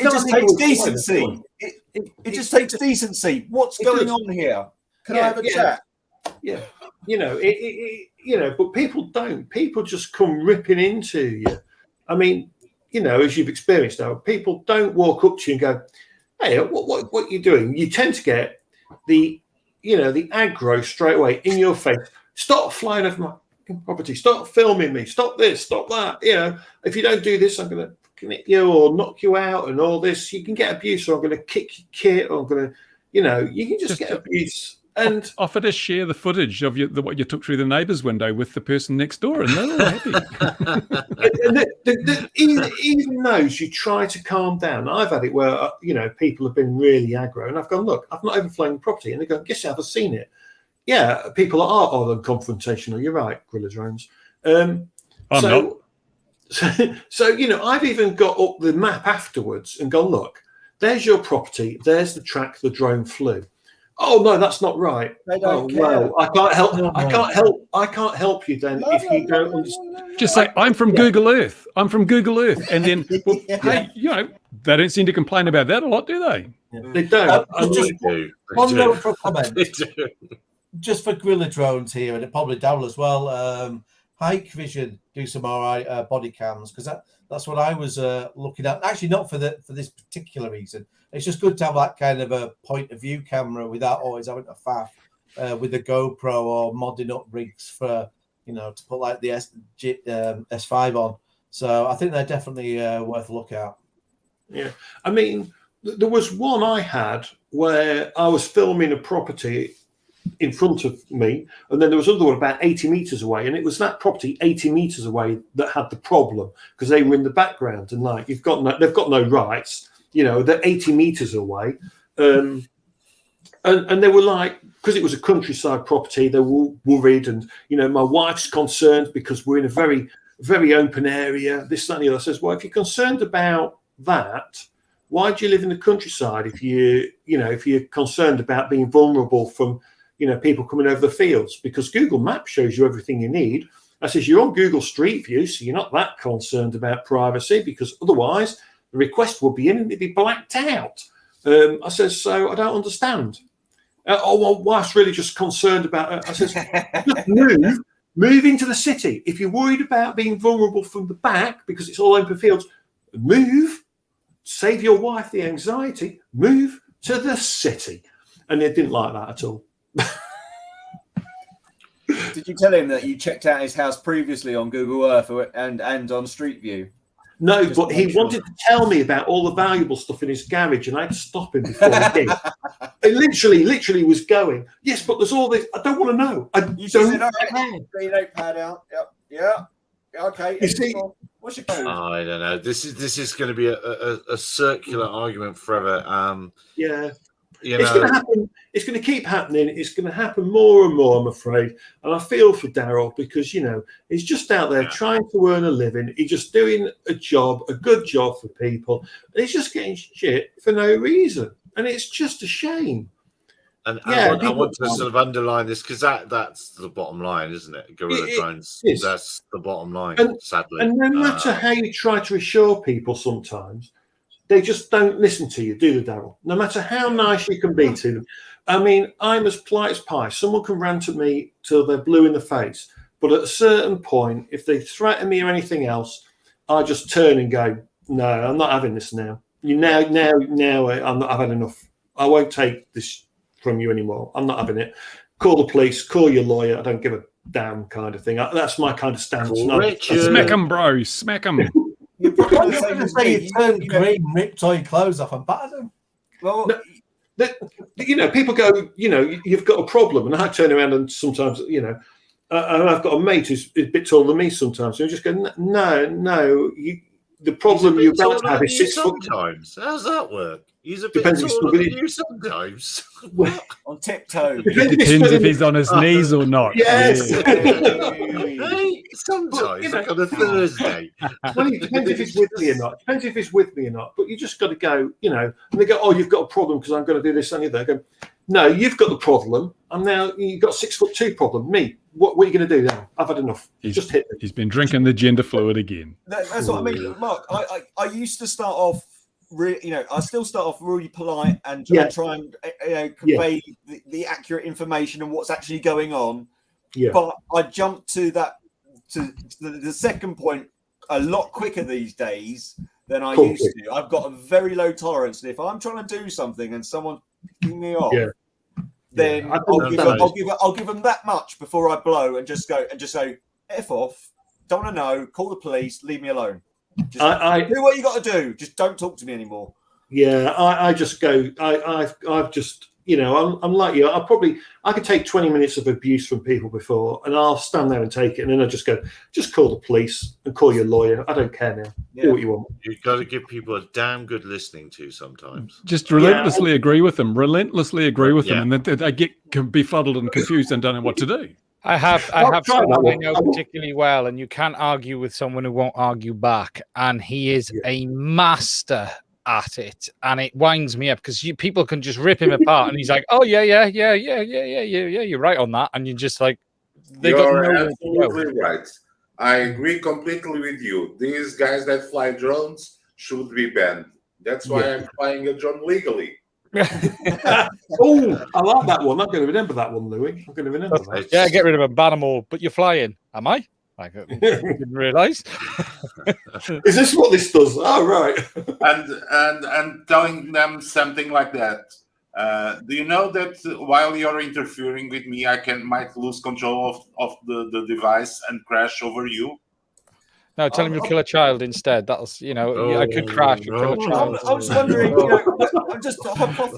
just takes decency. It just takes decency. What's going on here? Can I have a chat? Yeah, but people don't. People just come ripping into you. I mean, as you've experienced now, people don't walk up to you and go, "Hey, what are you doing?" You tend to get the aggro straight away in your face. Stop flying over my property. Stop filming me. Stop this. Stop that. If you don't do this, I'm going to hit you or knock you out and all this. You can get abuse, or I'm going to kick your kit, or I'm going to, you can just get abuse. And offer to share the footage of what you took through the neighbour's window with the person next door, and they're all happy. Even those you try to calm down. I've had it where people have been really aggro, and I've gone, look, I've not overflown the property, and they go, yes, I've seen it. Yeah, people are confrontational. You're right, Gorilla Drones. I'm not. So I've even got up the map afterwards and gone, look, there's your property. There's the track the drone flew. Oh no, that's not right. They don't care. Well, I can't help. I can't help you then if you don't understand. Just say, I'm from Google Earth. I'm from Google Earth, and then hey, they don't seem to complain about that a lot, do they? They don't. One note for a comment. Just for Gorilla Drones here, and probably Daryl as well. Hike Vision do some all right body cams, because that's what I was looking at. Actually, not for this particular reason. It's just good to have that kind of a point of view camera without always having to faff with the GoPro or modding up rigs for to put like the S5 on. So I think they're definitely worth a look at. Yeah, I mean, there was one I had where I was filming a property in front of me, and then there was another one about 80 meters away, and it was that property 80 meters away that had the problem, because they were in the background, and like they've got no rights, they're 80 meters away, and they were like, because it was a countryside property, they were worried, and my wife's concerned because we're in a very, very open area, this, that, and the other. I says, well, if you're concerned about that, why do you live in the countryside if you're concerned about being vulnerable from people coming over the fields? Because Google Maps shows you everything you need. I says, you're on Google Street View, so you're not that concerned about privacy, because otherwise the request will be in and it'd be blacked out. I says, so I don't understand. Well, wife's really just concerned about it. I says, just move into the city. If you're worried about being vulnerable from the back because it's all open fields, move. Save your wife the anxiety. Move to the city. And they didn't like that at all. Did you tell him that you checked out his house previously on Google Earth and on Street View? No, but he wanted to tell me about all the valuable stuff in his garage, and I had to stop him before he did. It literally was going, yes, but there's all this. I don't want to know. You don't have your notepad out. Yep. Yeah. Okay. You see, what's your code? I don't know. This is going to be a circular argument forever. Yeah. It's going to happen. It's going to keep happening. It's going to happen more and more, I'm afraid. And I feel for Daryl, because he's just out there trying to earn a living. He's just doing a good job for people, and he's just getting shit for no reason. And it's just a shame. And I want to sort of underline this, because that's the bottom line, isn't it? Gorilla Drones. That's the bottom line, sadly. And no matter how you try to assure people, sometimes they just don't listen to you, do they, Daryl? No matter how nice you can be to them. I mean, I'm as polite as pie. Someone can rant at me till they're blue in the face. But at a certain point, if they threaten me or anything else, I just turn and go, no, I'm not having this now. Now, I've had enough. I won't take this from you anymore. I'm not having it. Call the police, call your lawyer. I don't give a damn, kind of thing. That's my kind of stance. Smack them, bro. Smack them. You're going to say you turned green, ripped all your clothes off and battered them. Well, people go, you've got a problem, and I turn around and sometimes, and I've got a mate who's a bit taller than me sometimes, and I just go, no, the problem you're about to have is 6 foot. Sometimes, how's that work? He's a bit Depends taller than you sometimes. on tiptoe. It depends if he's on his knees or not. Yes. Hey, sometimes, like on a Thursday. Well, it depends if he's with me or not. But you just got to go, and they go, oh, you've got a problem because I'm going to do this and the other. I go, no, you've got the problem. You've got a 6'2" problem. Me, what are you going to do now? I've had enough. Just hit me. He's been drinking the gender fluid again. That's what I mean, Mark. I used to start off I still start off really polite and Yeah. try and convey the accurate information and what's actually going on. Yeah. But I jump to the second point a lot quicker these days than I used to. I've got a very low tolerance, and if I'm trying to do something and someone's picking me off, then I'll give them that much before I blow and just say F off. Don't want to know. Call the police. Leave me alone. Just do what you got to do. Just don't talk to me anymore. Yeah, I just go. I've just, I'm like you. I could take 20 minutes of abuse from people before, and I'll stand there and take it, and then I just go, just call the police and call your lawyer. I don't care now. Do what you want. You've got to give people a damn good listening to sometimes. Just relentlessly agree with them. Relentlessly agree with them, and then they get befuddled and confused and don't know what to do. I have someone I know particularly well, and you can't argue with someone who won't argue back, and he is a master at it, and it winds me up because people can just rip him apart, and he's like, "Oh yeah, you're right on that," and you're just like, "You're absolutely right. I agree completely with you. These guys that fly drones should be banned. That's why I'm flying a drone legally." Oh, I like that one. I'm going to remember that one, Louis. I'm going to remember that. Yeah, get rid of them, ban them all. But you're flying, am I? I didn't realise. Is this what this does? Oh, right. and telling them something like that. Do you know that while you're interfering with me, I might lose control of the device and crash over you? No, tell him you'll kill a child instead. That's, I could crash and kill a child. I was wondering, I'm just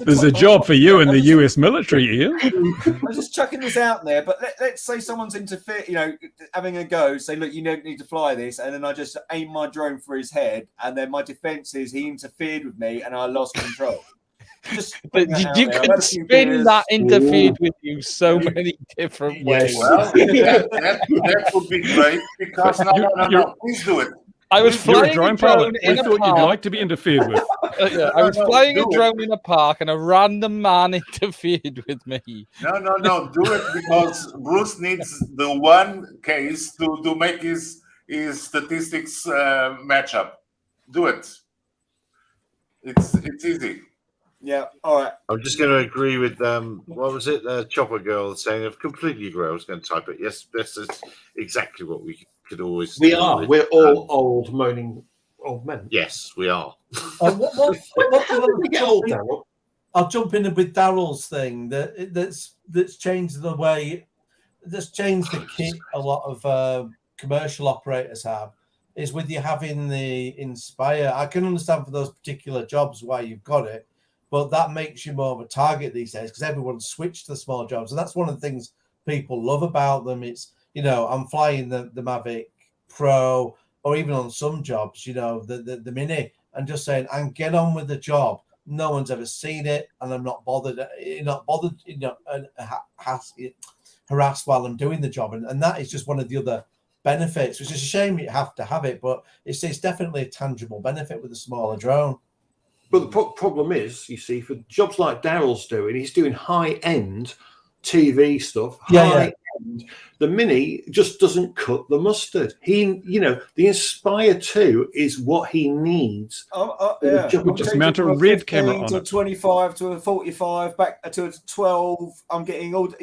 There's a job for you in the US military, Ian. I'm just chucking this out there, but let's say someone's having a go, say, look, you don't need to fly this, and then I just aim my drone for his head, and then my defense is he interfered with me and I lost control. But you can spin that interfered with you so many different ways. Well, that would be great because no, please do it. I was flying a drone pilot. We thought you'd like to be interfered with. I was flying a drone in a park, and a random man interfered with me. No, do it because Bruce needs the one case to make his statistics match up. Do it. It's easy. Yeah, all right. I'm just going to agree with what was it? Chopper Girl saying, I completely agree. I was going to type it. Yes, this is exactly what we could always We do are. with. We're all old, moaning old men. Yes, we are. I'll jump in with Daryl's thing that's changed the way, that's changed the kit a lot of commercial operators have, is with you having the Inspire. I can understand for those particular jobs why you've got it, but that makes you more of a target these days because everyone's switched to the small jobs. And that's one of the things people love about them. It's, I'm flying the Mavic Pro, or even on some jobs, the Mini, and just saying, and get on with the job. No one's ever seen it, and I'm not bothered. You're not bothered, harassed while I'm doing the job. And that is just one of the other benefits, which is a shame you have to have it, but it's definitely a tangible benefit with a smaller drone. But the problem is, you see, for jobs like Daryl's doing, he's doing high-end TV stuff. High-end. The Mini just doesn't cut the mustard. The Inspire 2 is what he needs. Just mount a red camera on to a 25 to a 45 back to a 12. I'm getting all.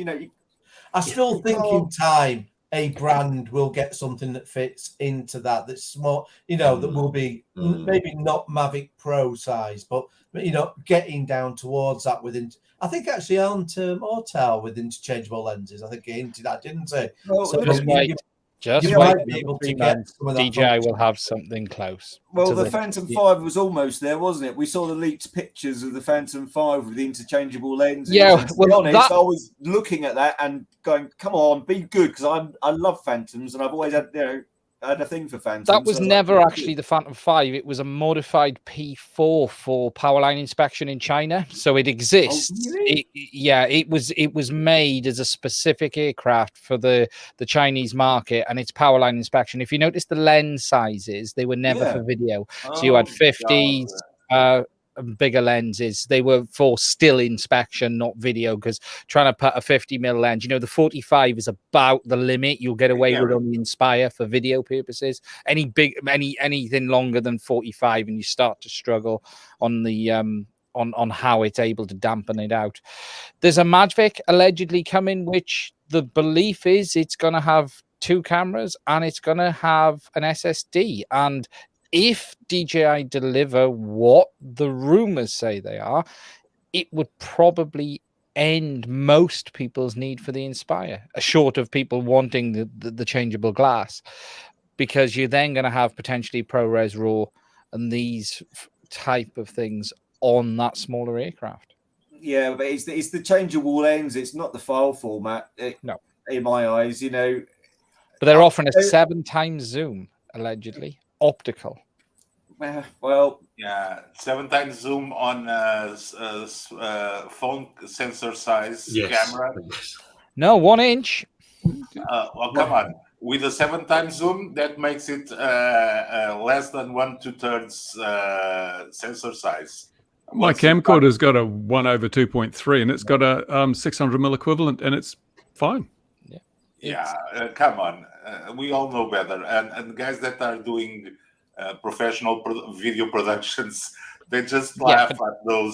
I still think in time a brand will get something that fits into that's small, that will be maybe not Mavic Pro size, but getting down towards that within. I think actually on Autel with interchangeable lenses. I think he hinted that, didn't he? Well, so just wait. You might be able to get some of that. DJI will have something close. Well, the Phantom 5 was almost there, wasn't it? We saw the leaked pictures of the Phantom 5 with the interchangeable lenses. Yeah, to be honest, I was looking at that and going, "Come on, be good," because I love Phantoms and I've always had had a thing for Phantoms. That was never actually the Phantom 5. It was a modified P4 for power line inspection in China. So it exists. Oh, really? It was made as a specific aircraft for the Chinese market, and it's power line inspection. If you notice the lens sizes, they were never for video. So you had 50s, bigger lenses. They were for still inspection, not video, because trying to put a 50mm lens, the 45 is about the limit you'll get away with on the Inspire for video purposes. Anything longer than 45 and you start to struggle on the on how it's able to dampen it out. There's a Mavic allegedly coming, which the belief is it's going to have 2 cameras and it's going to have an SSD. And if DJI deliver what the rumors say they are, it would probably end most people's need for the Inspire, short of people wanting the changeable glass, because you're then going to have potentially ProRes RAW and these type of things on that smaller aircraft. Yeah, but it's the changeable lens. It's not the file format. No, in my eyes, But they're offering a 7x zoom, allegedly optical. Well, yeah, 7x zoom on phone sensor size camera. No, 1 inch. Well, come on. With a 7x zoom, that makes it less than 1 2/3 sensor size. My camcorder's got a 1/2.3, and it's got a 600mm equivalent, and it's fine. Come on. We all know better. And guys that are doing professional video productions, they just laugh at those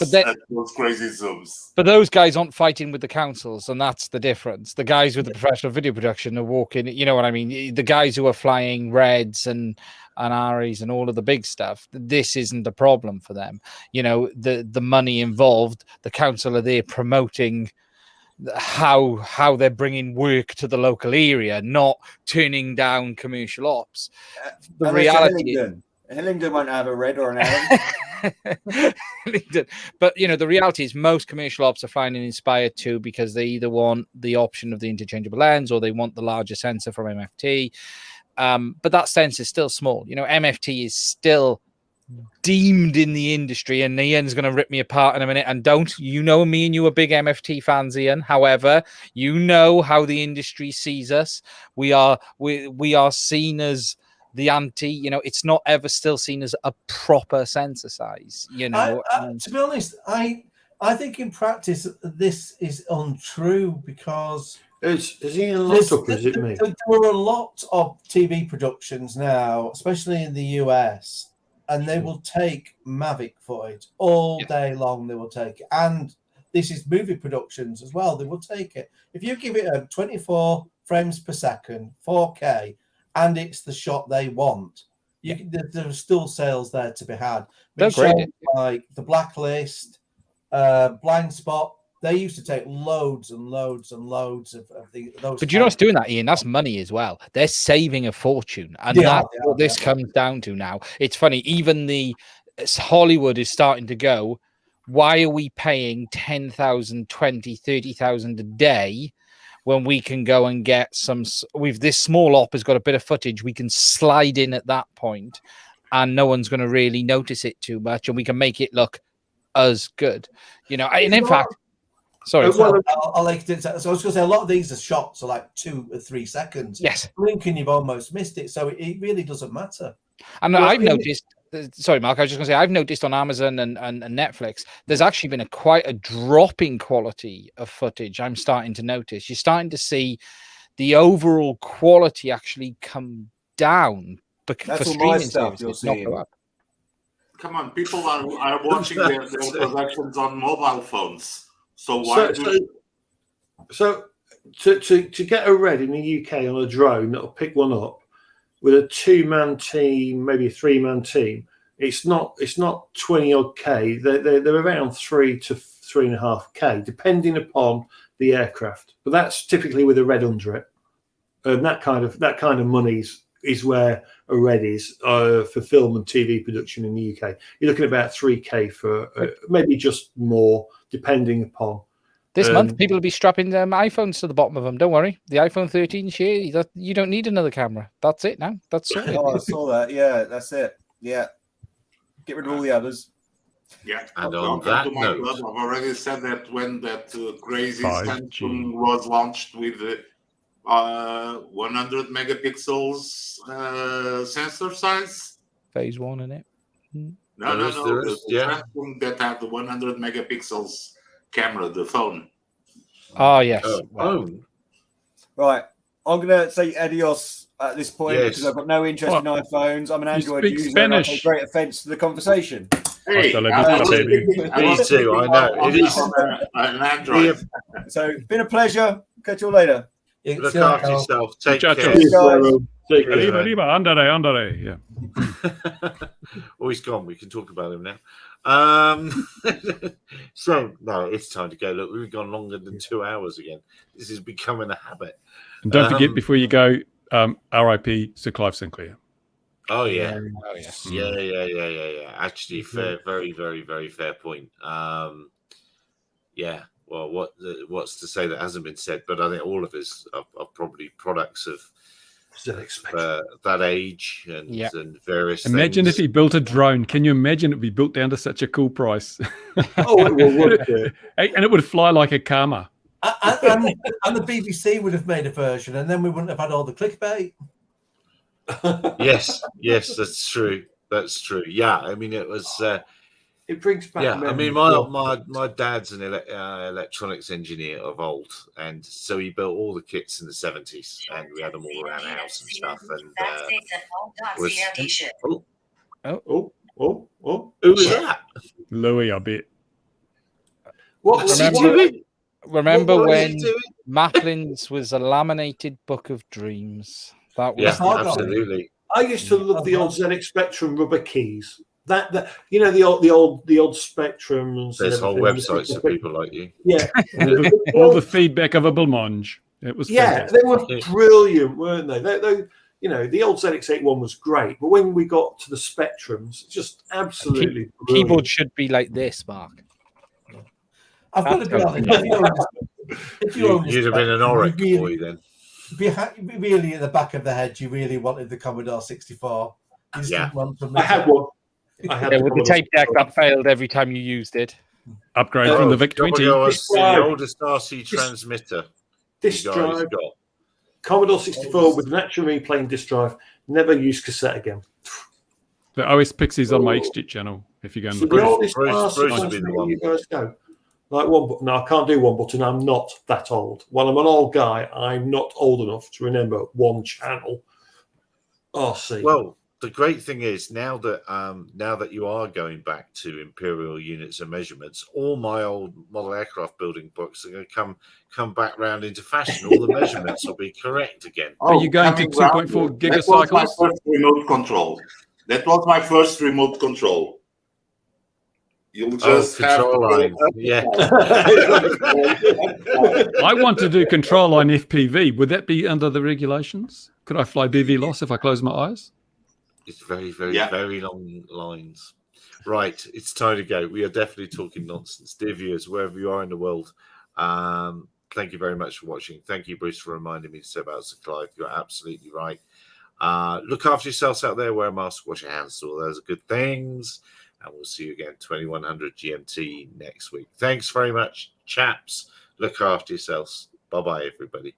crazy zooms. But those guys aren't fighting with the councils, and that's the difference. The guys with the professional video production are walking, you know what I mean? The guys who are flying Reds and Aries and all of the big stuff, this isn't a problem for them. The money involved, the council are there promoting how they're bringing work to the local area, not turning down commercial ops. The reality is Hillingdon won't have a Red or an Aries. But the reality is most commercial ops are finding Inspire 2 because they either want the option of the interchangeable lens or they want the larger sensor from MFT. But that sensor is still small. MFT is still deemed in the industry, and Ian's going to rip me apart in a minute. And me and you are big MFT fans, Ian. However, how the industry sees us. We are seen as the anti. It's not ever still seen as a proper sensor size. To be honest, I think in practice this is untrue because is he a lot or is it me? There are a lot of TV productions now, especially in the US. And they will take Mavic footage all day long. They will take it. And this is movie productions as well. They will take it. If you give it a 24 frames per second, 4K, and it's the shot they want, there are still sales there to be had. Like The Blacklist, Blind Spot, they used to take loads and loads and loads of those. But you're not doing that, Ian. That's money as well. They're saving a fortune. And that's what this comes down to now. It's funny. Even Hollywood is starting to go, why are we paying 10,000, 20, 30,000 a day when we can go and get this small op has got a bit of footage. We can slide in at that point and no one's going to really notice it too much. And we can make it look as good, and in fact, sorry. I'll like it. So I was going to say a lot of these are shots are like 2 or 3 seconds. Yes. Blinking, you've almost missed it. So it really doesn't matter. And I've noticed, sorry, Mark, I was just going to say, I've noticed on Amazon and Netflix, there's actually been quite a drop in quality of footage. I'm starting to notice. You're starting to see the overall quality actually come down. That's all my stuff you're seeing. Come on, people are watching their productions on mobile phones. So why? So to get a Red in the UK on a drone that'll pick one up with a 2-man team, maybe a 3-man team, it's not 20 odd K. They're around 3 to 3.5 K, depending upon the aircraft. But that's typically with a Red under it, and that kind of money is where a Red is for film and TV production in the UK. You're looking at about 3K for maybe just more, depending upon. This month, people will be strapping their iPhones to the bottom of them. Don't worry. The iPhone 13 here, you don't need another camera. That's it now. That's it. Oh, I saw that. Yeah, that's it. Yeah. Get rid of all the others. Yeah. And on that note, I've already said that when that crazy Samsung was launched with 100 megapixels sensor size. Phase 1 in it. No, There is, the yeah. Samsung that had the 100 megapixels camera, the phone. Oh yes. Phone. Right. I'm gonna say adios at this point Yes. because I've got no interest in iPhones. I'm an Android speak user and I Spanish. take great offense to the conversation. Hey, Hasta la I vista, was baby. speaking- I Me was too, speaking I know. on- It is. on an Android. So been a pleasure. Catch you all later. It's Look after yourself. Take Muchachos. care. Cheers, guys. Take Cheers, care. Arriba, man. arriba, andare. Yeah. Oh, he's gone. We can talk about him now. So no, it's time to go. Look, we've gone longer than 2 hours again. This is becoming a habit. And don't forget, Um, before you go, R.I.P. Sir Clive Sinclair. Oh yeah. Oh yes. Yeah. Actually, fair, very, very, very fair point. Yeah. Well, what's to say that hasn't been said? But I think all of us are probably products of that age and, Yeah. and various Imagine things. if he built a drone. Can you imagine it be built down to such a cool price? Oh, it will work. And it would fly like a Karma. And the BBC would have made a version, and then we wouldn't have had all the clickbait. Yes, that's true. That's true. Yeah, I mean, it was. It brings back. Yeah, I mean, memories. my dad's an electronics engineer of old, and so he built all the kits in the 70s, and we had them all around the house and stuff. And who was that? Louis, I bet. What was he Remember- doing? Remember What was he when doing? Maplin's was a laminated book of dreams? That was Yeah, hard on it. absolutely. I used to love the old ZX Spectrum rubber keys. That you know, the old Spectrums. There's whole websites for people like you. Yeah, All the feedback of a blancmange. It was yeah, fantastic. they were brilliant, weren't they? They you know, the old ZX81 was great, but when we got to the Spectrums, just absolutely brilliant. keyboard should be like this, Mark. I've got to be honest. If you owned a You'd have been an Spectrum, Oric you boy then. really at the back of the head, you really wanted the Commodore 64. You just Yeah. didn't want to I had one. I had Yeah, with the Commodore tape deck that failed every time you used it. Upgrade from the Oh, VIC 20. Commodore was the Drive. oldest RC transmitter Disk you guys drive, got. Commodore 64 with an actual replaying disk drive. Never used cassette again. The OS Pixies on my XJIT channel. If you go and So look the at it. oldest Bruce RC would be the transmitter one. you guys go. Like one button. No, I can't do one button. I'm not that old. While I'm an old guy, I'm not old enough to remember one channel. RC. Well, the great thing is now that you are going back to imperial units and measurements, all my old model aircraft building books are going to come back round into fashion. All the measurements will be correct again. Are you going to coming round, 2.4 that was my gigacycles? first remote control. That was my first remote control. You'll just have control to line. Yeah. I want to do control line FPV. Would that be under the regulations? Could I fly BV loss if I close my eyes? It's very, very, Yeah. very long lines. Right, it's time to go. We are definitely talking nonsense. Dear viewers, wherever you are in the world, thank you very much for watching. Thank you, Bruce, for reminding me to say about Sir Clive. You're absolutely right. Look after yourselves out there. Wear a mask, wash your hands, all those are good things. And we'll see you again 2100 GMT next week. Thanks very much, chaps. Look after yourselves. Bye-bye, everybody.